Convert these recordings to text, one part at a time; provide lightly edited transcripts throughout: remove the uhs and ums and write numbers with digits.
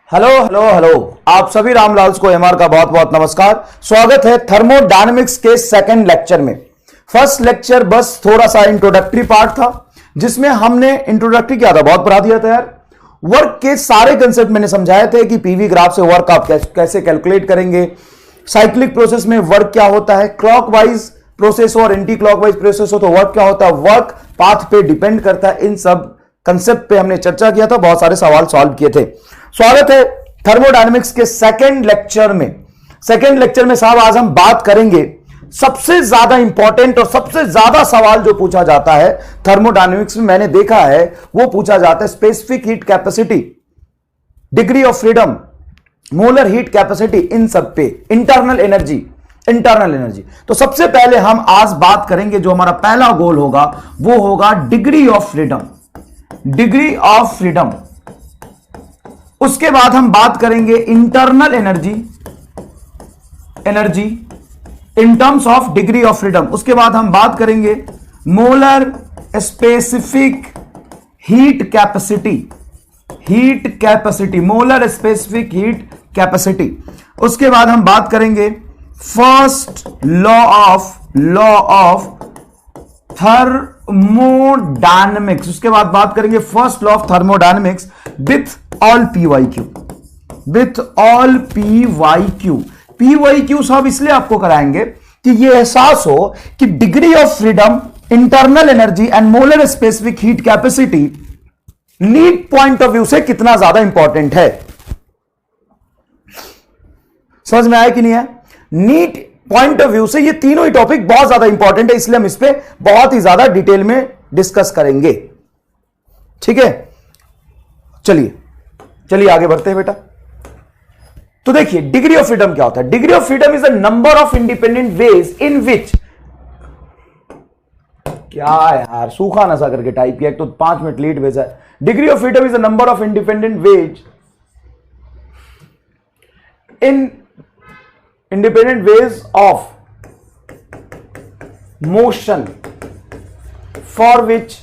Hello hello hello, आप सभी रामलाल्स को एमआर का बहुत बहुत नमस्कार। स्वागत है थर्मोडायनेमिक्स के सेकंड लेक्चर में। फर्स्ट लेक्चर बस थोड़ा सा इंट्रोडक्टरी पार्ट था, जिसमें हमने इंट्रोडक्टरी किया था, बहुत पढ़ा दिया था यार। वर्क के सारे कंसेप्ट मैंने समझाए थे कि पीवी ग्राफ से वर्क आप कैसे कैलकुलेट करेंगे, साइक्लिक प्रोसेस में वर्क क्या होता है, क्लॉकवाइज प्रोसेस हो और एंटी क्लॉकवाइज प्रोसेस हो तो वर्क क्या होता है, वर्क पाथ पे डिपेंड करता है। इन सब कंसेप्ट पे हमने चर्चा किया था, बहुत सारे सवाल सॉल्व किए थे। स्वागत है थर्मोडायनेमिक्स के सेकंड लेक्चर में। सेकंड लेक्चर में साहब आज हम बात करेंगे सबसे ज्यादा इंपॉर्टेंट और सबसे ज्यादा सवाल जो पूछा जाता है थर्मोडायनेमिक्स में, मैंने देखा है वो पूछा जाता है specific heat capacity, degree of freedom, molar heat capacity, इन सब पे इंटरनल एनर्जी। तो सबसे पहले हम आज बात करेंगे, जो हमारा पहला गोल होगा वो होगा डिग्री ऑफ फ्रीडम। उसके बाद हम बात करेंगे internal energy in terms of degree of freedom. उसके बाद हम बात करेंगे मोलर स्पेसिफिक हीट कैपेसिटी। उसके बाद हम बात करेंगे फर्स्ट लॉ ऑफ थर्मोडायनेमिक्स। उसके बाद बात करेंगे first law of thermodynamics with all PYQ सब इसलिए आपको कराएंगे कि ये एहसास हो कि degree of freedom, internal energy and molar specific heat capacity NEET point of view से कितना ज्यादा इंपॉर्टेंट है। समझ में आया कि नहीं है? नीट पॉइंट ऑफ व्यू से ये तीनों ही टॉपिक बहुत ज्यादा इंपॉर्टेंट है, इसलिए हम इस पे बहुत ही ज्यादा डिटेल में डिस्कस करेंगे। ठीक है, चलिए आगे बढ़ते हैं बेटा। तो देखिए डिग्री ऑफ फ्रीडम क्या होता है। Degree of freedom is the number of independent ways in which, क्या यार सूखा नशा करके टाइप किया, एक तो 5 मिनट लेट भेजा है। Degree of freedom is the number of independent ways of motion for which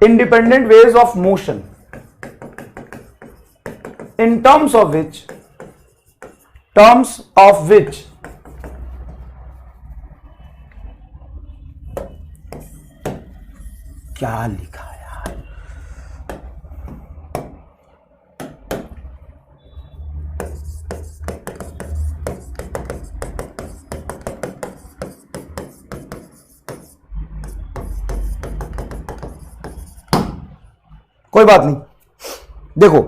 independent ways of motion in terms of which क्या लिखा है यार, कोई बात नहीं। देखो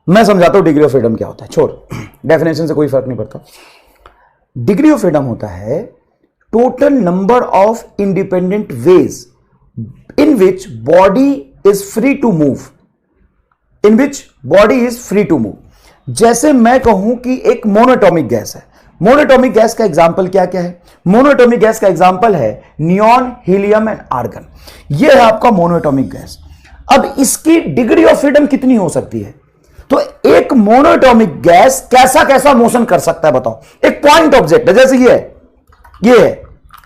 मैं समझाता हूं डिग्री ऑफ फ्रीडम क्या होता है, छोड़, डेफिनेशन से कोई फर्क नहीं पड़ता। डिग्री ऑफ फ्रीडम होता है total number of independent ways in which body is free to move. जैसे मैं कहूं कि एक मोनोटॉमिक गैस है, मोनोटॉमिक गैस का एग्जाम्पल क्या क्या है? मोनोटॉमिक गैस का एग्जाम्पल है नियॉन, हीलियम एंड आर्गन। यह है आपका मोनोटॉमिक गैस। अब इसकी डिग्री ऑफ फ्रीडम कितनी हो सकती है? तो एक मोनोटॉमिक गैस कैसा कैसा मोशन कर सकता है बताओ। एक पॉइंट ऑब्जेक्ट है, जैसे ये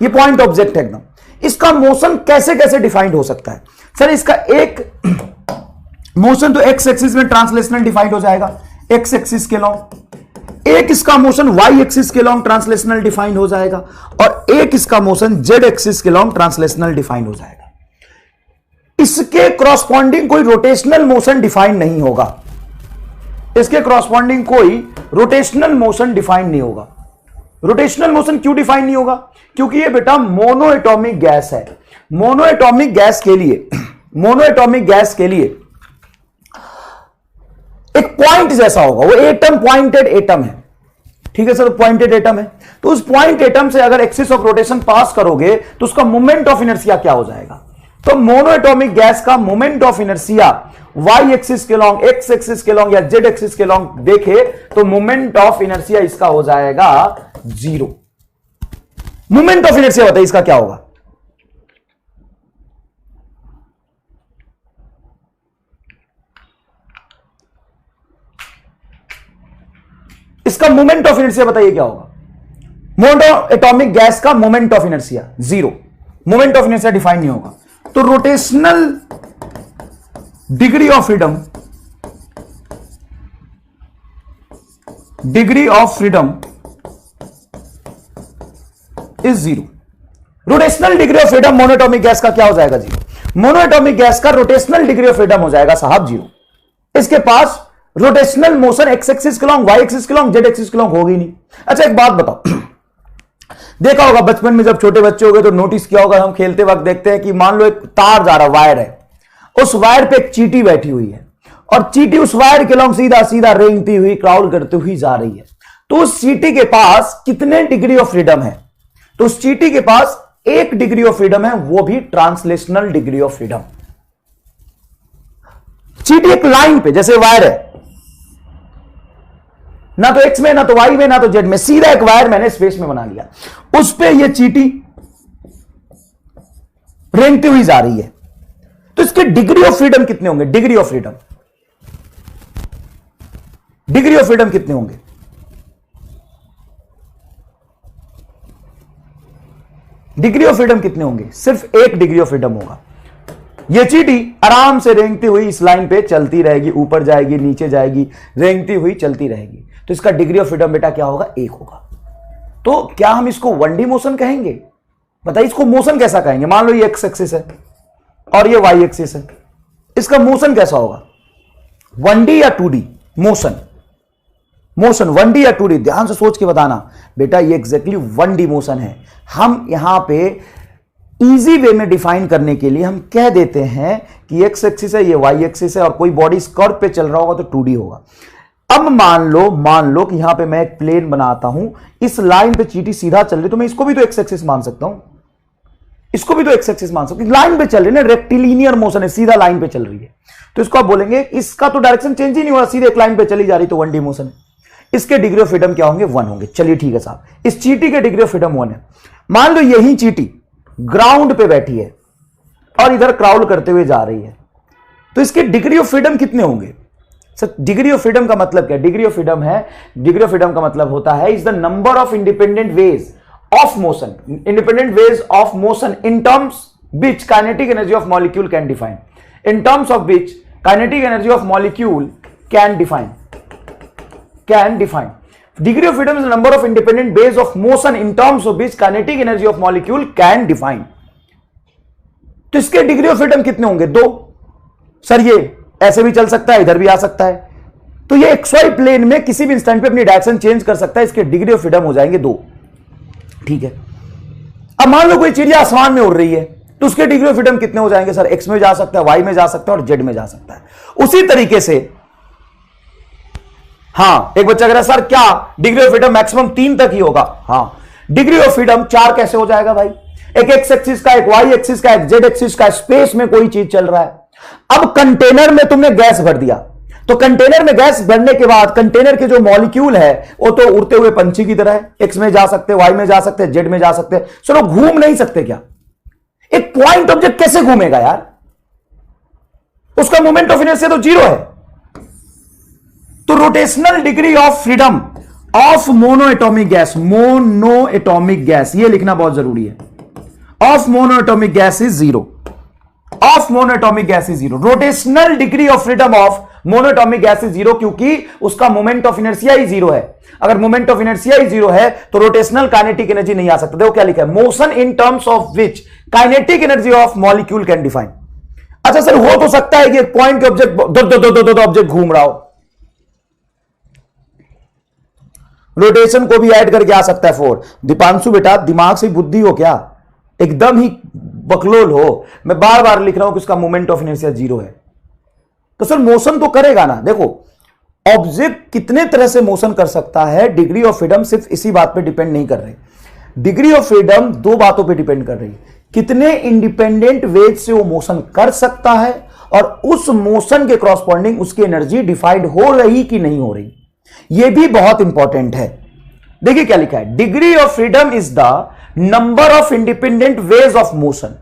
पॉइंट ऑब्जेक्ट है एकदम, इसका मोशन कैसे कैसे डिफाइंड हो सकता है? सर इसका एक मोशन तो एक्स एक्सिस में ट्रांसलेशनल डिफाइंड हो जाएगा, एक्स एक्सिस के लॉन्ग। एक इसका मोशन वाई एक्सिस के लॉन्ग ट्रांसलेशनल डिफाइंड हो जाएगा, और एक इसका मोशन जेड एक्सिस के लॉन्ग ट्रांसलेशनल डिफाइंड हो जाएगा। इसके क्रॉसपॉन्डिंग कोई रोटेशनल मोशन डिफाइन नहीं होगा, इसके क्रॉसपॉन्डिंग कोई रोटेशनल मोशन डिफाइन नहीं होगा। रोटेशनल मोशन क्यों डिफाइन नहीं होगा? क्योंकि ये बेटा मोनोएटॉमिक गैस है। मोनोएटॉमिक गैस के लिए एक पॉइंट जैसा होगा, वो एटम, पॉइंटेड एटम है। ठीक है सर, पॉइंटेड एटम है, तो उस पॉइंट एटम से अगर एक्सिस ऑफ रोटेशन पास करोगे तो उसका मोमेंट ऑफ इनर्शिया क्या हो जाएगा? तो मोनोएटॉमिक गैस का moment of inertia Y axis के लॉन्ग, एक्स एक्सिस के लॉन्ग या जेड एक्सिस के लॉन्ग देखे तो मोमेंट ऑफ इनर्शिया इसका हो जाएगा 0। मोमेंट ऑफ इनर्शिया बताइए इसका क्या होगा? इसका मोमेंट ऑफ इनर्शिया बताइए क्या होगा? मोनो एटॉमिक गैस का moment of inertia zero, moment of inertia define नहीं होगा। तो rotational degree of freedom, degree of freedom is zero. Rotational degree of freedom monoatomic gas का क्या हो जाएगा? जीरो। मोनोएटॉमिक गैस का रोटेशनल डिग्री ऑफ फ्रीडम हो जाएगा साहब जीरो। इसके पास रोटेशनल मोशन एक्स एक्सिस के लॉन्ग, वाई एक्सिस के लॉन्ग, जेड एक्सिस के लॉन्ग होगी नहीं। अच्छा एक बात बताओ, देखा होगा बचपन में जब छोटे बच्चे हो गए तो नोटिस किया होगा, हम खेलते वक्त देखते हैं कि मान लो एक तार जा रहा, वायर है, उस वायर पे एक चींटी बैठी हुई है और चींटी उस वायर के लॉन्ग सीधा सीधा रेंगती हुई क्राउल करती हुई जा रही है। तो उस चींटी के पास कितने डिग्री ऑफ फ्रीडम है? तो उस चींटी के पास 1 डिग्री ऑफ फ्रीडम है, वो भी ट्रांसलेशनल डिग्री ऑफ फ्रीडम। चींटी एक लाइन पे, जैसे वायर है, ना तो एक्स में, ना तो वाई में, ना तो जेड में, सीधा एक वायर मैंने स्पेस में बना लिया, उस पे ये चींटी रेंगती हुई जा रही है। तो इसके डिग्री ऑफ फ्रीडम कितने होंगे? Degree of freedom, degree of freedom कितने होंगे? डिग्री ऑफ फ्रीडम कितने होंगे? सिर्फ 1 डिग्री ऑफ फ्रीडम होगा। यह चींटी आराम से रेंगती हुई इस लाइन पे चलती रहेगी, ऊपर जाएगी, नीचे जाएगी, रेंगती हुई चलती रहेगी। तो इसका डिग्री ऑफ फ्रीडम बेटा क्या होगा? 1 होगा। तो क्या हम इसको 1D मोशन कहेंगे? बताइए इसको मोशन कैसा कहेंगे? मान लो ये एक्स एक्सिस है और ये वाई एक्सिस है, इसका मोशन कैसा होगा? 1D या 2D मोशन? मोशन 1D या 2D? ध्यान से सोच के बताना बेटा, ये एग्जैक्टली 1D मोशन है। हम यहां पे इजी वे में डिफाइन करने के लिए हम कह देते हैं कि एक्स एक्सिस है, ये वाई एक्सिस है, और कोई बॉडी इस कर्व पे चल रहा होगा तो 2D होगा। अब मान लो कि यहां पे मैं एक प्लेन बनाता हूं, इस लाइन पे चींटी सीधा चल रही, तो मैं इसको भी तो एक्स एक्सिस मान सकता हूं, इसको भी तो एक्स एक्सिस मान सकता हूं। लाइन पे चल रही है ना, रेक्टिलिनियर मोशन है, सीधा लाइन पे चल रही है, तो इसको आप बोलेंगे इसका तो डायरेक्शन चेंज ही नहीं हुआ, सीधे एक लाइन पे चली जा रही, तो 1D मोशन है। इसके डिग्री ऑफ फ्रीडम क्या होंगे? 1 होंगे। चलिए ठीक है साहब, इस चींटी के डिग्री ऑफ फ्रीडम 1 है। मान लो यही चींटी ग्राउंड पे बैठी है और इधर क्राउल करते हुए जा रही है, तो इसके डिग्री ऑफ फ्रीडम कितने होंगे? सर डिग्री ऑफ फ्रीडम का मतलब क्या? डिग्री ऑफ फ्रीडम है, डिग्री ऑफ फ्रीडम का मतलब होता है is the number of independent ways of motion, independent ways of motion in terms which kinetic energy of molecule can define, in terms of which kinetic energy of molecule can define. Degree of freedom is the number of independent ways of motion in terms of which kinetic energy of molecule can define. तो इसके degree of freedom कितने होंगे? 2। Sir ये ऐसे भी चल सकता है, इधर भी आ सकता है, तो ये XY प्लेन में किसी भी इंस्टेंट पे अपनी डायरेक्शन चेंज कर सकता है, इसके डिग्री ऑफ फ्रीडम हो जाएंगे 2। ठीक है, अब मान लो कोई चिड़िया आसमान में उड़ रही है, तो उसके डिग्री ऑफ फ्रीडम कितने हो जाएंगे? सर एक्स में जा सकता है, वाई में जा सकता है और जेड में जा सकता है। उसी तरीके से हाँ, एक बच्चा कह रहा है सर क्या डिग्री ऑफ फ्रीडम मैक्सिमम 3 तक ही होगा? हाँ, डिग्री ऑफ फ्रीडम 4 कैसे हो जाएगा भाई? एक एक्स एक्सिस का, एक वाई एक्सिस का, एक जेड एक्सिस का, स्पेस में कोई चीज चल रहा है। अब कंटेनर में तुमने गैस भर दिया, तो कंटेनर में गैस भरने के बाद कंटेनर के जो मॉलिक्यूल है वो तो उड़ते हुए पंछी की तरह है, एक्स में जा सकते, वाई में जा सकते, जेड में जा सकते, चलो घूम नहीं सकते क्या? एक पॉइंट ऑब्जेक्ट कैसे घूमेगा यार? उसका मोमेंट ऑफ इनर्शिया तो 0 है। तो rotational degree of freedom of monoatomic gas, monoatomic gas, ये लिखना बहुत जरूरी है, of monoatomic gas is 0, of monoatomic gas is 0। Rotational degree of freedom of monoatomic gas is 0, क्योंकि उसका मोमेंट ऑफ इनर्शिया ही 0 है। अगर मोमेंट ऑफ इनर्शिया ही 0 है तो रोटेशनल काइनेटिक एनर्जी नहीं आ सकता। देखो क्या लिखा है, motion in terms of which kinetic energy of molecule can define. अच्छा सर हो तो सकता है कि एक पॉइंट के ऑब्जेक्ट दो ऑब्जेक्ट घूम रहा हो, रोटेशन को भी ऐड करके आ सकता है 4। दीपांशु बेटा दिमाग से बुद्धि हो क्या? एकदम ही बकलोल हो। मैं बार बार लिख रहा हूं कि उसका मोमेंट ऑफ इनर्शिया 0 है। तो सर मोशन तो करेगा ना। देखो ऑब्जेक्ट कितने तरह से मोशन कर सकता है, डिग्री ऑफ फ्रीडम सिर्फ इसी बात पे डिपेंड नहीं कर रही। डिग्री ऑफ फ्रीडम 2 बातों पे डिपेंड कर रही, कितने इंडिपेंडेंट वेज से वो मोशन कर सकता है और उस मोशन के क्रॉसपॉन्डिंग उसकी एनर्जी डिफाइंड हो रही कि नहीं हो रही, ये भी बहुत इंपॉर्टेंट है। देखिए क्या लिखा है, degree of freedom is the number of independent ways of motion.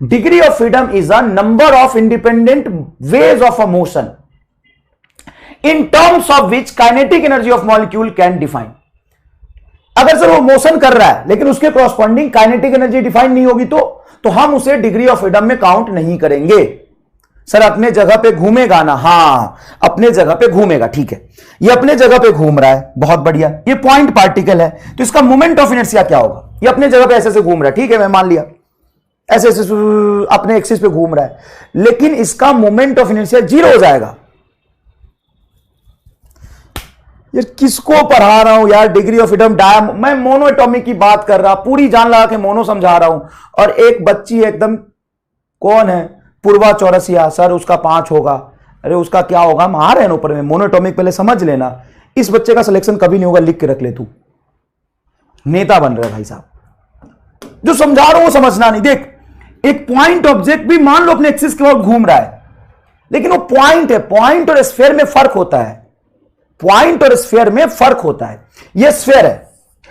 Degree of freedom is a number of independent ways of a motion in terms of which kinetic energy of molecule can define। अगर sir वो motion कर रहा है लेकिन उसके corresponding kinetic energy define नहीं होगी तो हम उसे डिग्री ऑफ फ्रीडम में काउंट नहीं करेंगे। सर अपने जगह पे घूमेगा ना, हाँ अपने जगह पे घूमेगा, ठीक है, ये अपने जगह पे घूम रहा है, बहुत बढ़िया, ये पॉइंट पार्टिकल है, तो इसका मोमेंट ऑफ इनर्शिया क्या होगा? ये अपने जगह पे ऐसे से घूम रहा है, ठीक है, मैं मान लिया ऐसे ऐसे अपने एक्सिस पे घूम रहा है, लेकिन इसका मोमेंट ऑफ इनर्शिया जीरो हो जाएगा। यार किसको पढ़ा रहा हूं यार, डिग्री ऑफ फ्रीडम मैं मोनो एटॉमिक की बात कर रहा, पूरी जान लगा के मोनो समझा रहा हूं, और एक बच्ची एकदम कौन है, पूर्वा चौरसिया, सर उसका 5 होगा, अरे उसका क्या होगा, हम आ रहे हैं ऊपर में, मोनोटॉमिक पहले समझ लेना। इस बच्चे का सिलेक्शन कभी नहीं होगा, लिख के रख ले, तू नेता बन रहा है भाई साहब, जो समझा रहा हूं वो समझना नहीं। देख एक पॉइंट ऑब्जेक्ट भी मान लो अपने एक्सिस के बाद घूम रहा है, लेकिन वो पॉइंट है, पॉइंट और स्फीयर में फर्क होता है, पॉइंट और स्फीयर में फर्क होता है। ये स्फीयर है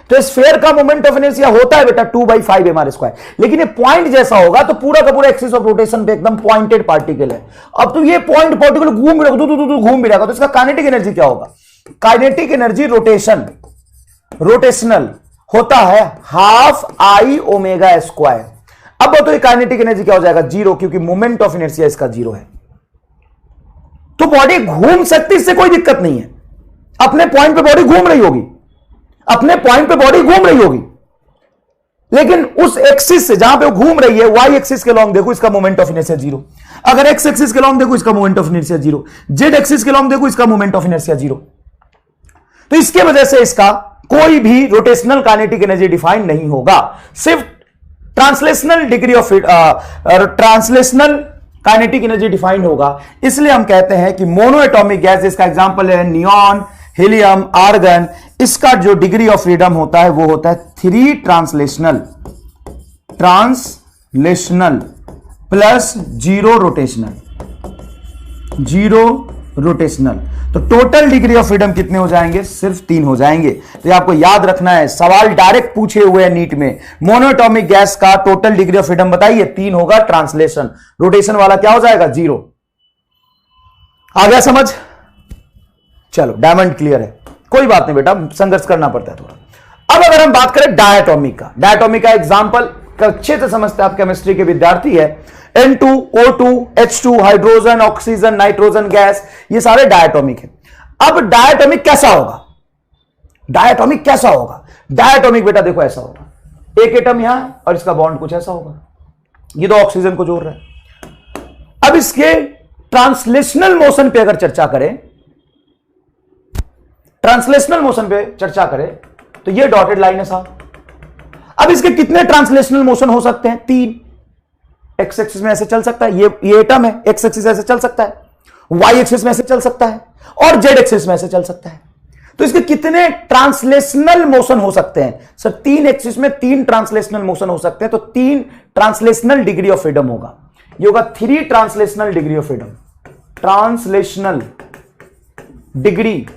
तो स्फीयर का मोमेंट ऑफ इनर्शिया होता है बेटा 2/5 mr², लेकिन ये पॉइंट जैसा होगा तो पूरा का पूरा एक्सिस ऑफ रोटेशन पे एकदम पॉइंटेड पार्टिकल है। अब तो ये पॉइंट पार्टिकल घूम भी घूम भी रहेगा, तो इसका काइनेटिक एनर्जी क्या होगा? काइनेटिक एनर्जी रोटेशनल होता है ½I⍵²। अब तो ये काइनेटिक एनर्जी क्या हो जाएगा? जीरो, क्योंकि मोमेंट ऑफ इनर्शिया इसका जीरो है। तो बॉडी घूम सकती, इससे कोई दिक्कत नहीं है, अपने पॉइंट पे बॉडी घूम रही होगी, अपने पॉइंट पे बॉडी घूम रही होगी, लेकिन उस एक्सिस से जहां पे वो घूम रही है, वाई एक्सिस के लॉन्ग देखो, इसका मोमेंट ऑफ इनर्शिया जीरो। अगर एक्स एक्सिस के लॉन्ग देखो, इसका moment of inertia zero. Z axis के लॉन्ग देखो, इसका मोमेंट ऑफ इनर्शिया जीरो। तो इसके वजह से इसका कोई भी रोटेशनल काइनेटिक एनर्जी डिफाइन नहीं होगा, सिर्फ translational degree of translational kinetic energy defined होगा। इसलिए हम कहते हैं कि मोनो एटॉमिक गैस, जिसका एग्जांपल है नियॉन, हीलियम, आर्गन, इसका जो डिग्री ऑफ फ्रीडम होता है वो होता है 3 ट्रांसलेशनल प्लस 0 रोटेशनल। तो टोटल डिग्री ऑफ फ्रीडम कितने हो जाएंगे? सिर्फ 3 हो जाएंगे। तो ये आपको याद रखना है, सवाल डायरेक्ट पूछे हुए हैं नीट में, मोनोएटॉमिक गैस का टोटल डिग्री ऑफ फ्रीडम बताइए, 3 होगा, ट्रांसलेशन रोटेशन वाला क्या हो जाएगा? 0। आ गया समझ? चलो डायमंड क्लियर है, कोई बात नहीं बेटा, संघर्ष करना पड़ता है थोड़ा। अब अगर हम बात करें डायटोमिक का एग्जांपल अच्छे से समझते हैं आप केमिस्ट्री के विद्यार्थी है, N2, O2, H2, hydrogen, oxygen, nitrogen gas, ये सारे डायटोमिक है। अब डायटोमिक कैसा होगा? डायटोमिक बेटा देखो ऐसा होगा, एक एटम यहां और इसका बॉन्ड कुछ ऐसा होगा, ये तो ऑक्सीजन को जोड़ रहा है। अब इसके ट्रांसलेशनल मोशन पे अगर चर्चा करें तो ये डॉटेड लाइन है साहब। अब इसके कितने ट्रांसलेशनल मोशन हो सकते हैं? 3। एक्स एक्सिस में ऐसे चल सकता है, ये एटम है, एक्स एक्सिस ऐसे चल सकता है, वाई एक्सिस में ऐसे चल सकता है, और जेड एक्सिस में ऐसे चल सकता है। तो इसके कितने ट्रांसलेशनल मोशन हो सकते हैं? सर 3 एक्सिस में 3 ट्रांसलेशनल मोशन हो सकते हैं, तो 3 ट्रांसलेशनल डिग्री ऑफ फ्रीडम होगा। ये होगा 3 translational degree of freedom, translational degree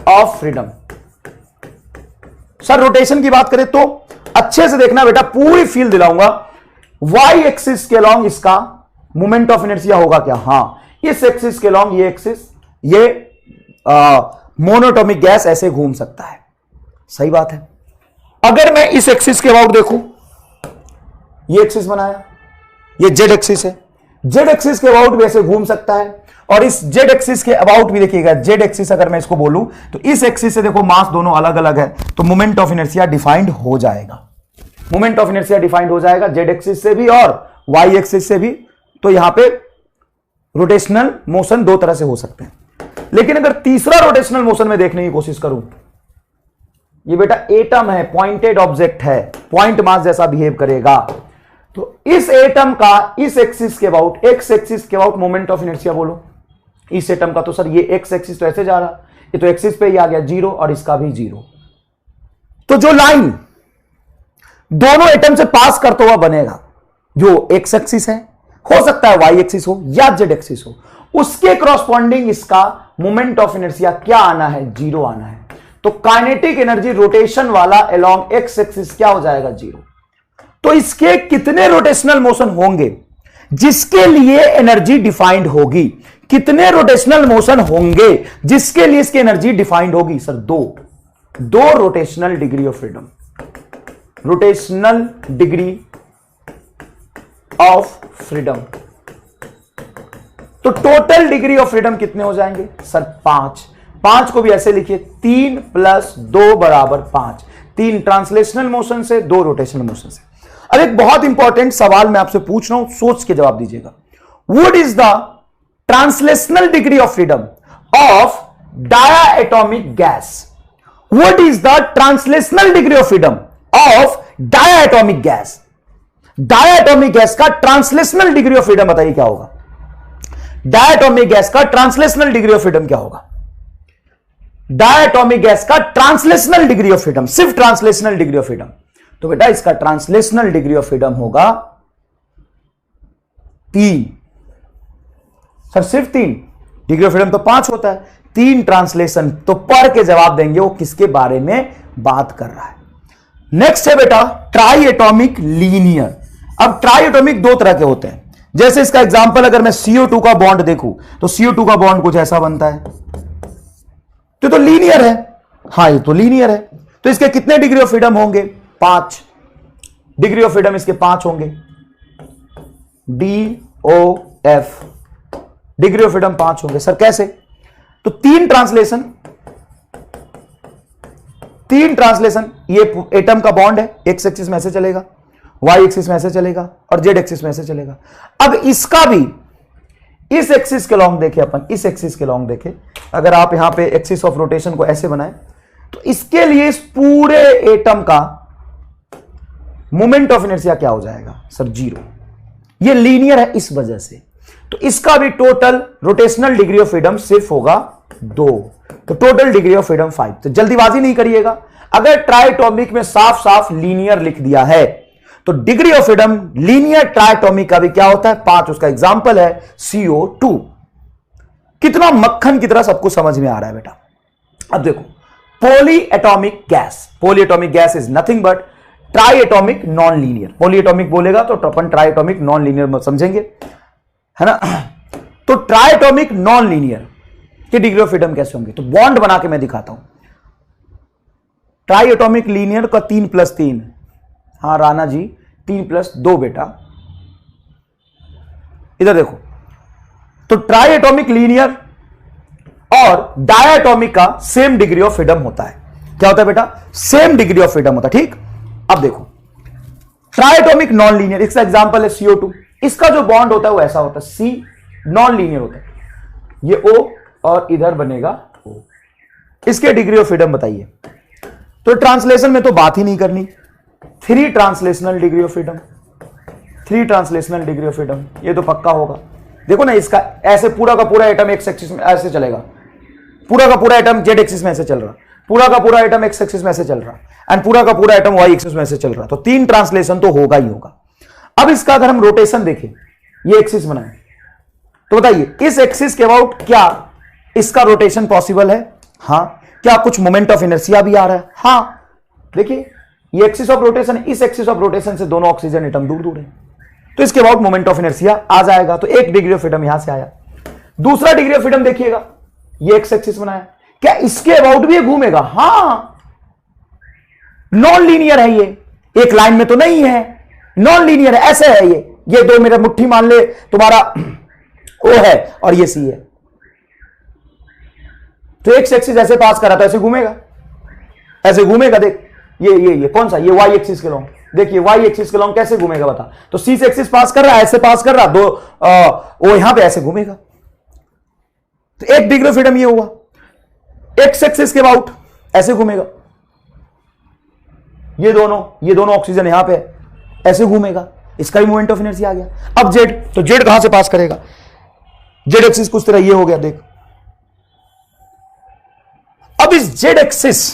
of freedom. Sir rotation की बात करें तो अच्छे से देखना बेटा, पूरी फील दिलाऊंगा। वाई एक्सिस के लॉन्ग इसका मोमेंट ऑफ इनर्शिया होगा क्या? हां, इस एक्सिस के लॉन्ग ये एक्सिस, ये मोनोटॉमिक गैस ऐसे घूम सकता है, सही बात है। अगर मैं इस एक्सिस के अबाउट देखूं, ये एक्सिस बनाया, ये जेड एक्सिस है, जेड एक्सिस के अबाउट भी ऐसे घूम सकता है, और इस जेड एक्सिस के अबाउट भी देखिएगा, जेड एक्सिस अगर मैं इसको बोलूं तो इस एक्सिस से देखो मास दोनों अलग अलग है, तो मोमेंट ऑफ इनर्शिया डिफाइंड हो जाएगा, जेड एक्सिस से भी और वाई एक्सिस से भी। तो यहां पे रोटेशनल मोशन 2 तरह से हो सकते हैं। लेकिन अगर तीसरा रोटेशनल मोशन में देखने की कोशिश करूं, ये बेटा एटम है, पॉइंटेड ऑब्जेक्ट है, पॉइंट मास जैसा बिहेव करेगा, तो इस एटम का इस एक्सिस के अबाउट, एक्स एक्सिस के अबाउट मोमेंट ऑफ इनर्शिया बोलो इस एटम का। तो सर ये एक्स एक्सिस तो ऐसे जा रहा, ये तो एक्सिस पे ही आ गया 0, और इसका भी 0। तो जो लाइन दोनों एटम से पास करता हुआ बनेगा, जो एक्स एक्सिस है, हो सकता है वाई एक्सिस हो या जेड एक्सिस हो, उसके क्रॉसपॉन्डिंग इसका मोमेंट ऑफ इनर्शिया क्या आना है? 0 आना है। तो काइनेटिक एनर्जी रोटेशन वाला अलोंग एक्स एक्सिस क्या हो जाएगा? 0। तो इसके कितने रोटेशनल मोशन होंगे जिसके लिए एनर्जी डिफाइंड होगी? कितने रोटेशनल मोशन होंगे जिसके लिए इसकी एनर्जी डिफाइंड होगी? सर 2। दो rotational degree of freedom, rotational degree of freedom. तो टोटल डिग्री ऑफ फ्रीडम कितने हो जाएंगे सर? 5। 5 को भी ऐसे लिखिए 3 + 2 = 5। 3 ट्रांसलेशनल मोशन से, 2 रोटेशनल मोशन से। अब एक बहुत इंपॉर्टेंट सवाल मैं आपसे पूछ रहा हूं, सोच के जवाब दीजिएगा। What is the translational degree of freedom of diatomic gas? What is the translational degree of freedom of diatomic gas? Diatomic gas का ट्रांसलेशनल डिग्री ऑफ फ्रीडम बताइए क्या होगा? डायाटॉमिक गैस का ट्रांसलेशनल डिग्री ऑफ फ्रीडम क्या होगा? Diatomic gas का translational degree of freedom, सिर्फ translational degree of freedom. तो बेटा इसका ट्रांसलेशनल डिग्री ऑफ फ्रीडम होगा 3। सर सिर्फ 3? डिग्री ऑफ फ्रीडम तो 5 होता है। 3 ट्रांसलेशन तो पढ़ के जवाब देंगे वो किसके बारे में बात कर रहा है। नेक्स्ट है बेटा ट्राई एटॉमिक लीनियर। अब ट्राई एटॉमिक 2 तरह के होते हैं। जैसे इसका एग्जांपल अगर मैं CO2 का बॉन्ड देखूं तो CO2 का बॉन्ड कुछ ऐसा बनता है, तो लीनियर है। हाँ ये तो लीनियर है। तो इसके कितने डिग्री ऑफ फ्रीडम होंगे? 5 डिग्री ऑफ फ्रीडम इसके 5 होंगे। DOF डिग्री ऑफ फ्रीडम 5 होंगे। सर कैसे? तो 3 ट्रांसलेशन, ये एटम का बॉन्ड है, एक्स एक्सिस में ऐसे चलेगा, वाई एक्सिस में ऐसे चलेगा और जेड एक्सिस में ऐसे चलेगा। अब इसका भी इस एक्सिस के लॉन्ग देखें अपन, इस एक्सिस के लॉन्ग देखें, अगर आप यहां पे एक्सिस ऑफ रोटेशन को ऐसे बनाएं तो इसके लिए इस पूरे एटम का मोमेंट ऑफ इनर्शिया क्या हो जाएगा सर? 0। ये लीनियर है इस वजह से। तो इसका भी total rotational degree of freedom सिर्फ होगा 2। तो टोटल डिग्री ऑफ फ्रीडम 5। तो जल्दीबाजी नहीं करिएगा। अगर ट्राइटॉमिक में साफ साफ लीनियर लिख दिया है तो degree of freedom linear triatomic का भी क्या होता है? 5। उसका एग्जांपल है CO2। कितना मक्खन की तरह सबको समझ में आ रहा है बेटा। अब देखो poly atomic gas, poly atomic gas is nothing but try atomic non linear. Poly atomic बोलेगा तो अपन ट्राई एटॉमिक नॉन लीनियर समझेंगे, है ना। तो ट्राई एटॉमिक नॉन लीनियर के डिग्री ऑफ फ्रीडम कैसे होंगे? तो बॉन्ड बना के मैं दिखाता हूं। ट्राई एटॉमिक लीनियर का 3 + 3, हाँ राणा जी 3 + 2 बेटा। इधर देखो, तो ट्राई एटॉमिक लीनियर और डायाटॉमिक का सेम डिग्री ऑफ फ्रीडम होता है। क्या होता है बेटा? सेम डिग्री ऑफ फ्रीडम होता है। ठीक, अब देखो ट्राई एटॉमिक नॉन लीनियर, इसका एग्जांपल है CO2। इसका जो बॉन्ड होता है वो ऐसा होता है, C नॉन लीनियर होता है, ये O और इधर बनेगा O। इसके डिग्री ऑफ फ्रीडम बताइए। तो ट्रांसलेशन में तो बात ही नहीं करनी। 3 translational degree of freedom, 3 translational degree of freedom, ये तो पक्का होगा। देखो ना, इसका ऐसे पूरा का पूरा एटम एक्स एक्सिस में ऐसे चलेगा, पूरा का पूरा एटम जेड एक्सिस में ऐसे चल रहा, पूरा का पूरा एटम एक्स एक्सिस में ऐसे चल रहा एंड पूरा का पूरा एटम वाई एक्सिस में ऐसे चल रहा। तो 3 ट्रांसलेशन तो होगा ही होगा। अब इसका अगर हम रोटेशन देखें, ये एक्सिस बनाए, तो बताइए इस एक्सिस के अबाउट क्या इसका रोटेशन पॉसिबल है? हाँ। क्या कुछ मोमेंट ऑफ इनर्शिया भी आ रहा है? हाँ। देखिए ये एक्सिस ऑफ रोटेशन है, इस एक्सिस ऑफ रोटेशन से दोनों ऑक्सीजन एटम दूर दूर है, तो इसके अबाउट मोमेंट ऑफ इनर्शिया आ जाएगा। तो 1 डिग्री ऑफ फ्रीडम यहां से आया। दूसरा डिग्री ऑफ फ्रीडम देखिएगा, ये एक्स एक्सिस बनाया, क्या इसके अबाउट भी ये घूमेगा? हाँ, नॉन लीनियर है, ये एक लाइन में तो नहीं है, नॉन लीनियर है, ऐसे है ये 2 मेरा मुट्ठी मान ले तुम्हारा O है और ये C है, तो एक्स एक्सिस ऐसे पास कर रहा था, ऐसे घूमेगा, ऐसे घूमेगा। देख ये कौन सा? ये वाई एक्सिस के लॉन्ग, देखिए वाई एक्सिस के लॉन्ग कैसे घूमेगा बता। तो C से एक्सिस पास कर रहा है, ऐसे पास कर रहा, O यहां पे ऐसे घूमेगा। तो 1 डिग्री ऑफ फ्रीडम ये हुआ। एक्स एक्सिस के अबाउट ऐसे घूमेगा, ये दोनों ऑक्सीजन यहां पे ऐसे घूमेगा, इसका भी मोमेंट ऑफ इनर्शिया आ गया। अब जेड, तो जेड कहां से पास करेगा? जेड एक्सिस कुछ तरह ये हो गया, देख। अब इस जेड एक्सिस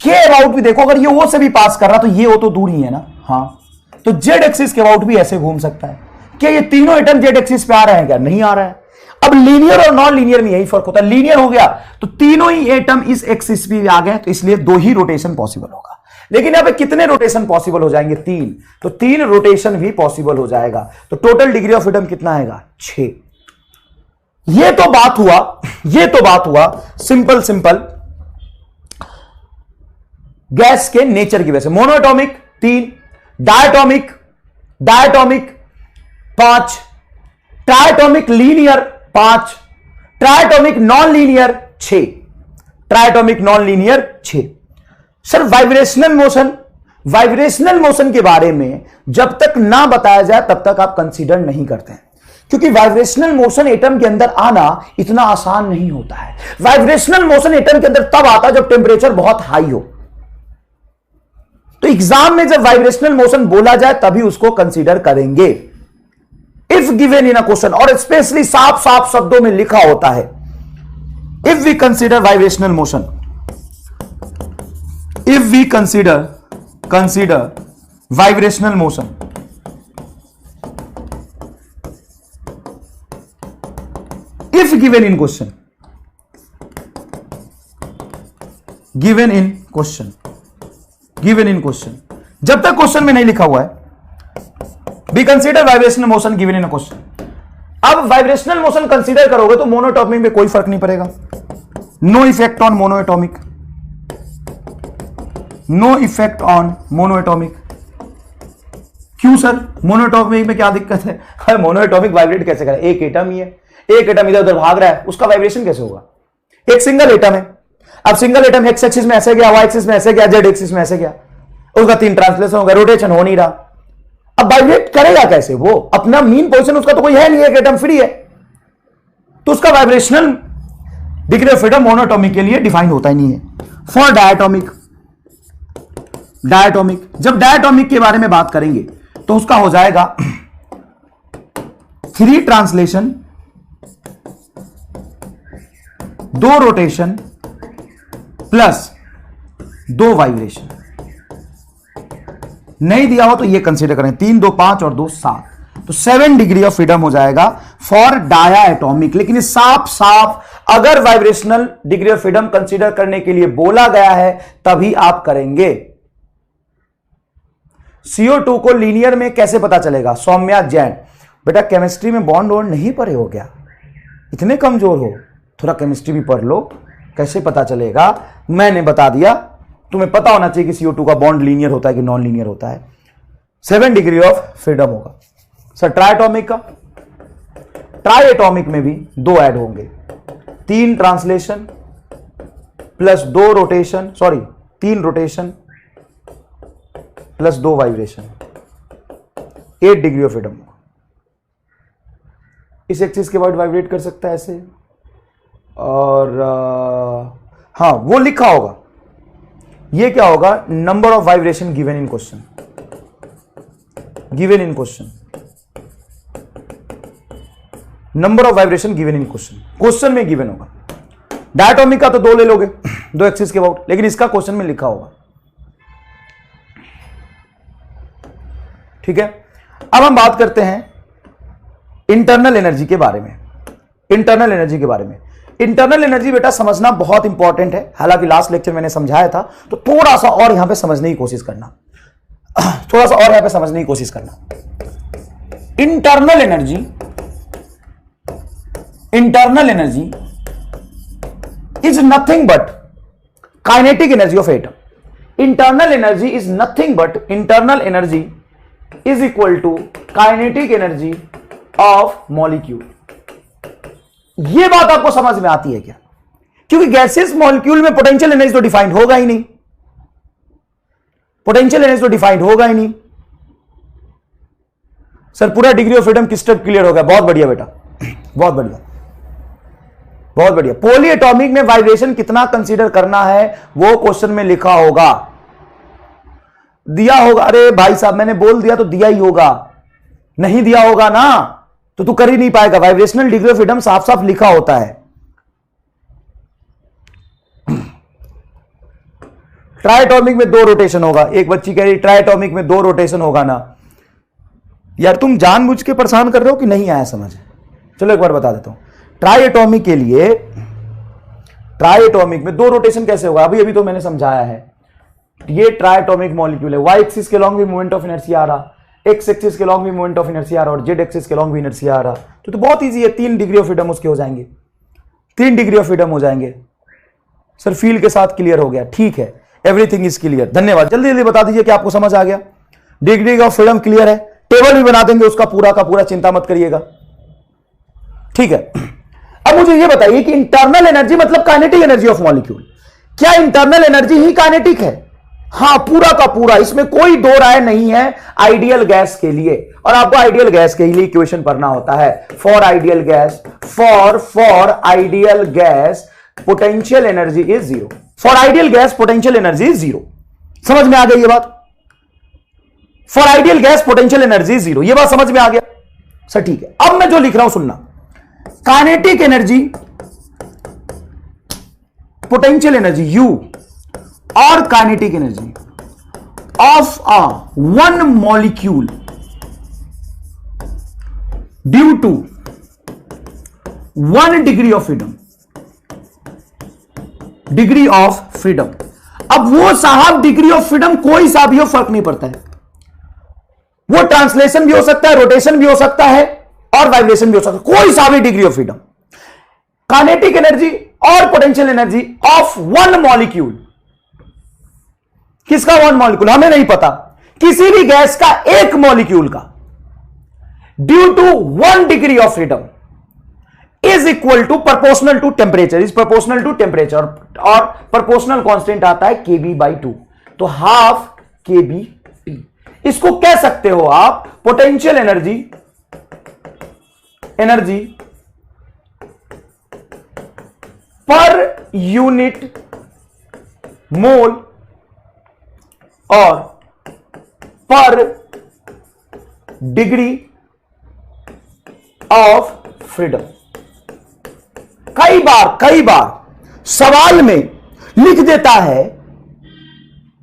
के अबाउट भी देखो, अगर ये O से भी पास कर रहा तो ये O तो दूर ही है ना। हाँ, तो जेड एक्सिस के अबाउट भी ऐसे घूम सकता है। क्या ये तीनों एटम जेड एक्सिस पे आ रहे हैं? क्या नहीं आ रहा है। अब लीनियर और नॉन लीनियर में यही फर्क होता है। लीनियर हो गया तो तीनों ही एटम इस एक्सिस पे आ गए, तो इसलिए 2 ही रोटेशन पॉसिबल होगा। लेकिन यहां पे कितने रोटेशन पॉसिबल हो जाएंगे? 3। तो 3 रोटेशन भी पॉसिबल हो जाएगा। तो टोटल डिग्री ऑफ फ्रीडम कितना आएगा? 6। ये तो बात हुआ सिंपल गैस के नेचर की वजह से। Monoatomic 3, diatomic 5, triatomic linear 5, triatomic non linear 6, triatomic non linear 6। Sir vibrational motion के बारे में जब तक ना बताया जाए तब तक आप कंसीडर नहीं करते हैं, क्योंकि वाइब्रेशनल मोशन एटम के अंदर आना इतना आसान नहीं होता है। वाइब्रेशनल मोशन एटम के अंदर तब आता है जब टेम्परेचर बहुत हाई हो। तो एग्जाम में जब वाइब्रेशनल मोशन बोला जाए तभी उसको कंसीडर करेंगे। If given in a question, और स्पेशली साफ साफ शब्दों में लिखा होता है, if we consider vibrational motion, if we consider vibrational motion, if given in question, जब तक क्वेश्चन में नहीं लिखा हुआ है, we consider vibrational motion given in a question। अब वाइब्रेशनल मोशन कंसीडर करोगे तो मोनोएटॉमिक में कोई फर्क नहीं पड़ेगा। No effect on monoatomic, no effect on monoatomic. क्यों सर, मोनोएटॉमिक में क्या दिक्कत है? मोनोएटॉमिक वाइब्रेट कैसे करे? एक एटम ही है, एक एटम इधर उधर भाग रहा है, उसका वाइब्रेशन कैसे होगा? एक सिंगल एटम है, अब सिंगल एटम एक्स एक्सिस में ऐसे गया, वाई एक्सिस में ऐसे गया, जेड एक्सिस में ऐसे गया, उसका 3 ट्रांसलेशन हो गया, रोटेशन हो नहीं रहा। अब वाइब्रेट करेगा कैसे? वो अपना मीन पोजीशन उसका तो कोई है नहीं, एक एटम फ्री है, तो उसका vibrational degree of freedom monoatomic के लिए डिफाइन होता ही नहीं है। फॉर डायटॉमिक, जब डायटॉमिक के बारे में बात करेंगे तो उसका हो जाएगा 3 ट्रांसलेशन, 2 रोटेशन प्लस 2 वाइब्रेशन। नहीं दिया हो तो ये कंसीडर करें, 3 2 5 और 2 7, तो 7 डिग्री ऑफ फ्रीडम हो जाएगा फॉर डाया एटॉमिक। लेकिन साफ साफ अगर vibrational degree of freedom consider करने के लिए बोला गया है तभी आप करेंगे। CO2 को लीनियर में कैसे पता चलेगा? सौम्या जैन, बेटा केमिस्ट्री में बॉन्ड वॉन्ड नहीं पढ़े हो क्या? इतने कमजोर हो, थोड़ा केमिस्ट्री भी पढ़ लो, कैसे पता चलेगा? मैंने बता दिया, तुम्हें पता होना चाहिए कि CO2 का बॉन्ड लीनियर होता है कि नॉन लीनियर होता है। 7 डिग्री ऑफ फ्रीडम होगा। सर ट्राइटॉमिक का, ट्राइएटॉमिक में भी 2 ऐड होंगे, 3 translation plus 2 rotation, 3 rotation plus 2 vibration, 8 degree of freedom. इस एक्सिस के बाद वाइब्रेट कर सकता है ऐसे, और हाँ वो लिखा होगा, ये क्या होगा? Number of vibration given in question, number of vibration given in question में गिवन होगा। डायटॉमिक का तो 2 ले लोगे, 2 एक्सिस के अबाउट, लेकिन इसका क्वेश्चन में लिखा होगा। ठीक है, अब हम बात करते हैं इंटरनल एनर्जी के बारे में। इंटरनल एनर्जी बेटा समझना बहुत इंपॉर्टेंट है, हालांकि लास्ट लेक्चर मैंने समझाया था, तो थोड़ा सा और यहां पे समझने की कोशिश करना, internal energy is nothing but kinetic energy of atom. Internal energy is nothing but, internal energy is equal to kinetic energy of molecule. यह बात आपको समझ में आती है क्या? क्योंकि गैसेस मॉलिक्यूल में पोटेंशियल एनर्जी तो डिफाइंड होगा ही नहीं, सर पूरा डिग्री ऑफ फ्रीडम किस तक क्लियर हो गया? बहुत बढ़िया बेटा, बहुत बढ़िया। पोली एटॉमिक में वाइब्रेशन कितना कंसीडर करना है वो क्वेश्चन में लिखा होगा, दिया होगा। अरे भाई साहब मैंने बोल दिया तो दिया ही होगा, नहीं दिया होगा ना तो तू कर ही नहीं पाएगा। वाइब्रेशनल डिग्री ऑफ फ्रीडम साफ साफ लिखा होता है। ट्राइटॉमिक में 2 रोटेशन होगा, एक बच्ची कह रही ट्राइटॉमिक में 2 रोटेशन होगा ना। यार तुम जानबूझ के परेशान कर रहे हो कि नहीं आया समझ? चलो एक बार बता देता हूं। ट्राइएटॉमिक के लिए, ट्राइएटॉमिक में 2 रोटेशन कैसे होगा? अभी तो मैंने समझाया है। ये ट्राइएटॉमिक मॉलिक्यूल है, वाई एक्सिस के लॉन्ग भी मोमेंट ऑफ इनर्शिया आ रहा, एक्स एक्सिस के लॉन्ग भी मोमेंट ऑफ इनर्शिया आ रहा और जेड एक्सिस के लॉन्ग भी इनर्शिया आ रहा, तो बहुत ईजी है। 3 डिग्री ऑफ फ्रीडम उसके हो जाएंगे, 3 डिग्री ऑफ फ्रीडम हो जाएंगे। सर फील्ड के साथ क्लियर हो गया, ठीक है। Everything is clear. धन्यवाद। जल्दी जल्दी बता दीजिए कि आपको समझ आ गया। डिग्री ऑफ फ्रीडम क्लियर है, टेबल भी बना देंगे उसका पूरा का पूरा, चिंता मत करिएगा, ठीक है। अब मुझे यह बताइए कि इंटरनल एनर्जी मतलब काइनेटिक एनर्जी ऑफ मॉलिक्यूल, क्या इंटरनल एनर्जी ही काइनेटिक है? हां, पूरा का पूरा, इसमें कोई दो राय नहीं है आइडियल गैस के लिए। और आपको आइडियल गैस के लिए इक्वेशन पढ़ना होता है। For ideal gas, for ideal gas potential energy is zero. For ideal gas potential energy is zero. समझ में आ गई ये बात? For ideal gas potential energy is zero, ये बात समझ में आ गया सर? ठीक है। अब मैं जो लिख रहा हूं सुनना, kinetic energy, potential energy U और kinetic energy of a one molecule due to 1 degree of freedom, degree of freedom. अब वो साहब डिग्री ऑफ फ्रीडम कोई सा भी हो, फर्क नहीं पड़ता है, वो ट्रांसलेशन भी हो सकता है, रोटेशन भी हो सकता है और वाइब्रेशन भी हो सकता है, कोई सा भी degree of freedom. Kinetic energy और potential energy of one molecule, किसका वन मॉलिक्यूल हमें नहीं पता, किसी भी गैस का एक मॉलिक्यूल का, due to 1 degree of freedom is equal to proportional to temperature, is proportional to temperature, और प्रोपोर्शनल कांस्टेंट आता है kB/2, तो हाफ kBT। इसको कह सकते हो आप पोटेंशियल एनर्जी, एनर्जी पर यूनिट मोल और पर डिग्री ऑफ फ्रीडम। कई बार सवाल में लिख देता है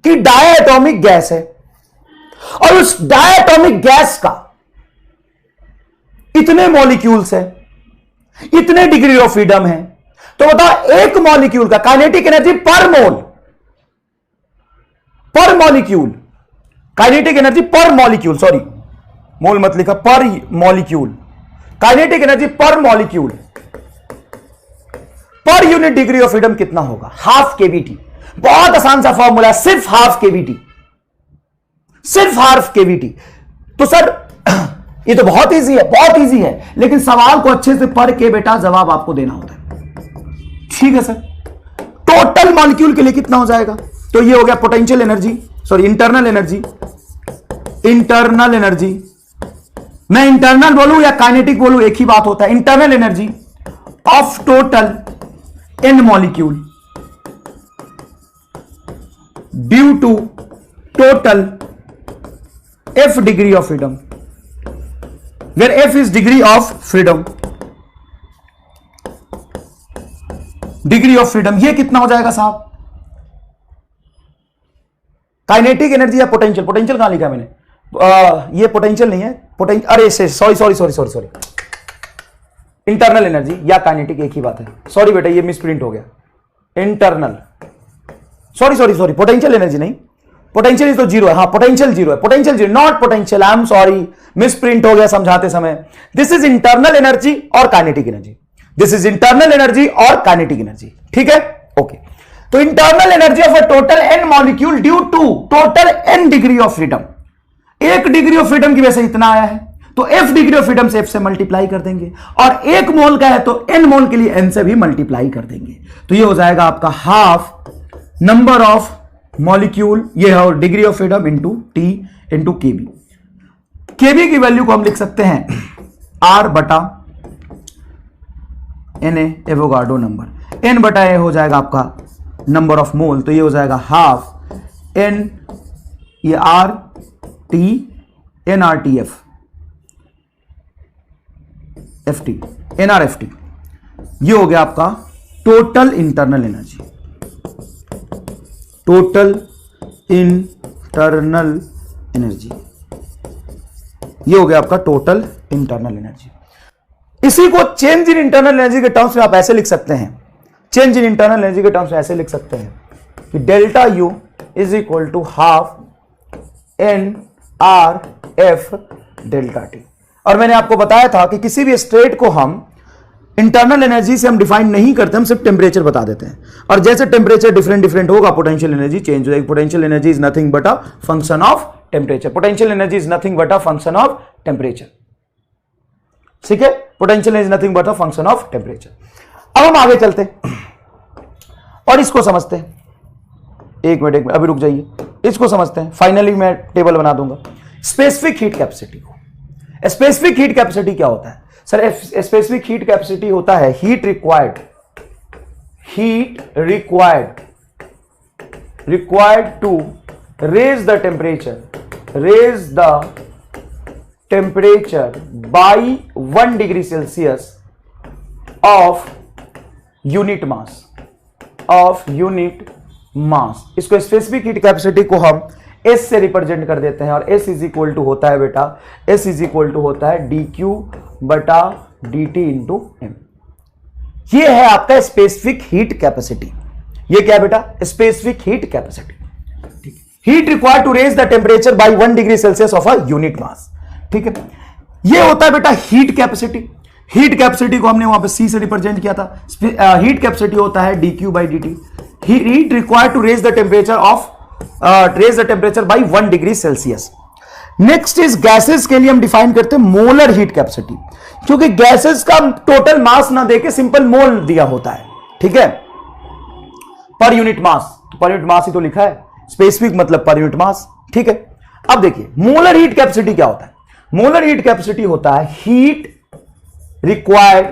कि डायटोमिक गैस है और उस डायटोमिक गैस का इतने मॉलिक्यूल्स है, इतने डिग्री ऑफ फ्रीडम है, तो बताओ एक मॉलिक्यूल का kinetic energy per molecule, kinetic energy per molecule, sorry मोल मत लिखा, पर molecule, kinetic energy per molecule per unit degree of freedom कितना होगा? Half kBT। बहुत आसान सा फॉर्मूला, सिर्फ हाफ kBT, सिर्फ हाफ kBT। तो सर ये तो बहुत इजी है, बहुत इजी है, लेकिन सवाल को अच्छे से पढ़ के बेटा जवाब आपको देना होता है, ठीक है सर। टोटल मॉलिक्यूल के लिए कितना हो जाएगा? तो ये हो गया potential energy, sorry internal energy, internal energy, मैं इंटरनल बोलूं या काइनेटिक बोलूं एक ही बात होता है। Internal energy of total N molecule due to total F degree of freedom, where F is degree of freedom, degree of freedom, ये कितना हो जाएगा साहब? काइनेटिक एनर्जी या पोटेंशियल, पोटेंशियल कहां लिखा मैंने? ये पोटेंशियल नहीं है, पोटेंशियल, अरे सॉरी, इंटरनल एनर्जी या काइनेटिक एक ही बात है, सॉरी बेटा ये मिसप्रिंट हो गया। इंटरनल, सॉरी, पोटेंशियल एनर्जी नहीं, पोटेंशियल तो जीरो है, हाँ पोटेंशियल जीरो है, potential zero, not potential, I am sorry, misprint हो गया समझाते समय। दिस इज इंटरनल एनर्जी और kinetic energy, this is internal energy और काइनेटिक एनर्जी, ठीक है, ओके। तो internal energy of a total N molecule due to total N degree of freedom, एक डिग्री ऑफ फ्रीडम की वजह से इतना आया है, तो F डिग्री ऑफ फ्रीडम से F से मल्टीप्लाई कर देंगे, और एक मोल का है तो N मोल के लिए N से भी मल्टीप्लाई कर देंगे, तो ये हो जाएगा आपका हाफ नंबर ऑफ मॉलिक्यूल, ये है और degree of freedom into T into KB. KB की वैल्यू को हम लिख सकते हैं R बटा Na एवोगाड्रो नंबर, N बटा ए हो जाएगा आपका नंबर ऑफ मोल, तो ये हो जाएगा हाफ N, ये R T NRTF FT NRFT, ये हो गया आपका total internal energy, total internal energy, ये हो गया आपका टोटल इंटरनल एनर्जी। इसी को चेंज इन इंटरनल एनर्जी के टर्म्स में आप ऐसे लिख सकते हैं, चेंज इन इंटरनल एनर्जी के टर्म्स में ऐसे लिख सकते हैं कि delta U is equal to half NRF delta T. और मैंने आपको बताया था कि किसी भी स्टेट को हम इंटरनल एनर्जी से हम डिफाइन नहीं करते, हम सिर्फ टेम्परेचर बता देते हैं, और जैसे टेम्परेचर डिफरेंट होगा पोटेंशियल एनर्जी चेंज हो जाएगी। Potential energy is nothing but a function of temperature. Potential energy is nothing but a function of temperature. ठीक है, potential energy nothing but a function of temperature. अब हम आगे चलते हैं और इसको समझते हैं। एक मिनट अभी रुक जाइए, इसको समझते हैं, फाइनली मैं टेबल बना दूंगा। स्पेसिफिक हीट कैपेसिटी को, स्पेसिफिक हीट कैपेसिटी क्या होता है सर? स्पेसिफिक हीट कैपेसिटी होता है heat required to raise the temperature by 1 degree Celsius of unit mass. इसको स्पेसिफिक हीट कैपेसिटी को हम एस से रिप्रेजेंट कर देते हैं, और एस इज इक्वल टू होता है बेटा, एस इज इक्वल टू होता है डी क्यू बटा डी टी इंटू एम। ये है आपका स्पेसिफिक हीट कैपेसिटी। ये क्या बेटा? Specific heat capacity. Heat required to raise the temperature by 1 degree Celsius of a unit mass. ठीक है, ये होता है बेटा हीट कैपेसिटी। हीट कैपेसिटी को हमने वहां पे सी से रिप्रेजेंट किया था। हीट कैपेसिटी होता है d q by d t. Heat required to raise the temperature by 1 degree Celsius. Next is gases के लिए हम डिफाइन करते हैं मोलर हीट कैपेसिटी, क्योंकि गैसेस का टोटल मास ना देके सिंपल मोल दिया होता है। ठीक है, पर यूनिट मास, पर यूनिट मास ही तो लिखा है, स्पेसिफिक मतलब पर यूनिट मास। ठीक है, अब देखिए मोलर हीट कैपेसिटी क्या होता है? मोलर हीट कैपेसिटी होता है heat required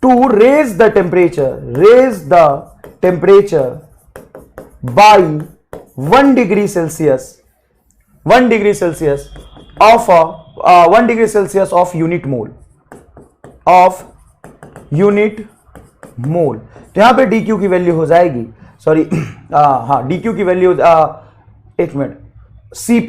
to raise the temperature by 1 degree Celsius of unit mole। तो यहां पे dq की वैल्यू हो जाएगी, सॉरी dq की वैल्यू एक मिनट, सी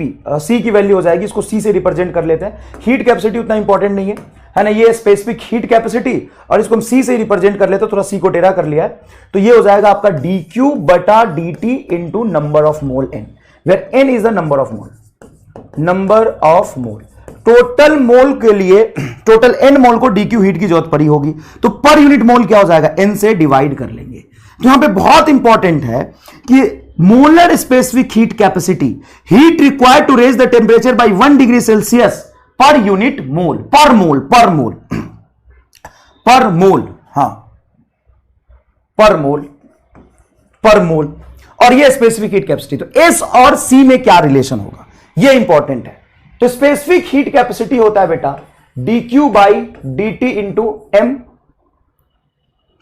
की वैल्यू हो जाएगी, इसको सी से रिप्रेजेंट कर लेते हैं। हीट कैपेसिटी उतना इंपॉर्टेंट नहीं है ना, ये स्पेसिफिक हीट कैपेसिटी, और इसको हम सी से रिप्रेजेंट कर लेते हैं, थोड़ा सी को टेढ़ा कर लिया है, तो ये हो जाएगा आपका डी क्यू बटा D t into number of mole n, where n is the number of mole. Total mole के लिए, टोटल एन मोल को डी क्यू हीट की जरूरत पड़ी होगी, तो पर यूनिट मोल क्या हो जाएगा? एन से डिवाइड कर लेंगे। तो यहां पे बहुत इंपॉर्टेंट है कि molar specific heat capacity, heat required to raise the temperature by 1 degree Celsius per unit mole, per mole, हाँ, पर मोल। और ये स्पेसिफिक हीट कैपेसिटी। तो एस और सी में क्या रिलेशन होगा, ये इंपॉर्टेंट है। तो स्पेसिफिक हीट कैपेसिटी होता है बेटा d q by d t into m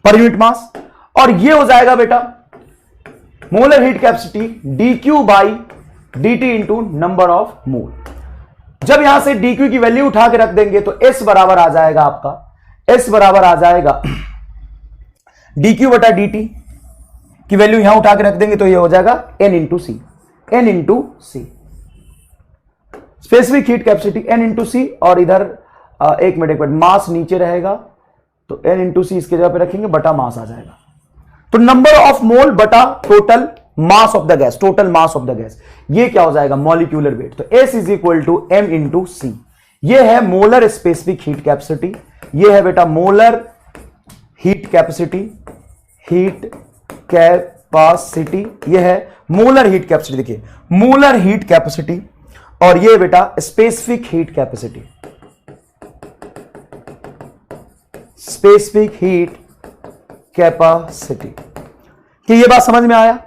per unit mass, और ये हो जाएगा बेटा molar heat capacity d q by d t into number of mole. जब यहां से डी क्यू की वैल्यू उठा के रख देंगे तो एस बराबर आ जाएगा आपका, एस बराबर आ जाएगा डी क्यू बटा डी टी की वैल्यू यहां उठा के रख देंगे तो ये हो जाएगा N into C, N into C, specific heat capacity N into C. और इधर एक मिनट मास नीचे रहेगा तो एन इंटू सी इसके जगह पे रखेंगे, बटा मास आ जाएगा। तो नंबर ऑफ मोल बटा total mass of the gas, total mass of the gas, ये क्या हो जाएगा? Molecular weight. तो S is equal to M into C. ये है मोलर स्पेसिफिक हीट कैपेसिटी, ये है बेटा मोलर हीट कैपेसिटी, ये है मोलर हीट कैपेसिटी। देखिए मोलर हीट कैपेसिटी, और ये बेटा specific heat capacity, specific heat capacity. कि ये बात समझ में आया?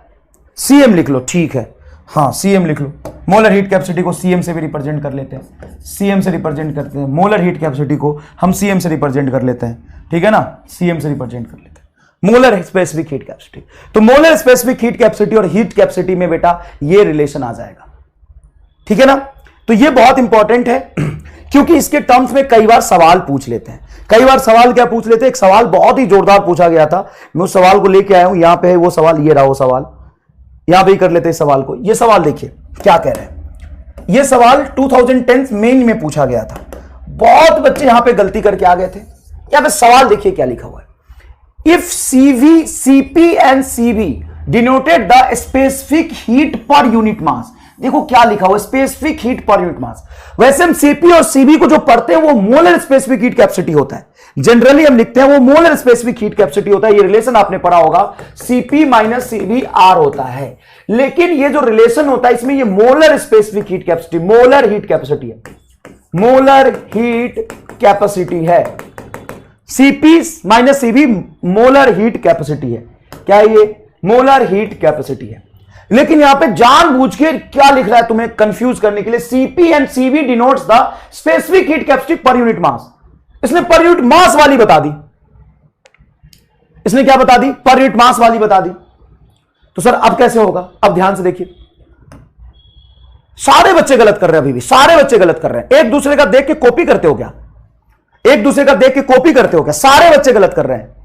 सीएम लिख लो, ठीक है, हाँ सीएम लिख लो। मोलर हीट कैपेसिटी को सीएम से भी रिप्रेजेंट कर लेते हैं, सीएम से रिप्रेजेंट करते हैं। मोलर हीट कैपेसिटी को हम सीएम से रिप्रेजेंट कर लेते हैं, ठीक है ना, सीएम से रिप्रेजेंट कर लेते हैं मोलर स्पेसिफिक हीट कैपेसिटी। तो मोलर स्पेसिफिक हीट कैपेसिटी और हीट कैपेसिटी में बेटा ये रिलेशन आ जाएगा, ठीक है ना। तो ये बहुत इंपॉर्टेंट है क्योंकि इसके टर्म्स में कई बार सवाल पूछ लेते हैं। कई बार सवाल क्या पूछ लेते हैं, एक सवाल बहुत ही जोरदार पूछा गया था, मैं उस सवाल को लेके आया हूं, यहां पे है वो सवाल, ये रहा वो सवाल, यहां पे ही कर लेते हैं सवाल को। ये सवाल देखिए क्या कह रहे हैं, ये सवाल 2010 मेन में पूछा गया था, बहुत बच्चे यहां पे गलती करके आ गए थे। यहां पे सवाल देखिए क्या लिखा हुआ है, if CV, CP and CV denoted the specific heat per unit मास। देखो क्या लिखा हुआ, स्पेसिफिक हीट पर यूनिट मास, वैसे हम सीपी और सीबी को जो पढ़ते हैं वो मोलर स्पेसिफिक हीट कैपेसिटी होता है। जनरली हम लिखते हैं वो मोलर स्पेसिफिक हीट कैपेसिटी होता है। ये रिलेशन आपने पढ़ा होगा, सीपी माइनस सीबी आर होता है। लेकिन ये जो रिलेशन होता है इसमें ये molar specific heat capacity, molar heat capacity है, मोलर हीट कैपेसिटी है। CP minus CB molar heat capacity है। क्या है ये? मोलर हीट कैपेसिटी है। लेकिन यहां पे जानबूझ के क्या लिख रहा है तुम्हें कंफ्यूज करने के लिए, CP and CB denotes the specific heat capacity पर यूनिट मास। इसने पर यूनिट मास वाली बता दी। इसने क्या बता दी? पर यूनिट मास वाली बता दी। तो सर अब कैसे होगा? अब ध्यान से देखिए, सारे बच्चे गलत कर रहे हैं, अभी भी सारे बच्चे गलत कर रहे हैं। एक दूसरे का देख के कॉपी करते हो क्या? एक दूसरे का देख के कॉपी करते हो क्या? सारे बच्चे गलत कर रहे हैं,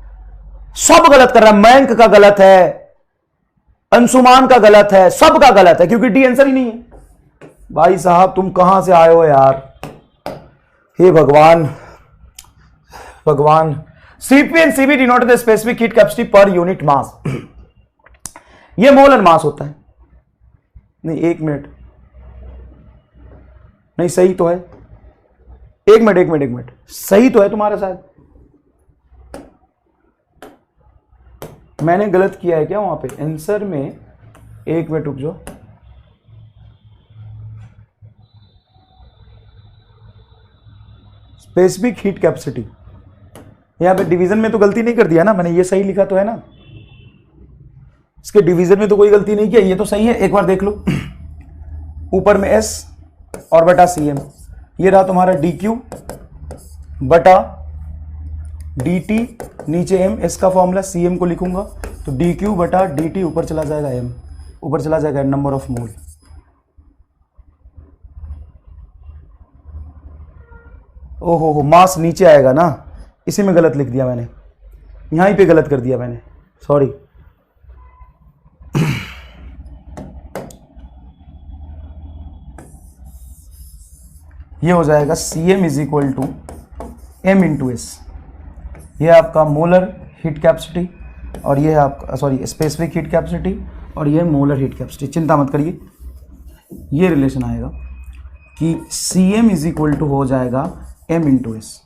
सब गलत कर रहे हैं। मयंक का गलत है, अंशुमान का गलत है, सबका गलत है, क्योंकि डी आंसर ही नहीं है। भाई साहब तुम कहां से आए हो यार, हे भगवान भगवान। CP and CB denote the specific heat capacity पर यूनिट मास। ये मोलर मास होता है। नहीं एक मिनट, नहीं सही तो है, एक मिनट सही तो है तुम्हारे साथ। मैंने गलत किया है क्या वहां पे आंसर में? एक मिनट रुक जाओ। स्पेसिफिक हीट कैपेसिटी, यहां पे डिवीजन में तो गलती नहीं कर दिया ना मैंने? ये सही लिखा तो है ना? इसके डिवीजन में तो कोई गलती नहीं किया, ये तो सही है। एक बार देख लो, ऊपर में एस और बटा सी एम, ये रहा तुम्हारा डी क्यू बटा डी टी, नीचे एम, एस का फॉर्मूला सी एम को लिखूंगा तो डी क्यू बटा डी टी, ऊपर चला जाएगा एम, ऊपर चला जाएगा नंबर ऑफ मोल। ओहो मास नीचे आएगा ना, इसी में गलत लिख दिया मैंने, यहीं पे गलत कर दिया मैंने, सॉरी। ये हो जाएगा c m is equal to M into s. ये आपका मोलर हीट कैपेसिटी और ये है आपका सॉरी स्पेसिफिक हीट कैपेसिटी और ये मोलर हीट कैपेसिटी। चिंता मत करिए, ये रिलेशन आएगा कि c m is equal to हो जाएगा एम इंटू एस।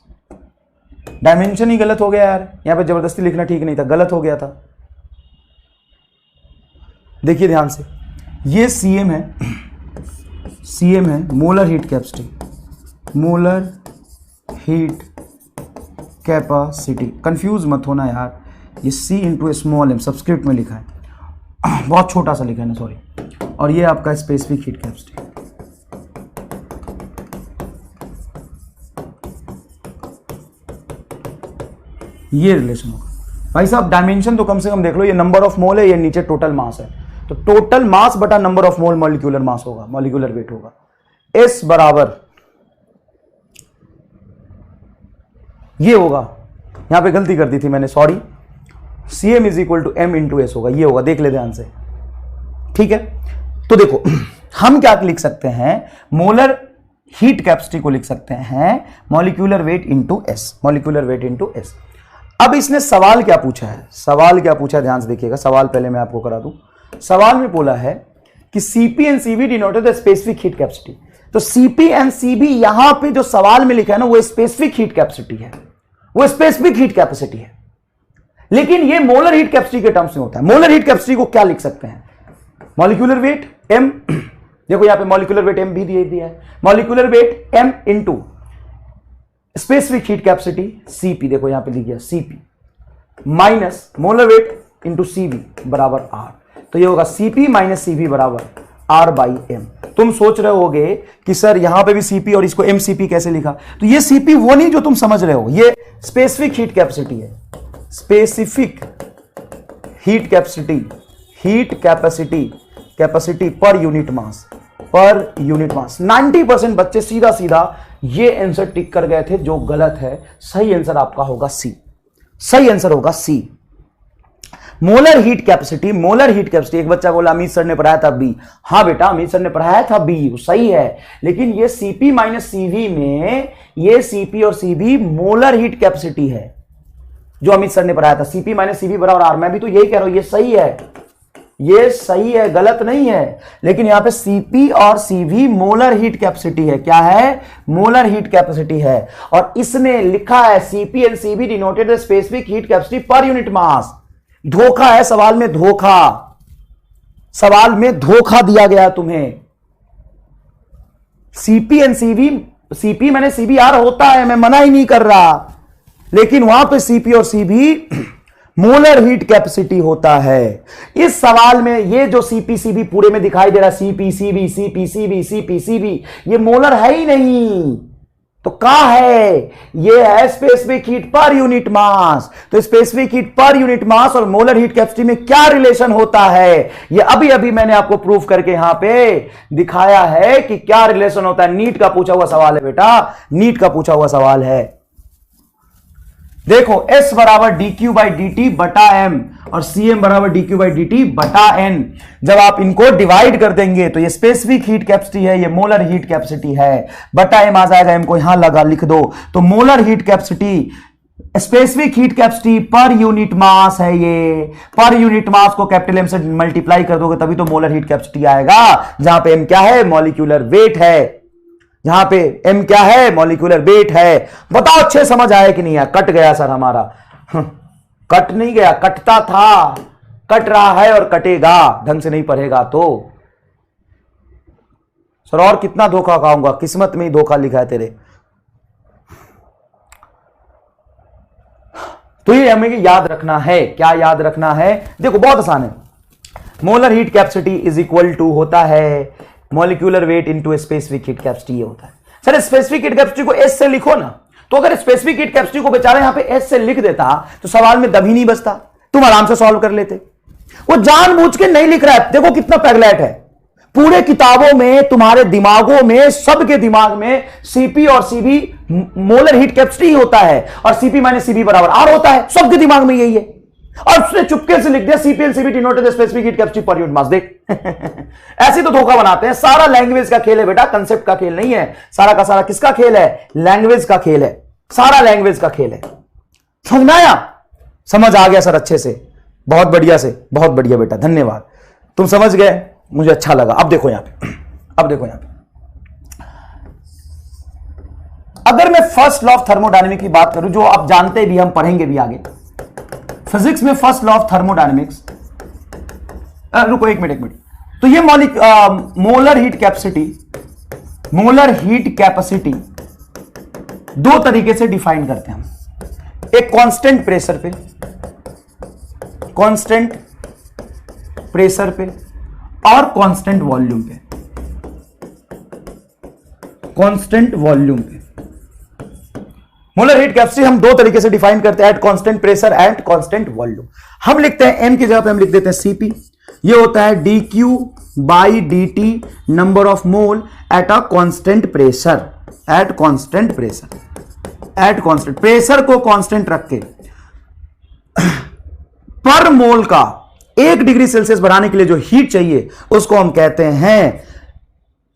डायमेंशन ही गलत हो गया यार, यहां पे जबरदस्ती लिखना ठीक नहीं था, गलत हो गया था। देखिए ध्यान से, ये सी एम है, सी एम है molar heat capacity, molar heat capacity. Confuse मत होना यार, ये सी इंटू स्मॉल एम सब्सक्रिप्ट में लिखा है, बहुत छोटा सा लिखा है ना, सॉरी। और ये आपका स्पेसिफिक हीट कैपेसिटी। ये रिलेशन होगा भाई साहब। डायमेंशन तो कम से कम देख लो, ये नंबर ऑफ मोल है, ये नीचे टोटल मास है, तो टोटल मास बटा number of mole molecular mass होगा, मॉलिक्यूलर वेट होगा। एस बराबर ये होगा, यहां पे गलती कर दी थी मैंने, sorry. C m is equal to M into s होगा, ये होगा, देख ले ध्यान से, ठीक है। तो देखो हम क्या लिख सकते हैं, मोलर हीट कैपेसिटी को लिख सकते हैं molecular weight into S, molecular weight into S. अब इसने सवाल क्या पूछा है, सवाल क्या पूछा है ध्यान से देखिएगा, सवाल पहले मैं आपको करा दूं। सवाल में बोला है कि CP and CB denoted the specific heat capacity. तो सीपी एंड सीबी यहां पे जो सवाल में लिखा है ना, वो स्पेसिफिक हीट कैपेसिटी है, वो स्पेसिफिक हीट कैपेसिटी है। लेकिन ये मोलर हीट कैपेसिटी के टर्म्स में होता है। मोलर हीट कैपेसिटी को क्या लिख सकते हैं, मॉलिक्यूलर वेट एम, देखो यहां पे मॉलिक्यूलर वेट एम भी दिया है, molecular weight m into specific heat capacity Cp, देखो यहां पे लिख गया Cp minus molar weight into सीबी बराबर आर। तो ये होगा सीपी माइनस सीबी बराबर आर बाई एम। तुम सोच रहे होगे कि सर यहां पे भी सीपी और इसको एमसीपी कैसे लिखा, तो ये सीपी वो नहीं जो तुम समझ रहे हो, ये स्पेसिफिक हीट कैपेसिटी है, specific heat capacity, heat capacity, capacity पर यूनिट मास, पर यूनिट मास। 90% बच्चे सीधा सीधा ये आंसर टिक कर गए थे, जो गलत है। सही आंसर आपका होगा सी, सही आंसर होगा C, molar heat capacity. Molar heat capacity, एक बच्चा बोला अमित सर ने पढ़ाया था बी, हाँ बेटा अमित सर ने पढ़ाया था बी, सही है। लेकिन ये सीपी माइनस सीवी में, ये सीपी और सीबी मोलर हीट कैपेसिटी है जो अमित सर ने पढ़ाया था, सीपी माइनस सीवी बराबर आर। मैं भी तो यही कह रहा हूं, ये सही है, ये सही है, गलत नहीं है, लेकिन यहां पे Cp और Cv मोलर हीट कैपेसिटी है। क्या है? मोलर हीट कैपेसिटी है। और इसने लिखा है Cp and Cv denoted the specific heat capacity पर यूनिट मास। धोखा है सवाल में, धोखा, सवाल में धोखा दिया गया तुम्हें। Cp एंड Cv, Cp मैंने Cbr होता है, मैं मना ही नहीं कर रहा, लेकिन वहां पे Cp और Cv मोलर हीट कैपेसिटी होता है। इस सवाल में ये जो CpCv पूरे में दिखाई दे रहा है, CpCv CpCv CpCv, ये मोलर है ही नहीं। तो कहां है? ये है specific heat per unit mass. तो specific heat per unit mass और मोलर हीट कैपेसिटी में क्या रिलेशन होता है? ये अभी अभी मैंने आपको प्रूफ करके यहां पे दिखाया है कि क्या रिलेशन होता है। नीट का पूछा हुआ सवाल है बेटा, नीट का पूछा हुआ सवाल है। देखो S बराबर dq बाई dt बटा m और Cm बराबर dq बाई dt बटा n। जब आप इनको डिवाइड कर देंगे तो ये स्पेसिफिक हीट कैपेसिटी है, ये मोलर हीट कैपेसिटी है, बटा m आ जाएगा, m को यहां लगा लिख दो। तो molar heat capacity, specific heat capacity पर यूनिट मास है। ये पर यूनिट मास को कैपिटल M से मल्टीप्लाई कर दोगे तभी तो मोलर हीट कैपेसिटी आएगा, जहां पे m क्या है? मॉलिक्यूलर वेट है। यहां पे m क्या है? मॉलिक्यूलर वेट है। बताओ अच्छे समझ आया कि नहीं आया? कट गया सर हमारा। कट नहीं गया, कटता था, कट रहा है और कटेगा, ढंग से नहीं पढ़ेगा तो। सर और कितना धोखा खाऊंगा, किस्मत में ही धोखा लिखा है तेरे। तो ये हमें याद रखना है। क्या याद रखना है? देखो बहुत आसान है। Molar heat capacity is equal to होता है molecular weight into specific heat capacity. ये होता है। सर स्पेसिफिक हीट कैपेसिटी को S से लिखो ना। तो अगर स्पेसिफिक हीट कैपेसिटी को बेचारा यहां पे S से लिख देता तो सवाल में दम ही नहीं बचता, तुम आराम से सॉल्व कर लेते। वो जानबूझ के नहीं लिख रहा है। देखो कितना पैगलेट है। पूरे किताबों में, तुम्हारे दिमागों में, सबके दिमाग में Cp और Cv मोलर हीट कैपेसिटी होता है और Cp माइनस Cv बराबर R होता है। सबके दिमाग में यही है। और उसने चुपके से लिख दिया Cp and Cv denoted the specific heat capacity पर यूनिट मास। देख ऐसे तो धोखा बनाते हैं। सारा लैंग्वेज का खेल है बेटा, कंसेप्ट का खेल नहीं है। सारा का सारा किसका खेल है? लैंग्वेज का खेल है। सारा लैंग्वेज का खेल है। समझ में आया? समझ आ गया सर अच्छे से? बहुत बढ़िया से, बहुत बढ़िया बेटा, धन्यवाद। तुम समझ गए, मुझे अच्छा लगा। अब देखो यहां पे, अब देखो यहां पे, अगर मैं फर्स्ट लॉ ऑफ थर्मोडायनेमिक्स की बात करूं, जो आप जानते भी, हम पढ़ेंगे भी आगे फिजिक्स में, फर्स्ट लॉ ऑफ थर्मोडायनेमिक्स। रुको एक मिनट। तो ये molar heat capacity, molar heat capacity दो तरीके से डिफाइन करते हैं हम। एक कांस्टेंट प्रेशर पे, कांस्टेंट प्रेशर पे और कांस्टेंट वॉल्यूम पे, कांस्टेंट वॉल्यूम पे। मोलर हीट कैपेसिटी हम दो तरीके से डिफाइन करते हैं, at constant pressure and constant volume. हम लिखते हैं m की जगह पे हम लिख देते हैं Cp। ये होता है dq by dt number of mole eight a constant pressure, at constant pressure, at constant pressure को कांस्टेंट रख के पर मोल का 1 डिग्री सेल्सियस बढ़ाने के लिए जो हीट चाहिए उसको हम कहते हैं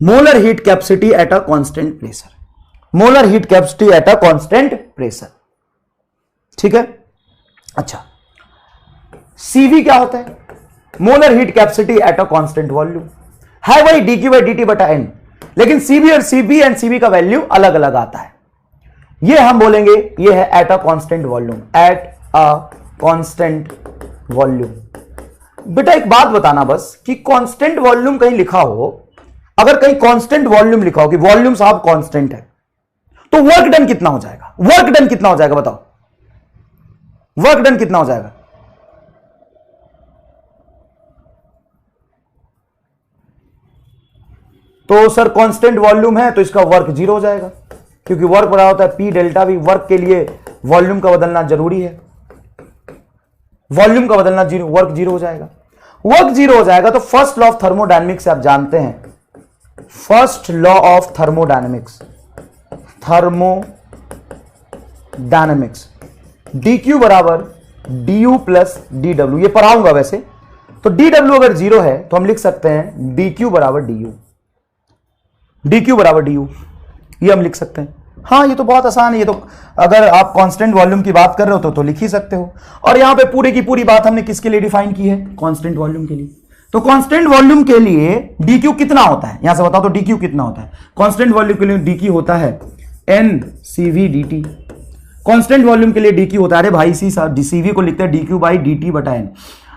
molar heat capacity eight a constant pressure. Molar heat capacity eight a constant pressure. ठीक है? अच्छा, Cv क्या होता है? Molar heat capacity eight a constant volume. है वही dq बाई dt बटा n, लेकिन Cv और Cv एंड Cv का वैल्यू अलग अलग आता है। ये हम बोलेंगे ये है eight a constant volume, eight a constant volume. बेटा एक बात बताना बस कि कांस्टेंट वॉल्यूम कहीं लिखा हो, अगर कहीं कांस्टेंट वॉल्यूम लिखा हो कि वॉल्यूम साहब कांस्टेंट है, तो वर्क डन कितना हो जाएगा? वर्क डन कितना हो जाएगा बताओ? वर्क डन कितना हो जाएगा? तो सर कांस्टेंट वॉल्यूम है तो इसका वर्क 0 हो जाएगा, क्योंकि वर्क बड़ा होता है P डेल्टा V। वर्क के लिए वॉल्यूम का बदलना जरूरी है, वॉल्यूम का बदलना वर्क 0 हो जाएगा। वर्क 0 हो जाएगा तो फर्स्ट लॉ ऑफ थर्मोडायनेमिक्स आप जानते हैं, first law of thermodynamics, thermodynamics dq बराबर du प्लस dw। ये पढ़ाऊंगा वैसे तो dw अगर 0 है तो हम लिख सकते हैं dq बराबर du, dq बराबर du, ये हम लिख सकते हैं। हाँ ये तो बहुत आसान है। ये तो अगर आप कांस्टेंट वॉल्यूम की बात कर रहे हो तो लिख ही सकते हो। और यहां पे पूरी की पूरी बात हमने किसके लिए डिफाइन की है? कांस्टेंट वॉल्यूम के लिए। तो कांस्टेंट वॉल्यूम के लिए dq कितना होता है, यहां से बताओ तो dq कितना होता है। कांस्टेंट वॉल्यूम के लिए dq होता है NCV dt। कांस्टेंट वॉल्यूम के लिए dq होता है, अरे भाई सी साहब cv को लिखते हैं dq बाई dt बटा n।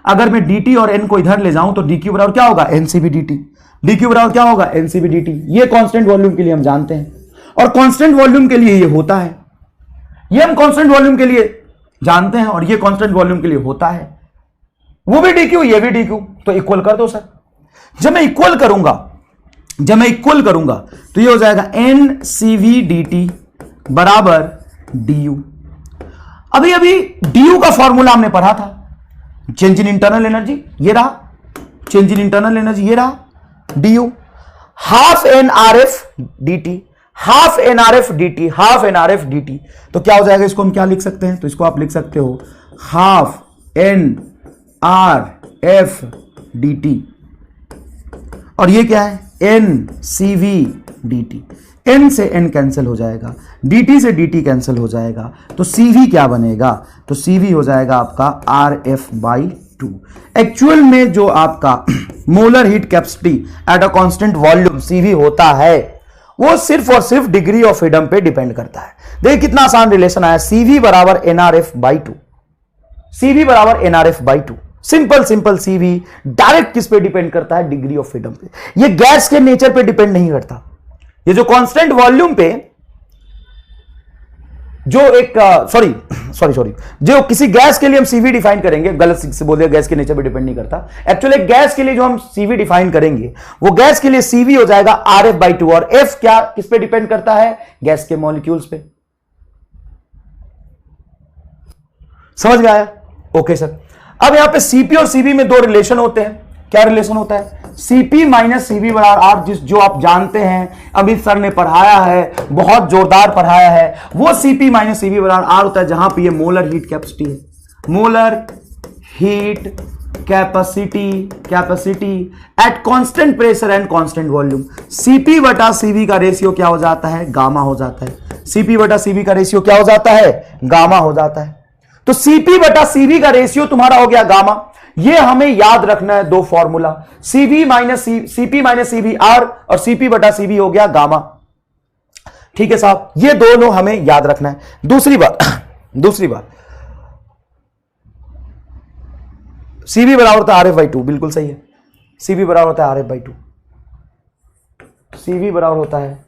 अगर मैं dt और n को इधर ले जाऊं तो dq बराबर क्या होगा, NCV dt। dq बराबर क्या होगा, NCV dt। ये कांस्टेंट वॉल्यूम के लिए हम जानते हैं, और कांस्टेंट वॉल्यूम के लिए ये होता है, ये हम कांस्टेंट वॉल्यूम के लिए जानते हैं, और ये कांस्टेंट वॉल्यूम के लिए होता है, वो भी dq ये भी dq। तो इक्वल कर दो सर। जब मैं इक्वल करूंगा तो ये हो जाएगा NCV dt बराबर du। अभी du का फॉर्मूला हमने पढ़ा था, चेंज इन इंटरनल एनर्जी, ये रहा चेंज इन इंटरनल एनर्जी, ये रहा du। Half NRF dt, half NRF dt, half NRF dt, तो क्या हो जाएगा, इसको हम क्या लिख सकते हैं, तो इसको आप लिख सकते हो हाफ NRF dt, और ये क्या है NCV dt। n से n कैंसिल हो जाएगा, dt से dt कैंसिल हो जाएगा, तो cv क्या बनेगा, तो cv हो जाएगा आपका RF/2। एक्चुअल में जो आपका molar heat capacity eight a constant volume cv होता है, वो सिर्फ और सिर्फ डिग्री ऑफ फ्रीडम पे डिपेंड करता है। देखिए कितना आसान रिलेशन आया, cv बराबर NRF/2, cv बराबर NRF/2। सिंपल cv डायरेक्ट किस पे डिपेंड करता है, डिग्री ऑफ फ्रीडम पे। ये गैस के नेचर पे डिपेंड नहीं करता। ये जो कांस्टेंट वॉल्यूम पे जो एक सॉरी जो किसी गैस के लिए हम cv डिफाइन करेंगे, गलत से बोल दिया, गैस के नेचर पे डिपेंड नहीं करता। एक्चुअली गैस के लिए जो हम cv डिफाइन करेंगे, वो गैस के लिए cv हो जाएगा RF/2, और f क्या किस पे डिपेंड करता है, गैस के मॉलिक्यूल्स पे। समझ में आया? Okay sir. अब यहां पे cp और cv में दो रिलेशन होते हैं। क्या रिलेशन होता है, cp माइनस cv बराबर r, जो आप जानते हैं, अमित सर ने पढ़ाया है, बहुत जोरदार पढ़ाया है। वो cp माइनस cv बराबर r होता है, जहां पे ये मोलर हीट कैपेसिटी है, molar heat capacity at constant pressure and constant volume. cp बटा cv का रेशियो क्या हो जाता है, गामा हो जाता है। cp बटा cv का रेशियो क्या हो जाता है, गामा हो जाता है। तो cp बटा cv का रेशियो तुम्हारा हो गया गामा। ये हमें याद रखना है, दो formula, cp minus cv r और cp बटा cv हो गया गामा। ठीक है साहब, ये दोनों हमें याद रखना है। दूसरी बात cv बराबर होता है RF/2, बिल्कुल सही है। cv बराबर होता है RF/2, cv बराबर होता है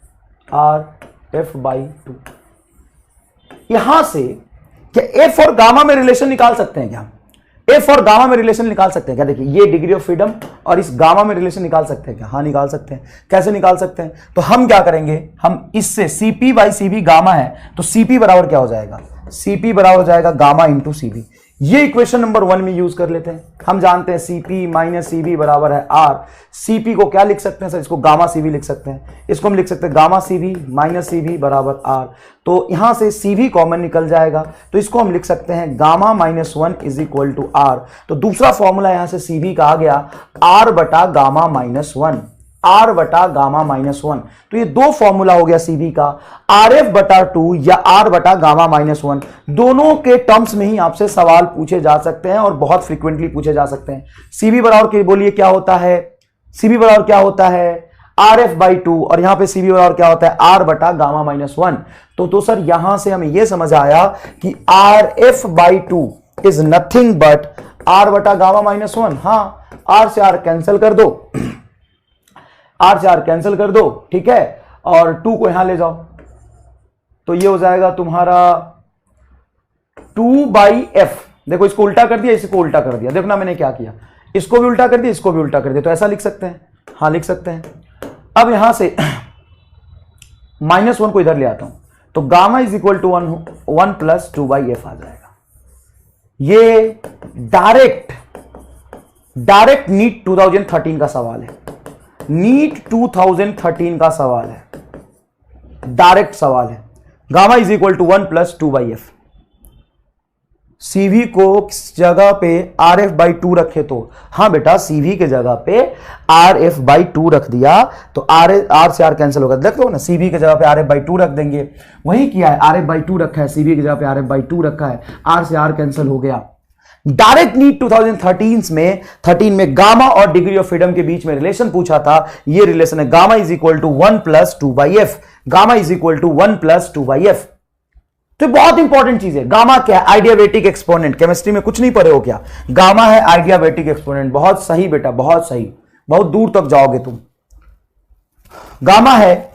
RF/2। यहां से क्या f और गामा में रिलेशन निकाल सकते हैं, क्या f और गामा में रिलेशन निकाल सकते हैं क्या? देखिए ये डिग्री ऑफ फ्रीडम और इस गामा में रिलेशन निकाल सकते हैं क्या? हाँ निकाल सकते हैं। कैसे निकाल सकते हैं? तो हम क्या करेंगे, हम इससे cp/cv गामा है, तो cp बराबर क्या हो जाएगा, cp बराबर हो जाएगा गामा इंटू cv। ये इक्वेशन नंबर 1 में यूज कर लेते हैं। हम जानते हैं cp माइनस cv बराबर है r। cp को क्या लिख सकते हैं सर, इसको गामा cv लिख सकते हैं। इसको हम लिख सकते हैं गामा cv माइनस cv बराबर r। तो यहां से cv कॉमन निकल जाएगा, तो इसको हम लिख सकते हैं gamma -1 is equal to r। तो दूसरा फॉर्मूला यहां से cv का आ गया r बटा गामा -1, r बटा गामा -1। तो ये दो फॉर्मूला हो गया cv का, RF/2 या r बटा गामा -1। दोनों के टर्म्स में ही आपसे सवाल पूछे जा सकते हैं और बहुत फ्रीक्वेंटली पूछे जा सकते हैं। cv बराबर के बोलिए क्या होता है, cv बराबर क्या होता है RF/2, और यहां पे cv बराबर क्या होता है r बटा गामा -1। तो सर यहां से हमें यह समझ आया कि RF/2 is nothing but r बटा गामा -1। हाँ, r से r कैंसिल कर दो, r से r कैंसिल कर दो, ठीक है, और 2 को यहां ले जाओ, तो ये हो जाएगा तुम्हारा 2/f। देखो इसको उल्टा कर दिया, इसको उल्टा कर दिया, देखो ना मैंने क्या किया, इसको भी उल्टा कर दिया, इसको भी उल्टा कर दिया, तो ऐसा लिख सकते हैं, हाँ लिख सकते हैं। अब यहां से -1 को इधर ले आता हूं, तो gamma is equal to 1 plus 2/f आ जाएगा। ये डायरेक्ट नीट 2013 का सवाल है, नीट 2013 का सवाल है, डायरेक्ट सवाल है। Gamma is equal to 1 plus 2/f। cv को किस जगह पे RF/2 रखे, तो हाँ बेटा cv के जगह पे RF/2 रख दिया, तो r से r कैंसिल होगा, देख लो ना, cv के जगह पे RF/2 रख देंगे, वही किया है, RF/2 रखा है, cv की जगह पे RF/2 रखा है, r से r कैंसिल हो गया। डायरेक्ट नीट 2013 में गामा और डिग्री ऑफ फ्रीडम के बीच में रिलेशन पूछा था। ये रिलेशन है gamma is equal to 1+2/f, gamma is equal to 1+2/f। तो बहुत इंपॉर्टेंट चीज है। गामा क्या है? आइडियाबैटिक एक्सपोनेंट। केमिस्ट्री में कुछ नहीं पढ़े हो क्या? गामा है आइडियाबैटिक एक्सपोनेंट। बहुत सही बेटा, बहुत सही, बहुत दूर तक जाओगे तुम। गामा है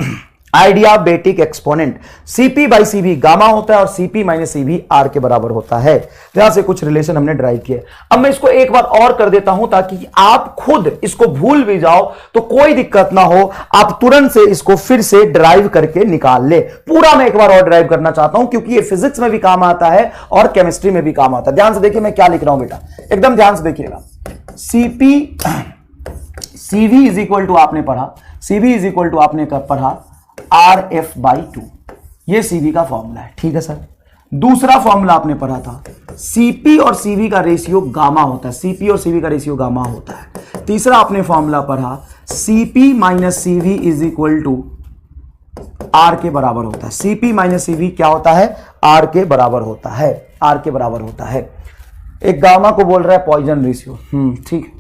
आइडियाबैटिक एक्सपोनेंट। Cp/Cv गामा होता है और Cp-Cv R के बराबर होता है। तो यहां से कुछ रिलेशन हमने ड्राइव किए। अब मैं इसको एक बार और कर देता हूं ताकि आप खुद इसको भूल भी जाओ तो कोई दिक्कत ना हो, आप तुरंत से इसको फिर से ड्राइव करके निकाल ले। पूरा मैं एक बार और ड्राइव करना चाहता हूं क्योंकि ये फिजिक्स में भी काम आता है और केमिस्ट्री में भी काम आता है। ध्यान से देखिए मैं क्या लिख रहा हूं बेटा, एकदम ध्यान से देखिएगा। Cv इज इक्वल टू आपने पढ़ा, Cv इज इक्वल टू आपने पढ़ा Rf/2, ये Cv का फॉर्मूला है। ठीक है सर। दूसरा फॉर्मूला आपने पढ़ा था Cp और Cv का रेशियो गामा होता है, Cp और Cv का रेशियो गामा होता है। तीसरा आपने फॉर्मूला पढ़ा Cp-Cv is equal to R के बराबर होता है। Cp-Cv क्या होता है? R के बराबर होता है, R के बराबर होता है। एक गामा को बोल रहा है पॉइजन रेशियो। ठीक है।